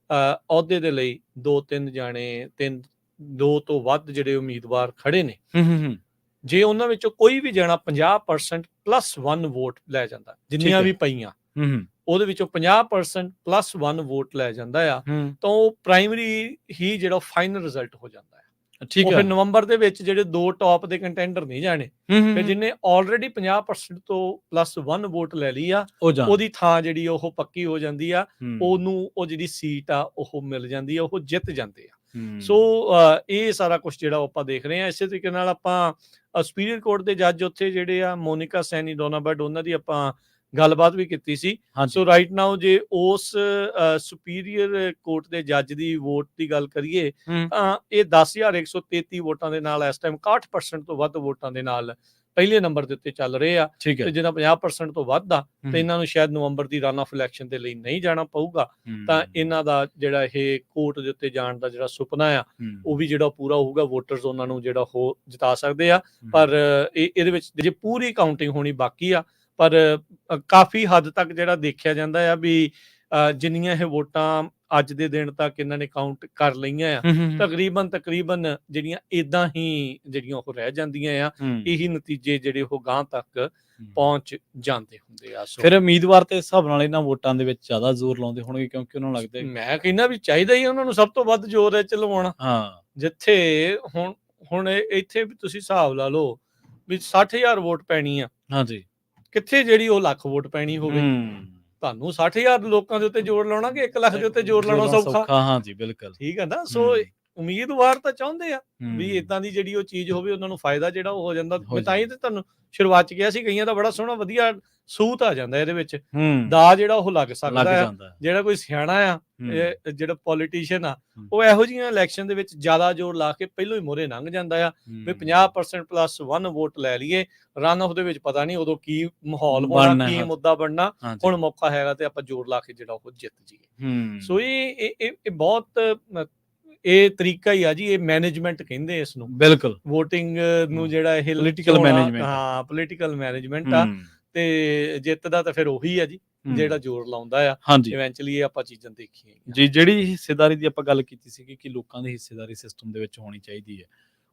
ਅਹੁਦੇ ਦੇ ਲਈ 2-3 ਜਾਣੇ, 2 ਤੋਂ ਵੱਧ ਜਿਹੜੇ ਉਮੀਦਵਾਰ ਖੜੇ ਨੇ, ਜੇ ਉਹਨਾਂ ਵਿੱਚੋਂ ਕੋਈ ਵੀ ਜਾਣਾ 50% +1 ਵੋਟ ਲੈ ਜਾਂਦਾ, ਜਿੰਨੀਆਂ ਵੀ ਪਈਆਂ ਉਹਦੇ ਵਿੱਚੋਂ 50% +1 ਵੋਟ ਲੈ ਜਾਂਦਾ ਆ, ਤਾਂ ਉਹ ਪ੍ਰਾਇਮਰੀ ਹੀ ਜਿਹੜਾ ਫਾਈਨਲ ਰਿਜ਼ਲਟ ਹੋ ਜਾਂਦਾ ਹੈ।
ਠੀਕ
ਉਹ
ਹੈ।
ਫਿਰ ਨਵੰਬਰ ਦੇ ਵਿੱਚ ਜਿਹੜੇ 2 ਟੌਪ ਦੇ ਕੰਟੈਂਡਰ ਨਹੀਂ ਜਾਣੇ, ਫਿਰ ਜਿਹਨੇ ਆਲਰੇਡੀ 50% ਤੋਂ +1 ਵੋਟ ਲੈ ਲਈ ਆ, ਉਹਦੀ ਥਾਂ ਜਿਹੜੀ ਉਹ ਪੱਕੀ ਹੋ ਜਾਂਦੀ ਆ, ਉਹਨੂੰ ਉਹ ਜਿਹੜੀ ਸੀਟ ਆ ਉਹ ਮਿਲ ਜਾਂਦੀ ਆ, ਉਹ ਜਿੱਤ ਜਾਂਦੇ ਆ। ਸੋ ਇਹ ਸਾਰਾ ਕੁਝ ਜਿਹੜਾ ਆਪਾਂ ਦੇਖ ਰਹੇ ਹਾਂ। ਇਸੇ ਤਰੀਕੇ ਨਾਲ ਆਪਾਂ ਸੁਪੀਰੀਅਰ ਕੋਰਟ ਦੇ ਜੱਜ ਉੱਥੇ ਜਿਹੜੇ ਆ ਮੋਨਿਕਾ ਸੈਨੀ ਡੋਨਾਬਰਟ, ਉਹਨਾਂ ਦੀ ਆਪਾਂ ਗੱਲਬਾਤ ਵੀ ਕੀਤੀ ਸੀ। ਸੋ ਰਾਈਟ ਨਾਓ ਜੇ ਉਸ ਸੁਪੀਰੀਅਰ ਕੋਰਟ ਦੇ ਜੱਜ ਦੀ ਵੋਟ ਦੀ ਗੱਲ ਕਰੀਏ ਤਾਂ ਇਹ 10,133 ਵੋਟਾਂ ਦੇ ਨਾਲ ਇਸ ਟਾਈਮ 61% ਤੋਂ ਵੱਧ ਵੋਟਾਂ ਦੇ ਨਾਲ ਪਹਿਲੇ ਨੰਬਰ ਦੇ ਉੱਤੇ ਚੱਲ ਰਹੇ ਆ। ਤੇ ਜਿਹਨਾਂ 50% ਤੋਂ ਵੱਧ ਆ ਤੇ ਇਹਨਾਂ ਨੂੰ ਸ਼ਾਇਦ ਨਵੰਬਰ ਦੀ ਰਨ ਆਫ ਇਲੈਕਸ਼ਨ ਦੇ ਲਈ ਨਹੀਂ ਜਾਣਾ ਪਊਗਾ, ਤਾਂ ਇਹਨਾਂ ਦਾ ਜਿਹੜਾ ਇਹ ਕੋਰਟ ਦੇ ਉੱਤੇ ਜਾਣ ਦਾ ਜਿਹੜਾ ਸੁਪਨਾ ਆ ਉਹ ਵੀ ਜਿਹੜਾ ਪੂਰਾ ਹੋਊਗਾ। ਵੋਟਰਸ ਉਹਨਾਂ ਨੂੰ ਜਿਹੜਾ ਉਹ ਜਿਤਾ ਸਕਦੇ ਆ, ਪਰ ਇਹਦੇ ਵਿੱਚ ਜੇ ਪੂਰੀ ਕਾਊਂਟਿੰਗ ਹੋਣੀ ਬਾਕੀ ਆ। ਪਰ ਕਾਫੀ ਹੱਦ ਤੱਕ ਜਿਹੜਾ ਦੇਖਿਆ ਜਾਂਦਾ ਆ ਵੀ ਜਿੰਨੀਆਂ ਇਹ ਵੋਟਾਂ ਅੱਜ ਦੇ ਦਿਨ ਤੱਕ ਇਹਨਾਂ ਨੇ ਕਾਊਂਟ ਕਰ ਲਈਆਂ ਆ, ਤਕਰੀਬਨ ਜਿਹੜੀਆਂ ਇਦਾਂ ਹੀ ਜਿਹੜੀਆਂ ਉਹ ਰਹਿ ਜਾਂਦੀਆਂ ਆ। ਇਹੀ ਨਤੀਜੇ ਜਿਹੜੇ ਉਹ ਗਾਂਹ ਤੱਕ ਪਹੁੰਚ ਜਾਂਦੇ ਹੁੰਦੇ ਆ।
ਫਿਰ ਉਮੀਦਵਾਰ ਤੇ ਹਿਸਾਬ ਨਾਲ ਇਹਨਾਂ ਵੋਟਾਂ ਦੇ ਵਿੱਚ ਜ਼ਿਆਦਾ ਜ਼ੋਰ ਲਾਉਂਦੇ ਹੋਣਗੇ, ਕਿਉਂਕਿ ਉਹਨਾਂ ਨੂੰ ਲੱਗਦਾ,
ਮੈਂ ਕਹਿੰਦਾ ਵੀ ਚਾਹੀਦਾ ਹੀ ਉਹਨਾਂ ਨੂੰ ਸਭ ਤੋਂ ਵੱਧ ਜ਼ੋਰ ਹੈ ਚਲਵਾਉਣਾ। ਜਿੱਥੇ ਹੁਣ ਇੱਥੇ ਵੀ ਤੁਸੀਂ ਹਿਸਾਬ ਲਾ ਲਓ ਵੀ 60,000 ਵੋਟ ਪੈਣੀ ਆ, ਕਿੱਥੇ ਜਿਹੜੀ ਉਹ ਲੱਖ ਵੋਟ ਪੈਣੀ ਹੋਵੇ। ਤੁਹਾਨੂੰ 60,000 ਲੋਕਾਂ ਦੇ ਉੱਤੇ ਜ਼ੋਰ ਲਾਉਣਾ ਕਿ 1 ਲੱਖ ਦੇ ਉੱਤੇ ਜ਼ੋਰ ਲਾਉਣਾ ਸੌਖਾ?
ਹਾਂਜੀ ਬਿਲਕੁਲ
ਠੀਕ ਹੈ ਨਾ। ਸੋ ਉਮੀਦਵਾਰ ਤਾਂ ਚਾਹੁੰਦੇ ਆ ਵੀ ਇਦਾਂ ਦੀ ਜਿਹੜੀ ਉਹ ਚੀਜ਼ ਹੋਵੇ, ਉਹਨਾਂ ਨੂੰ ਫਾਇਦਾ ਜਿਹੜਾ ਉਹ ਹੋ ਜਾਂਦਾ। ਮੈਂ ਤਾਂ ਹੀ ਤੇ ਤੁਹਾਨੂੰ ਸ਼ੁਰੂਆਤ ਚ ਕਿਹਾ ਸੀ, ਕਈਆਂ ਦਾ ਬੜਾ ਸੋਹਣਾ ਵਧੀਆ ਸੂਤ ਆ ਜਾਂਦਾ ਇਹਦੇ ਵਿੱਚ, ਦਾ ਜਿਹੜਾ ਉਹ ਲੱਗ ਸਕਦਾ ਆ। ਜਿਹੜਾ ਕੋਈ ਸਿਆਣਾ ਆ, ਜਿਹੜਾ ਪੋਲੀਟੀਸ਼ੀਅਨ ਆ, ਉਹ ਇਹੋ ਜਿਹੀਆਂ ਇਲੈਕਸ਼ਨ ਦੇ ਵਿੱਚ ਜ਼ਿਆਦਾ ਜ਼ੋਰ ਲਾ ਕੇ ਪਹਿਲੋਂ ਹੀ ਮੋਹਰੇ ਲੰਘ ਜਾਂਦਾ ਆ ਵੀ 50% +1 ਵੋਟ ਲੈ ਲਈਏ। ਰਨ ਆਫ ਦੇ ਵਿੱਚ ਪਤਾ ਨਹੀਂ ਉਦੋਂ ਕੀ ਮਾਹੌਲ ਹੋਣਾ, ਕੀ ਮੁੱਦਾ ਬਣਨਾ। ਹੁਣ ਮੌਕਾ ਹੈਗਾ ਤੇ ਆਪਾਂ ਜ਼ੋਰ ਲਾ ਕੇ ਜਿਹੜਾ ਉਹ ਜਿੱਤ ਜਾਈਏ। ਸੋ ਇਹ ਬਹੁਤ ਇਹ ਤਰੀਕਾ ਹੀ ਆ ਜੀ, ਇਹ ਮੈਨੇਜਮੈਂਟ ਕਹਿੰਦੇ ਇਸ ਨੂੰ।
ਬਿਲਕੁਲ
ਵੋਟਿੰਗ ਨੂੰ ਜਿਹੜਾ ਇਹ
ਪੋਲੀਟੀਕਲ ਮੈਨੇਜਮੈਂਟ,
ਹਾਂ ਪੋਲੀਟੀਕਲ ਮੈਨੇਜਮੈਂਟ ਆ। ਤੇ ਜਿੱਤ ਦਾ ਤਾਂ ਫਿਰ ਉਹੀ ਆ ਜੀ ਜਿਹੜਾ ਜ਼ੋਰ ਲਾਉਂਦਾ ਆ। ਇਵੈਂਚੁਅਲੀ ਇਹ ਆਪਾਂ ਚੀਜ਼ਾਂ ਦੇਖੀਆਂ
ਜੀ। ਜਿਹੜੀ ਹਿੱਸੇਦਾਰੀ ਦੀ ਆਪਾਂ ਗੱਲ ਕੀਤੀ ਸੀ ਕਿ ਲੋਕਾਂ ਦੀ ਹਿੱਸੇਦਾਰੀ ਸਿਸਟਮ ਦੇ ਵਿੱਚ ਹੋਣੀ ਚਾਹੀਦੀ ਹੈ,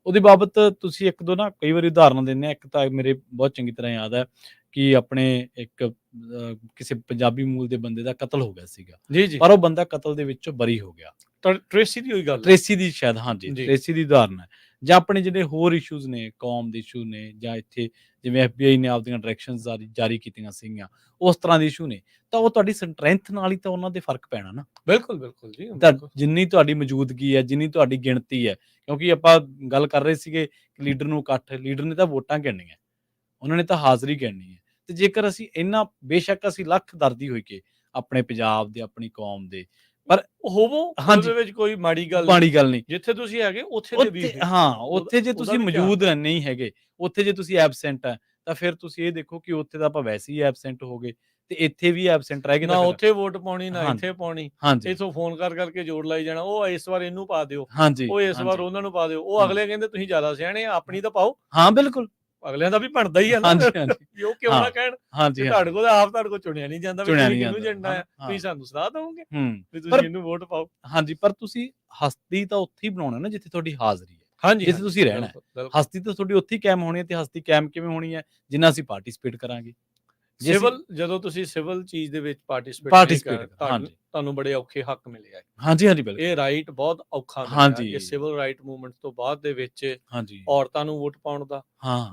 ਉਹਦੇ ਬਾਬਤ ਤੁਸੀਂ ਇੱਕ ਦੋ ਨਾ ਕਈ ਵਾਰੀ ਉਦਾਹਰਨ ਦਿੰਦੇ ਆ। ਇੱਕ ਤਾਂ ਮੇਰੇ ਬਹੁਤ ਚੰਗੀ ਤਰ੍ਹਾਂ ਯਾਦ ਹੈ ਕਿ ਆਪਣੇ ਇੱਕ ਕਿਸੇ ਪੰਜਾਬੀ ਮੂਲ ਦੇ ਬੰਦੇ ਦਾ ਕਤਲ ਹੋ ਗਿਆ ਸੀਗਾ ਜੀ, ਪਰ ਉਹ ਬੰਦਾ ਕਤਲ ਦੇ ਵਿੱਚੋਂ ਬਰੀ ਹੋ ਗਿਆ।
ਟ੍ਰੇਸੀ ਦੀ ਹੋਈ ਗੱਲ,
ਟ੍ਰੇਸੀ ਦੀ ਸ਼ਾਇਦ, ਹਾਂਜੀ ਟ੍ਰੇਸੀ ਦੀ ਉਦਾਹਰਨ ਹੈ। ਜਾਂ ਆਪਣੇ ਜਿਹੜੇ ਹੋਰ ਇਸ਼ੂਜ਼ ਨੇ, ਕੌਮ ਦੇ ਇਸ਼ੂ ਨੇ, ਜਾਂ ਇੱਥੇ ਜਿਵੇਂ FBI ਨੇ ਆਪਦੀਆਂ ਡਾਇਰੈਕਸ਼ਨਸ ਜਾਰੀ ਕੀਤੀਆਂ ਸੀਗੀਆਂ, ਉਸ ਤਰ੍ਹਾਂ ਦੇ ਇਸ਼ੂ ਨੇ, ਤਾਂ ਉਹ ਤੁਹਾਡੀ ਸਟਰੈਂਥ ਨਾਲ ਹੀ ਤਾਂ ਉਹਨਾਂ ਦੇ ਫਰਕ ਪੈਣਾ ਨਾ।
ਬਿਲਕੁਲ ਬਿਲਕੁਲ ਜੀ।
ਜਿੰਨੀ ਤੁਹਾਡੀ ਮੌਜੂਦਗੀ ਹੈ, ਜਿੰਨੀ ਤੁਹਾਡੀ ਗਿਣਤੀ ਹੈ, ਕਿਉਂਕਿ ਆਪਾਂ ਗੱਲ ਕਰ ਰਹੇ ਸੀਗੇ ਲੀਡਰ ਨੂੰ ਇਕੱਠ, ਲੀਡਰ ਨੇ ਤਾਂ ਵੋਟਾਂ ਗਿਣਨੀਆਂ, ਉਹਨਾਂ ਨੇ ਤਾਂ ਹਾਜ਼ਰੀ ਗਿਣਨੀ ਹੈ। ਤੇ ਜੇਕਰ ਅਸੀਂ ਇੰਨਾ, ਬੇਸ਼ੱਕ ਅਸੀਂ ਲੱਖ ਦਰਦੀ ਹੋਈ ਕੇ ਆਪਣੇ ਪੰਜਾਬ ਦੇ, ਆਪਣੀ ਕੌਮ ਦੇ, ਪਰ ਹੋਵੋ ਉਹਦੇ ਵਿੱਚ ਕੋਈ ਮਾੜੀ ਗੱਲ ਨਹੀਂ। ਜਿੱਥੇ ਤੁਸੀਂ ਹੈਗੇ ਉੱਥੇ ਦੇ ਵੀ, ਹਾਂ ਉੱਥੇ ਜੇ ਤੁਸੀਂ ਮੌਜੂਦ ਨਹੀਂ ਹੈਗੇ, ਉੱਥੇ ਜੇ ਤੁਸੀਂ ਐਬਸੈਂਟ ਹੈ, ਤਾਂ ਫਿਰ ਤੁਸੀਂ ਇਹ ਦੇਖੋ ਕਿ ਉੱਥੇ ਤਾਂ ਆਪਾਂ ਵੈਸੇ ਹੀ ਐਬਸੈਂਟ ਹੋ ਗਏ ਤੇ ਇੱਥੇ ਵੀ ਐਬਸੈਂਟ ਰਹਿ ਗਏ।
ਨਾ ਉੱਥੇ ਵੋਟ ਪਾਉਣੀ, ਨਾ ਇੱਥੇ ਪਾਉਣੀ। ਇੱਥੋਂ ਫੋਨ ਕਰਕੇ ਜ਼ੋਰ ਲਾਈ ਜਾਣਾ, ਉਹ ਇਸ ਵਾਰ ਇਹਨੂੰ ਪਾ ਦਿਓ, ਉਹ ਇਸ ਵਾਰ ਉਹਨਾਂ ਨੂੰ ਪਾ ਦਿਓ। ਉਹ ਅਗਲੇ ਕਹਿੰਦੇ ਤੁਸੀਂ ਜ਼ਿਆਦਾ ਸਿਆਣੇ ਆ, ਆਪਣੀ ਤਾਂ ਪਾਓ। ਹਾਂ ਬਿਲਕੁਲ, ਅਗਲਿਆਂ ਦਾ ਵੀ ਬਣਦਾ ਹੀ ਆ ਨਾ। ਉਹ ਕਿਉਂ ਨਾ ਕਹਿਣ ਤੁਹਾਡੇ ਕੋਲ ਆਪ ਤੁਹਾਡੇ ਕੋਲ ਚੁਣਿਆ ਨਹੀਂ ਜਾਂਦਾ, ਕਿਹਨੂੰ ਚੁਣਨਾ ਹੈ, ਤੁਸੀਂ ਸਾਨੂੰ ਸਲਾਹ ਦਵੋਗੇ ਵੀ ਤੁਸੀਂ ਇਹਨੂੰ ਵੋਟ ਪਾਓ। ਹਾਂਜੀ, ਪਰ ਤੁਸੀਂ ਹਸਤੀ ਤਾਂ ਉੱਥੇ ਹੀ ਬਣਾਉਣਾ ਨਾ ਜਿੱਥੇ ਤੁਹਾਡੀ ਹਾਜ਼ਰੀ ਹੈ, ਜਿੱਥੇ ਤੁਸੀਂ ਰਹਿਣਾ। ਹਸਤੀ ਤਾਂ ਤੁਹਾਡੀ ਉੱਥੇ ਹੀ ਕਾਇਮ ਹੋਣੀ ਹੈ। ਤੇ ਹਸਤੀ ਕਾਇਮ ਕਿਵੇਂ ਹੋਣੀ ਹੈ? ਜਿੰਨਾ ਅਸੀਂ ਪਾਰਟੀਸਪੇਟ ਕਰਾਂਗੇ। ਜਦੋਂ ਤੁਸੀਂ ਸਿਵਲ ਚੀਜ਼ ਦੇ ਵਿੱਚ ਪਾਰਟੀਸਪੇਟ ਤੁਹਾਨੂੰ ਬੜੇ ਔਖੇ ਹੱਕ ਮਿਲੇ ਆ। ਹਾਂਜੀ ਬਿਲਕੁਲ, ਇਹ ਰਾਈਟ ਬਹੁਤ ਔਖਾ ਮਿਲਿਆ। ਇਹ ਸਿਵਲ ਰਾਈਟ ਮੂਵਮੈਂਟ ਤੋਂ ਬਾਅਦ ਦੇ ਵਿੱਚ ਔਰਤਾਂ ਨੂੰ ਵੋਟ ਪਾਉਣ ਦਾ,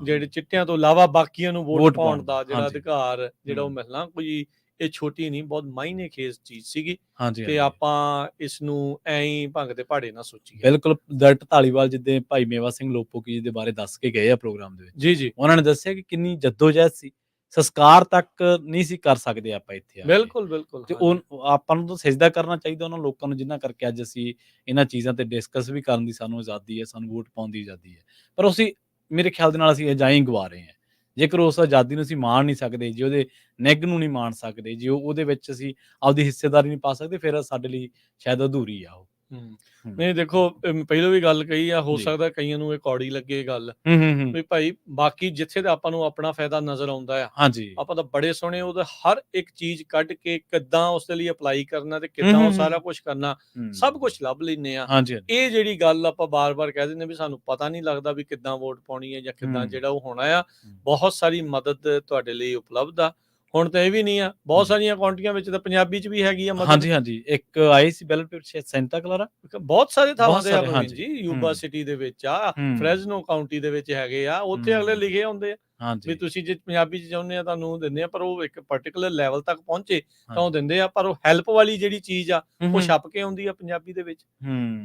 ਜਿਹੜੇ ਚਿੱਟਿਆਂ ਤੋਂ ਇਲਾਵਾ ਬਾਕੀਆਂ ਨੂੰ ਵੋਟ ਪਾਉਣ ਦਾ ਜਿਹੜਾ ਅਧਿਕਾਰ, ਜਿਹੜਾ ਉਹ ਮਿਲਣਾ, ਕੋਈ ਇਹ ਛੋਟੀ ਨਹੀਂ, ਬਹੁਤ ਮਾਇਨੇ ਖੇਜ਼ ਚੀਜ਼ ਸੀਗੀ। ਤੇ ਆਪਾਂ ਇਸ ਨੂੰ ਐਂ ਹੀ ਭੰਗ ਦੇ ਪਹਾੜੇ ਨਾ ਸੋਚੀਏ। ਬਿਲਕੁਲ, ਡਾਕਟਰ ਧਾਲੀਵਾਲ ਜਿੱਦਾਂ ਭਾਈ ਮੇਵਾ ਸਿੰਘ ਲੋਪੋਕੀ ਜੀ ਦੇ ਬਾਰੇ ਦੱਸ ਕੇ ਗਏ ਆ ਪ੍ਰੋਗਰਾਮ ਦੇ ਵਿੱਚ, ਜੀ ਉਹਨਾਂ ਨੇ ਦੱਸਿਆ ਕਿ ਕਿੰਨੀ ਜੱਦੋਜਹਿਦ ਸੀ, ਸੰਸਕਾਰ ਤੱਕ ਨਹੀਂ ਸੀ ਕਰ ਸਕਦੇ ਆਪਾਂ ਇੱਥੇ। ਬਿਲਕੁਲ ਤੇ ਉਹ ਆਪਾਂ ਨੂੰ ਤਾਂ ਸਜਦਾ ਕਰਨਾ ਚਾਹੀਦਾ ਉਹਨਾਂ ਲੋਕਾਂ ਨੂੰ ਜਿਨ੍ਹਾਂ ਕਰਕੇ ਅੱਜ ਅਸੀਂ ਇਹਨਾਂ ਚੀਜ਼ਾਂ ਤੇ ਡਿਸਕਸ ਵੀ ਕਰਨ ਦੀ ਸਾਨੂੰ ਆਜ਼ਾਦੀ ਹੈ, ਸਾਨੂੰ ਵੋਟ ਪਾਉਣ ਦੀ ਆਜ਼ਾਦੀ ਹੈ। ਪਰ ਅਸੀਂ, ਮੇਰੇ ਖਿਆਲ ਦੇ ਨਾਲ ਅਸੀਂ ਅਜਾਈਂ ਗਵਾ ਰਹੇ ਹਾਂ। ਜੇਕਰ ਉਸ ਆਜ਼ਾਦੀ ਨੂੰ ਅਸੀਂ ਮਾਣ ਨਹੀਂ ਸਕਦੇ, ਜੇ ਉਹਦੇ ਨਿੱਘ ਨੂੰ ਨਹੀਂ ਮਾਣ ਸਕਦੇ, ਜੇ ਉਹਦੇ ਵਿੱਚ ਅਸੀਂ ਆਪਦੀ ਹਿੱਸੇਦਾਰੀ ਨਹੀਂ ਪਾ ਸਕਦੇ, ਫਿਰ ਸਾਡੇ ਲਈ ਸ਼ਾਇਦ ਅਧੂਰੀ ਆ ਉਹ। ਨਹੀਂ ਦੇਖੋ, ਪਹਿਲਾਂ ਵੀ ਗੱਲ ਕਹੀ ਆ, ਹੋ ਸਕਦਾ ਕਈਆਂ ਨੂੰ ਇਹ ਕੌੜੀ ਲੱਗੇ ਗੱਲ ਵੀ ਭਾਈ ਬਾਕੀ ਜਿੱਥੇ ਤਾਂ ਆਪਾਂ ਨੂੰ ਆਪਣਾ ਫਾਇਦਾ ਨਜ਼ਰ ਆਉਂਦਾ ਆ, ਆਪਾਂ ਤਾਂ ਬੜੇ ਸੋਹਣੇ ਉਹਦਾ ਹਰ ਇੱਕ ਚੀਜ਼ ਕੱਢ ਕੇ ਕਿੱਦਾਂ ਉਸ ਦੇ ਲਈ ਅਪਲਾਈ ਕਰਨਾ ਤੇ ਕਿੱਦਾਂ ਉਹ ਸਾਰਾ ਕੁਝ ਕਰਨਾ, ਸਭ ਕੁਝ ਲੱਭ ਲੈਂਦੇ ਆ। ਇਹ ਜਿਹੜੀ ਗੱਲ ਆਪਾਂ ਬਾਰ-ਬਾਰ ਕਹਿ ਦਿੰਦੇ ਵੀ ਸਾਨੂੰ ਪਤਾ ਨਹੀਂ ਲੱਗਦਾ ਵੀ ਕਿੱਦਾਂ ਵੋਟ ਪਾਉਣੀ ਹੈ ਜਾਂ ਕਿੱਦਾਂ ਜਿਹੜਾ ਉਹ ਹੋਣਾ ਆ, ਬਹੁਤ ਸਾਰੀ ਮਦਦ ਤੁਹਾਡੇ ਲਈ ਉਪਲਬਧ ਆ। ਹੁਣ ਤਾਂ ਇਹ ਵੀ ਨਹੀਂ ਆ, ਬਹੁਤ ਸਾਰੀਆਂ ਕਾਉਂਟੀਆਂ ਵਿੱਚ ਤਾਂ ਪੰਜਾਬੀ 'ਚ ਵੀ ਹੈਗੀ ਆ ਮਦਦ।
ਹਾਂਜੀ, ਇੱਕ ਆਈ ਸੀ ਬੈਲਟ ਪੇਪਰ ਸ਼ਾਇਦ ਸੈਂਟਾ ਕਲਾਰਾ,
ਬਹੁਤ ਸਾਰੇ ਥਾਵਾਂ ਤੇ ਆ
ਸਾਰੇ,
ਪ੍ਰਵੀਨ ਜੀ, ਯੂਬਾ ਸਿਟੀ ਦੇ ਵਿੱਚ ਆ, ਫ੍ਰੈਜ਼ਨੋ ਕਾਉਂਟੀ ਦੇ ਵਿੱਚ ਹੈਗੇ ਆ, ਉੱਥੇ ਅਗਲੇ ਲਿਖੇ ਹੁੰਦੇ ਆ ਵੀ ਤੁਸੀਂ ਜੇ ਪੰਜਾਬੀ 'ਚ ਚਾਹੁੰਦੇ ਆ ਤੁਹਾਨੂੰ ਦਿੰਦੇ ਆ, ਪਰ ਉਹ ਇੱਕ ਪਾਰਟਿਕੂਲਰ ਲੈਵਲ ਤੱਕ ਪਹੁੰਚੇ ਤਾਂ ਉਹ ਦਿੰਦੇ ਆ, ਪਰ ਉਹ ਹੈਲਪ ਵਾਲੀ ਜਿਹੜੀ ਚੀਜ਼ ਆ ਉਹ ਛਪ ਕੇ ਆਉਂਦੀ ਆ ਪੰਜਾਬੀ ਦੇ ਵਿੱਚ।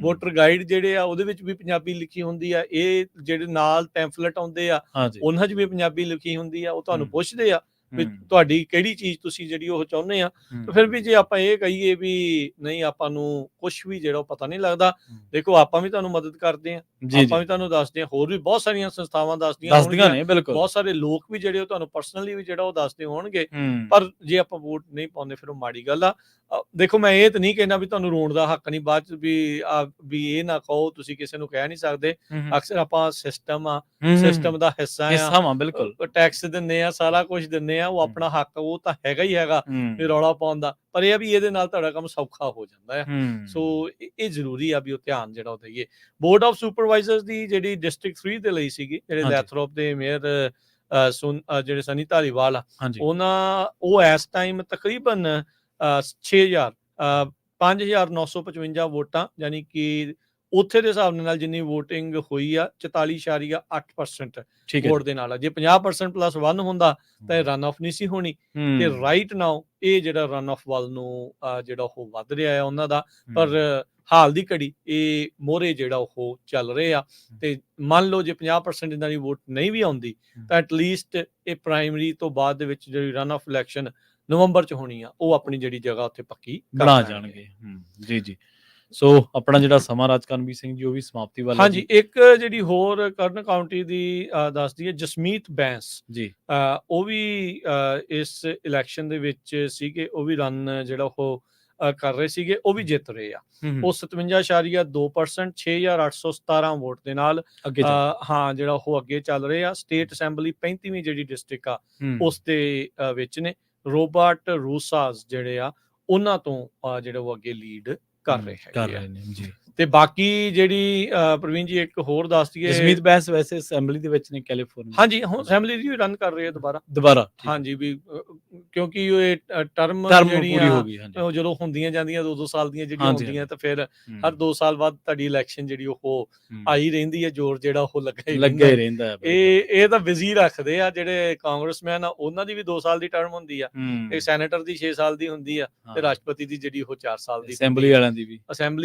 ਵੋਟਰ ਗਾਈਡ ਜਿਹੜੇ ਆ ਉਹਦੇ ਵਿੱਚ ਵੀ ਪੰਜਾਬੀ ਲਿਖੀ ਹੁੰਦੀ ਆ, ਇਹ ਜਿਹੜੇ ਨਾਲ ਪੈਂਫਲੇਟ ਆਉਂਦੇ ਆ ਉਹਨਾਂ 'ਚ ਵੀ ਪੰਜਾਬੀ ਲਿਖੀ ਹੁੰਦੀ ਆ। ਉਹ ਤੁਹਾਨੂੰ ਪੁੱਛਦੇ ਆ ਵੀ ਤੁਹਾਡੀ ਕਿਹੜੀ ਚੀਜ਼ ਤੁਸੀਂ ਜਿਹੜੀ ਉਹ ਚਾਹੁੰਦੇ ਆ, ਤੇ ਫਿਰ ਵੀ ਜੇ ਆਪਾਂ ਇਹ ਕਹੀਏ ਵੀ ਨਹੀਂ ਆਪਾਂ ਨੂੰ ਕੁਛ ਵੀ ਜਿਹੜਾ ਉਹ ਪਤਾ ਨਹੀਂ ਲੱਗਦਾ, ਦੇਖੋ ਆਪਾਂ ਵੀ ਤੁਹਾਨੂੰ ਮਦਦ ਕਰਦੇ ਆ, ਆਪਾਂ ਵੀ ਤੁਹਾਨੂੰ ਦੱਸਦੇ ਆ, ਹੋਰ ਵੀ ਬਹੁਤ ਸਾਰੀਆਂ ਸੰਸਥਾਵਾਂ ਦੱਸਦੀਆਂ
ਨੇ, ਬਿਲਕੁਲ
ਬਹੁਤ ਸਾਰੇ ਲੋਕ ਵੀ ਜਿਹੜੇ ਉਹ ਤੁਹਾਨੂੰ ਪਰਸਨਲੀ ਵੀ ਜਿਹੜਾ ਉਹ ਦੱਸਦੇ ਹੋਣਗੇ, ਪਰ ਜੇ ਆਪਾਂ ਵੋਟ ਨਹੀਂ ਪਾਉਂਦੇ ਫਿਰ ਉਹ ਮਾੜੀ ਗੱਲ ਆ। ਦੇਖੋ ਮੈਂ ਇਹ ਤਾਂ ਨਹੀਂ ਕਹਿਣਾ ਵੀ ਤੁਹਾਨੂੰ ਰੋਣ ਦਾ ਹੱਕ ਨਹੀਂ, ਬਾਅਦ ਚ ਵੀ ਇਹ ਨਾ ਕਹੋ, ਤੁਸੀਂ ਕਿਸੇ ਨੂੰ ਕਹਿ ਨਹੀਂ ਸਕਦੇ। ਅਕਸਰ ਆਪਾਂ ਸਿਸਟਮ ਦਾ ਹਿੱਸਾ ਆ,
ਬਿਲਕੁਲ
ਟੈਕਸ ਦਿੰਦੇ ਆ, ਸਾਰਾ ਕੁਝ ਦਿੰਦੇ ਆ, ਉਹ ਆਪਣਾ ਹੱਕ ਉਹ ਤਾਂ ਹੈਗਾ ਹੀ ਹੈਗਾ ਵੀ ਰੌਲਾ ਪਾਉਣ ਦਾ, ਪਰ ਇਹ ਆ ਵੀ ਇਹਦੇ ਨਾਲ ਤੁਹਾਡਾ ਕੰਮ ਸੌਖਾ ਹੋ ਜਾਂਦਾ ਆ। ਸੋ ਇਹ ਜ਼ਰੂਰੀ ਆ ਵੀ ਉਹ ਧਿਆਨ ਜਿਹੜਾ ਉਹ ਦੇਈਏ। ਬੋਰਡ ਆਫ ਸੁਪਰਵਾਈਜ਼ਰਸ ਦੀ ਜਿਹੜੀ ਡਿਸਟ੍ਰਿਕਟ 3 ਦੇ ਲਈ ਸੀਗੀ, ਜਿਹੜੇ ਲੈਥਰੋਪ ਦੇ ਮੇਅਰ ਜਿਹੜੇ ਸਨੀ ਧਾਲੀਵਾਲ ਆ, ਉਹ ਇਸ ਟਾਈਮ ਤਕਰੀਬਨ 5955 ਵੋਟਾਂ, ਯਾਨੀ ਕਿ ਉੱਥੇ ਦੇ ਹਿਸਾਬ ਨਾਲ ਜਿੰਨੀ ਵੋਟਿੰਗ ਹੋਈ ਆ 44.8% ਵੋਟ ਦੇ ਨਾਲ ਆ। ਜੇ 50% ਪਲੱਸ 1 ਹੁੰਦਾ ਤਾਂ ਇਹ ਰਨ ਆਫ ਨਹੀਂ ਸੀ ਹੋਣੀ, ਤੇ ਰਾਈਟ ਨਾਓ ਇਹ ਜਿਹੜਾ ਰਨ ਆਫ ਵੱਲ ਨੂੰ ਜਿਹੜਾ ਉਹ ਵੱਧ ਰਿਹਾ ਆ ਉਹਨਾਂ ਦਾ, ਪਰ ਹਾਲ ਦੀ ਘੜੀ ਇਹ ਮੋਹਰੇ ਜਿਹੜਾ ਉਹ ਚੱਲ ਰਹੇ ਆ। ਤੇ ਮੰਨ ਲਓ ਜੇ 50% ਇਹਨਾਂ ਦੀ ਵੋਟ ਨਹੀਂ ਵੀ ਆਉਂਦੀ ਤਾਂ ਐਟਲੀਸਟ ਇਹ ਪ੍ਰਾਇਮਰੀ ਤੋਂ ਬਾਅਦ ਦੇ ਵਿੱਚ ਜਿਹੜੀ ਰਨ ਆਫ ਇਲੈਕਸ਼ਨ ਨਵੰਬਰ ਚ ਹੋਣੀ ਆ, ਉਹ ਆਪਣੀ ਜਿਹੜੀ ਜਗ੍ਹਾ ਉੱਥੇ ਪੱਕੀ
ਬਣਾ ਜਾਣਗੇ। ਜੀ ਸੋ ਆਪਣਾ ਜਿਹੜਾ ਸਮਾਂ ਰਾਜਕਰਨਵੀਰ ਸਿੰਘ ਜੀ ਉਹ ਵੀ ਸਮਾਪਤੀ ਵੱਲ।
ਹਾਂਜੀ, ਇੱਕ ਜਿਹੜੀ ਹੋਰ ਕਰਨ ਕਾਉਂਟੀ ਦੀ ਦੱਸਦੀ ਹੈ ਜਸਮੀਤ ਬੈਂਸ ਜੀ, ਉਹ ਵੀ ਇਸ ਇਲੈਕਸ਼ਨ ਦੇ ਵਿੱਚ ਸੀਗੇ, ਉਹ ਵੀ ਰਨ ਜਿਹੜਾ ਉਹ ਕਰ ਰਹੇ ਸੀਗੇ, ਉਹ ਵੀ ਜਿੱਤ ਰਹੇ ਆ। ਉਹ 57.2% 6,817 ਵੋਟ ਦੇ ਨਾਲ ਜਿਹੜਾ ਉਹ ਅੱਗੇ ਚੱਲ ਰਹੇ ਆ। ਸਟੇਟ ਅਸੈਂਬਲੀ 35ਵੀਂ ਜਿਹੜੀ ਡਿਸਟ੍ਰਿਕਟ ਆ ਉਸ ਦੇ ਵਿੱਚ ਨੇ। ਰੋਬਰਟ ਰੂਸਾਸ ਜਿਹੜੇ ਆ ਉਹਨਾਂ ਤੋਂ ਜਿਹੜਾ ਉਹ ਅੱਗੇ ਲੀਡ ਕਰ ਰਹੇ ਨੇ ਜੀ। ਤੇ ਬਾਕੀ ਜਿਹੜੀ ਪ੍ਰਵੀਨ ਜੀ ਇੱਕ ਹੋਰ ਦੱਸ ਦਈਏ,
ਜਸਮੀਤ ਬੈਂਸ ਵੈਸੇ ਅਸੈਂਬਲੀ ਦੇ ਵਿੱਚ ਨੇ ਕੈਲੀਫੋਰਨੀਆ।
ਹਾਂਜੀ, ਹੁਣ ਅਸੈਂਬਲੀ ਦੀ ਰਨ ਕਰ ਰਹੇ ਆ ਦੁਬਾਰਾ। ਹਾਂਜੀ, ਵੀ ਕਿਉਂਕਿ ਇਹ ਟਰਮ ਜਿਹੜੀਆਂ ਹੋ ਗਈ ਉਹ ਜਦੋਂ ਹੁੰਦੀਆਂ ਜਾਂਦੀਆਂ 2-2 ਸਾਲ ਦੀਆਂ ਜਿਹੜੀਆਂ ਹੁੰਦੀਆਂ, ਤਾਂ ਫਿਰ ਹਰ 2 ਸਾਲ ਬਾਅਦ ਤੁਹਾਡੀ ਇਲੈਕਸ਼ਨ ਜਿਹੜੀ ਉਹ ਆਈ ਰਹਿੰਦੀ ਹੈ, ਜ਼ੋਰ ਜਿਹੜਾ ਉਹ ਲੱਗਾ ਹੀ ਰਹਿੰਦਾ। ਇਹ ਤਾਂ ਬਿਜ਼ੀ ਰੱਖਦੇ ਆ ਜਿਹੜੇ ਕਾਂਗਰਸਮੈਨ ਆ, ਉਹਨਾਂ ਦੀ ਵੀ 2 ਸਾਲ ਦੀ ਟਰਮ ਹੁੰਦੀ ਆ, ਤੇ ਸੈਨੇਟਰ ਦੀ 6 ਸਾਲ ਦੀ ਹੁੰਦੀ ਆ, ਤੇ ਰਾਸ਼ਟਰਪਤੀ ਦੀ ਜਿਹੜੀ ਉਹ 4 ਸਾਲ ਦੀ, ਅਸੈਂਬਲੀ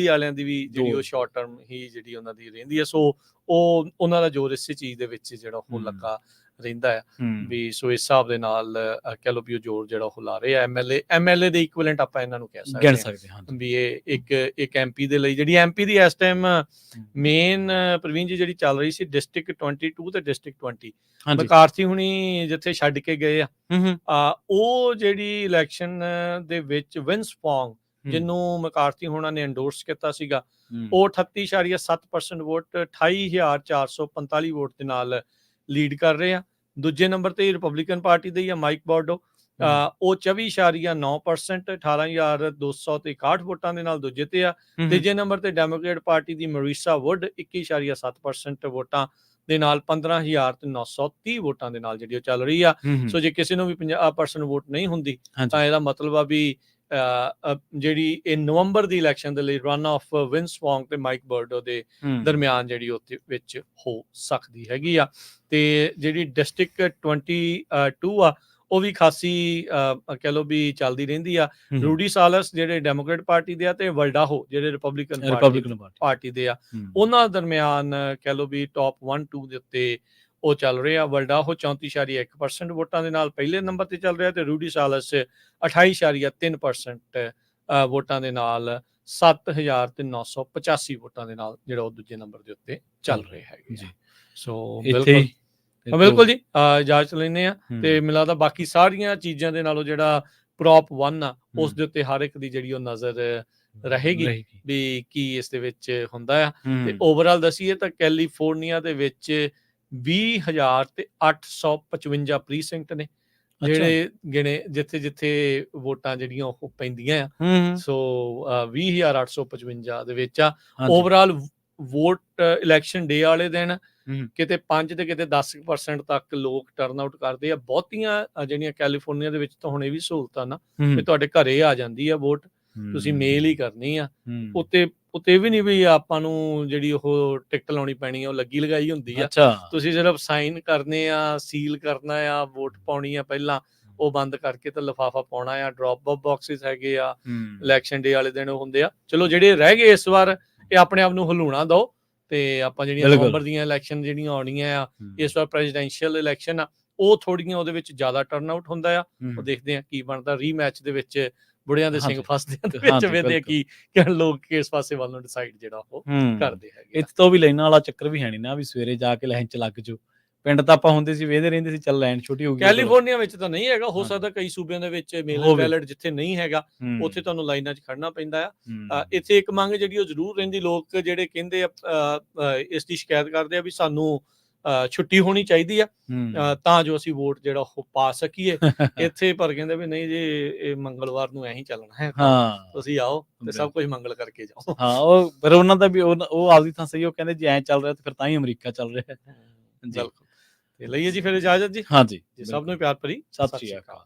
ਵਾਲਿਆਂ ਦੀ ਵੀ ਜਿਹੜੀ ਉਹ ਸ਼ਾਰਟ ਟਰਮ ਹੀ ਜਿਹੜੀ ਉਹਨਾਂ ਦੀ ਰਹਿੰਦੀ ਹੈ। ਸੋ ਉਹ ਉਹਨਾਂ ਦਾ ਜ਼ੋਰ ਇਸੇ ਚੀਜ਼ ਦੇ ਵਿੱਚ ਜਿਹੜਾ ਉਹ ਲੱਗਾ ਰਹਿੰਦਾ ਆ ਵੀ। ਸੋ ਇਸ ਹਿਸਾਬ ਦੇ ਨਾਲ ਕਹਿ ਲਓ ਵੀ ਉਹ ਜ਼ੋਰ ਜਿਹੜਾ ਉਹ ਲਾ ਰਹੇ ਆ। ਐਮਐਲਏ ਦੇ ਇਕੁਇਵਲੈਂਟ ਆਪਾਂ ਇਹਨਾਂ ਨੂੰ ਕਹਿ ਸਕਦੇ ਹਾਂ ਵੀ ਇਹ ਇੱਕ ਐਮਪੀ ਦੇ ਲਈ, ਜਿਹੜੀ ਐਮਪੀ ਦੀ ਇਸ ਟਾਈਮ ਮੇਨ ਪ੍ਰਵੀਨ ਜੀ ਜਿਹੜੀ ਚੱਲ ਰਹੀ ਸੀ ਡਿਸਟ੍ਰਿਕਟ 22 ਤੇ ਡਿਸਟ੍ਰਿਕਟ 20, ਮਕਾਰਥੀ ਹੁਣੀ ਜਿੱਥੇ ਛੱਡ ਕੇ ਗਏ ਆ, ਉਹ ਜਿਹੜੀ ਇਲੈਕਸ਼ਨ ਦੇ ਵਿੱਚ ਵਿੰਸਪੌਂਗ ਜਿਹਨੂੰ ਮਕਾਰਥੀ ਹੋਣਾ ਨੇ ਐਂਡੋਰਸ ਕੀਤਾ ਸੀਗਾ, ਉਹ 38.7% ਵੋਟ 28,445 ਵੋਟ ਦੇ ਨਾਲ ਲੀਡ ਕਰ ਰਹੇ ਆ। ਦੂਜੇ ਨੰਬਰ ਤੇ ਰਿਪਬਲਿਕਨ ਪਾਰਟੀ ਦੇ ਆ ਮਾਈਕ ਬੋਰਡੋ, ਉਹ 24.9% 18,261 ਵੋਟਾਂ ਦੇ ਨਾਲ ਦੂਜੇ ਤੇ ਆ। ਤੀਜੇ ਨੰਬਰ ਤੇ ਡੈਮੋਕ੍ਰੇਟ ਪਾਰਟੀ ਦੀ ਮਰੀਸਾ ਵੁੱਡ 21.7% ਵੋਟਾਂ ਦੇ ਨਾਲ 15,930 ਵੋਟਾਂ ਦੇ ਨਾਲ ਜਿਹੜੀ ਉਹ ਚੱਲ ਰਹੀ ਆ। ਸੋ ਜੇ ਕਿਸੇ ਨੂੰ ਵੀ 50% ਵੋਟ ਨਹੀਂ ਹੁੰਦੀ ਤਾਂ ਇਹਦਾ ਮਤਲਬ ਆ ਵੀ ਜਿਹੜੀ ਇਹ ਨਵੰਬਰ ਦੀ ਇਲੈਕਸ਼ਨ ਦੇ ਲਈ ਰਨ ਆਫ ਵਿੰਸਪੌਂਗ ਤੇ ਮਾਈਕ ਬਰਡੋ ਦੇ ਦਰਮਿਆਨ ਜਿਹੜੀ ਉੱਥੇ ਵਿੱਚ ਹੋ ਸਕਦੀ ਹੈਗੀ ਆ। ਤੇ ਜਿਹੜੀ ਡਿਸਟ੍ਰਿਕਟ 22 ਆ ਉਹ ਵੀ ਖਾਸੀ ਕਹਿ ਲਓ ਵੀ ਚੱਲਦੀ ਰਹਿੰਦੀ ਆ। ਰੂਡੀ ਸਾਲਸ ਜਿਹੜੇ ਡੈਮੋਕ੍ਰੇਟ ਪਾਰਟੀ ਦੇ ਆ, ਤੇ ਵਲਡਾਹੋ ਜਿਹੜੇ ਰਿਪਬਲਿਕਨ ਪਾਰਟੀ ਦੇ ਆ, ਉਹਨਾਂ ਦਰਮਿਆਨ ਕਹਿ ਲਓ ਵੀ ਟੌਪ 1-2 ਦੇ ਉੱਤੇ ਉਹ ਚੱਲ ਰਹੇ ਆ। ਵਲਡਾਹੋ 34.1% ਵੋਟਾਂ ਦੇ ਨਾਲ ਪਹਿਲੇ ਨੰਬਰ ਤੇ ਚੱਲ ਰਿਹਾ, ਤੇ ਰੂਡੀ ਸਾਲਸ 28.3% ਵੋਟਾਂ ਦੇ ਨਾਲ 7,985 ਵੋਟਾਂ ਦੇ ਨਾਲ ਜਿਹੜਾ ਉਹ ਦੂਜੇ ਨੰਬਰ ਦੇ ਉੱਤੇ ਚੱਲ ਰਹੇ ਹੈਗੇ ਜੀ। ਸੋ ਬਿਲਕੁਲ ਜੀ, ਇਜਾਜ਼ਤ ਲੈਂਦੇ ਆ। ਤੇ ਮੈਨੂੰ ਲੱਗਦਾ ਬਾਕੀ ਸਾਰੀਆਂ ਚੀਜ਼ਾਂ ਦੇ ਨਾਲੋਂ ਜਿਹੜਾ ਪ੍ਰੋਪ 1 ਆ ਉਸ ਦੇ ਉੱਤੇ ਹਰ ਇੱਕ ਦੀ ਜਿਹੜੀ ਉਹ ਨਜ਼ਰ ਰਹੇਗੀ ਵੀ ਕੀ ਇਸ ਦੇ ਵਿੱਚ ਹੁੰਦਾ ਆ। ਤੇ ਓਵਰਆਲ ਦਸੀਏ ਤਾਂ ਕੈਲੀਫੋਰਨੀਆ ਦੇ ਵਿੱਚ 20,855 ਪ੍ਰੀਸਿੰਕਟ ਨੇ ਜਿਹੜੇ ਗਿਣੇ, ਜਿੱਥੇ ਵੋਟਾਂ ਜਿਹੜੀਆਂ ਉਹ ਪੈਂਦੀਆਂ ਆ। ਸੋ 20,855 ਦੇ ਵਿੱਚ ਆ। ਓਵਰਆਲ ਵੋਟ ਇਲੈਕਸ਼ਨ ਡੇ ਵਾਲੇ ਦਿਨ ਕਿਤੇ 5 ਤੇ ਕਿਤੇ 10% ਤੱਕ ਲੋਕ ਟਰਨ ਆਊਟ ਕਰਦੇ ਆ। ਬਹੁਤੀਆਂ ਜਿਹੜੀਆਂ ਕੈਲੀਫੋਰਨੀਆ ਦੇ ਵਿੱਚ ਤਾਂ ਹੁਣ ਇਹ ਵੀ ਸਹੂਲਤਾਂ ਨਾ ਕਿ ਤੁਹਾਡੇ ਘਰੇ ਆ ਜਾਂਦੀ ਆ ਵੋਟ, ਤੁਸੀਂ ਮੇਲ ਹੀ ਕਰਨੀ ਆ। ਉੱਤੇ ਵੀ ਨਹੀਂ ਵੀ ਆਪਾਂ ਨੂੰ ਜਿਹੜੀ ਉਹ ਟਿਕਟ ਲਾਉਣੀ ਪੈਣੀ ਆ, ਉਹ ਲੱਗੀ ਲਗਾਈ ਹੁੰਦੀ ਆ। ਤੁਸੀਂ ਸਿਰਫ ਸਾਈਨ ਕਰਨੇ ਆ, ਸੀਲ ਕਰਨਾ ਆ, ਵੋਟ ਪਾਉਣੀ ਆ, ਪਹਿਲਾਂ ਉਹ ਬੰਦ ਕਰਕੇ ਤਾਂ ਲਿਫਾਫਾ ਪਾਉਣਾ ਆ। ਡ੍ਰੌਪ ਬਾਕਸਿਸ ਹੈਗੇ ਆ, ਇਲੈਕਸ਼ਨ ਡੇ ਵਾਲੇ ਦਿਨ ਹੁੰਦੇ ਆ। ਚਲੋ ਜਿਹੜੇ ਰਹਿ ਗਏ ਇਸ ਵਾਰ ਇਹ ਆਪਣੇ ਆਪ ਨੂੰ ਹਲੂਣਾ ਦਿਓ, ਤੇ ਆਪਾਂ ਜਿਹੜੀਆਂ ਨਵੰਬਰ ਦੀਆਂ ਇਲੈਕਸ਼ਨ ਜਿਹੜੀਆਂ ਆਉਣੀਆਂ ਆ, ਇਸ ਵਾਰ ਪ੍ਰੈਜ਼ੀਡੈਂਸ਼ੀਅਲ ਇਲੈਕਸ਼ਨ ਆ, ਉਹ ਥੋੜੀਆਂ ਉਹਦੇ ਵਿੱਚ ਜ਼ਿਆਦਾ ਟਰਨ ਆਊਟ ਹੁੰਦਾ ਆ। ਉਹ ਦੇਖਦੇ ਆ ਕੀ ਬਣਦਾ। ਰੀਮੈਚ ਦੇ ਵਿੱਚ ਬੁੜਿਆਂ ਦੇ ਸਿੰਘ ਫਸਦੇ ਦੇ ਵਿੱਚ ਵੇਖਦੇ ਆ ਕੀ ਲੋਕ ਕਿਸ ਪਾਸੇ ਵੱਲ ਨੂੰ ਡਿਸਾਈਡ ਜਿਹੜਾ ਉਹ ਕਰਦੇ ਹੈਗੇ।
ਇੱਥੇ ਤੋਂ ਵੀ ਲਾਈਨਾਂ ਵਾਲਾ ਚੱਕਰ ਵੀ ਹੈ ਨਹੀਂ ਨਾ ਵੀ ਸਵੇਰੇ ਜਾ ਕੇ ਲਾਈਨ ਚ ਲੱਗ ਜਾਓ। ਪਿੰਡ ਤਾਂ ਆਪਾਂ ਹੁੰਦੇ ਸੀ ਵੇਖਦੇ ਰਹਿੰਦੇ ਸੀ, ਚੱਲ ਲਾਈਨ ਛੋਟੀ ਹੋ ਗਈ।
ਕੈਲੀਫੋਰਨੀਆ ਵਿੱਚ ਤਾਂ ਨਹੀਂ ਹੈਗਾ, ਹੋ ਸਕਦਾ ਕਈ ਸੂਬਿਆਂ ਦੇ ਵਿੱਚ ਮੇਲ ਬੈਲਟ ਜਿੱਥੇ ਨਹੀਂ ਹੈਗਾ ਉੱਥੇ ਤੁਹਾਨੂੰ ਲਾਈਨਾਂ 'ਚ ਖੜਨਾ ਪੈਂਦਾ ਆ। ਇੱਥੇ ਇੱਕ ਮੰਗ ਜਿਹੜੀ ਉਹ ਜ਼ਰੂਰ ਰਹਿੰਦੀ, ਲੋਕ ਜਿਹੜੇ ਕਹਿੰਦੇ ਆ ਇਸ ਦੀ ਸ਼ਿਕਾਇਤ ਕਰਦੇ ਆ ਵੀ ਸਾਨੂੰ ਛੁੱਟੀ ਹੋਣੀ ਚਾਹੀਦੀ ਆ ਤਾਂ ਜੋ ਅਸੀਂ ਵੋਟ ਜਿਹੜਾ ਉਹ ਪਾ ਸਕੀਏ ਇੱਥੇ। ਪਰ ਕਹਿੰਦੇ ਵੀ ਨਹੀਂ ਜੀ, ਇਹ ਮੰਗਲਵਾਰ ਨੂੰ ਐਂ ਹੀ ਚੱਲਣਾ ਹੈ, ਤੁਸੀਂ ਆਓ ਤੇ ਸਭ ਕੁਝ ਮੰਗਲ ਕਰਕੇ ਜਾਓ।
ਹਾਂ, ਉਹ ਫਿਰ ਉਹਨਾਂ ਦਾ ਵੀ ਉਹ ਆਪਦੀ ਥਾਂ ਸਹੀ। ਉਹ ਕਹਿੰਦੇ ਜੇ ਐਂ ਚੱਲ ਰਿਹਾ ਤੇ ਫਿਰ ਤਾਂ ਹੀ ਅਮਰੀਕਾ ਚੱਲ ਰਿਹਾ।
ਤੇ ਲਈਏ ਜੀ ਫਿਰ ਇਜਾਜ਼ਤ ਜੀ।
ਹਾਂਜੀ,
ਸਭ ਨੂੰ ਪਿਆਰ ਭਰੀ
ਸਤਿ ਸ਼੍ਰੀ ਅਕਾਲ।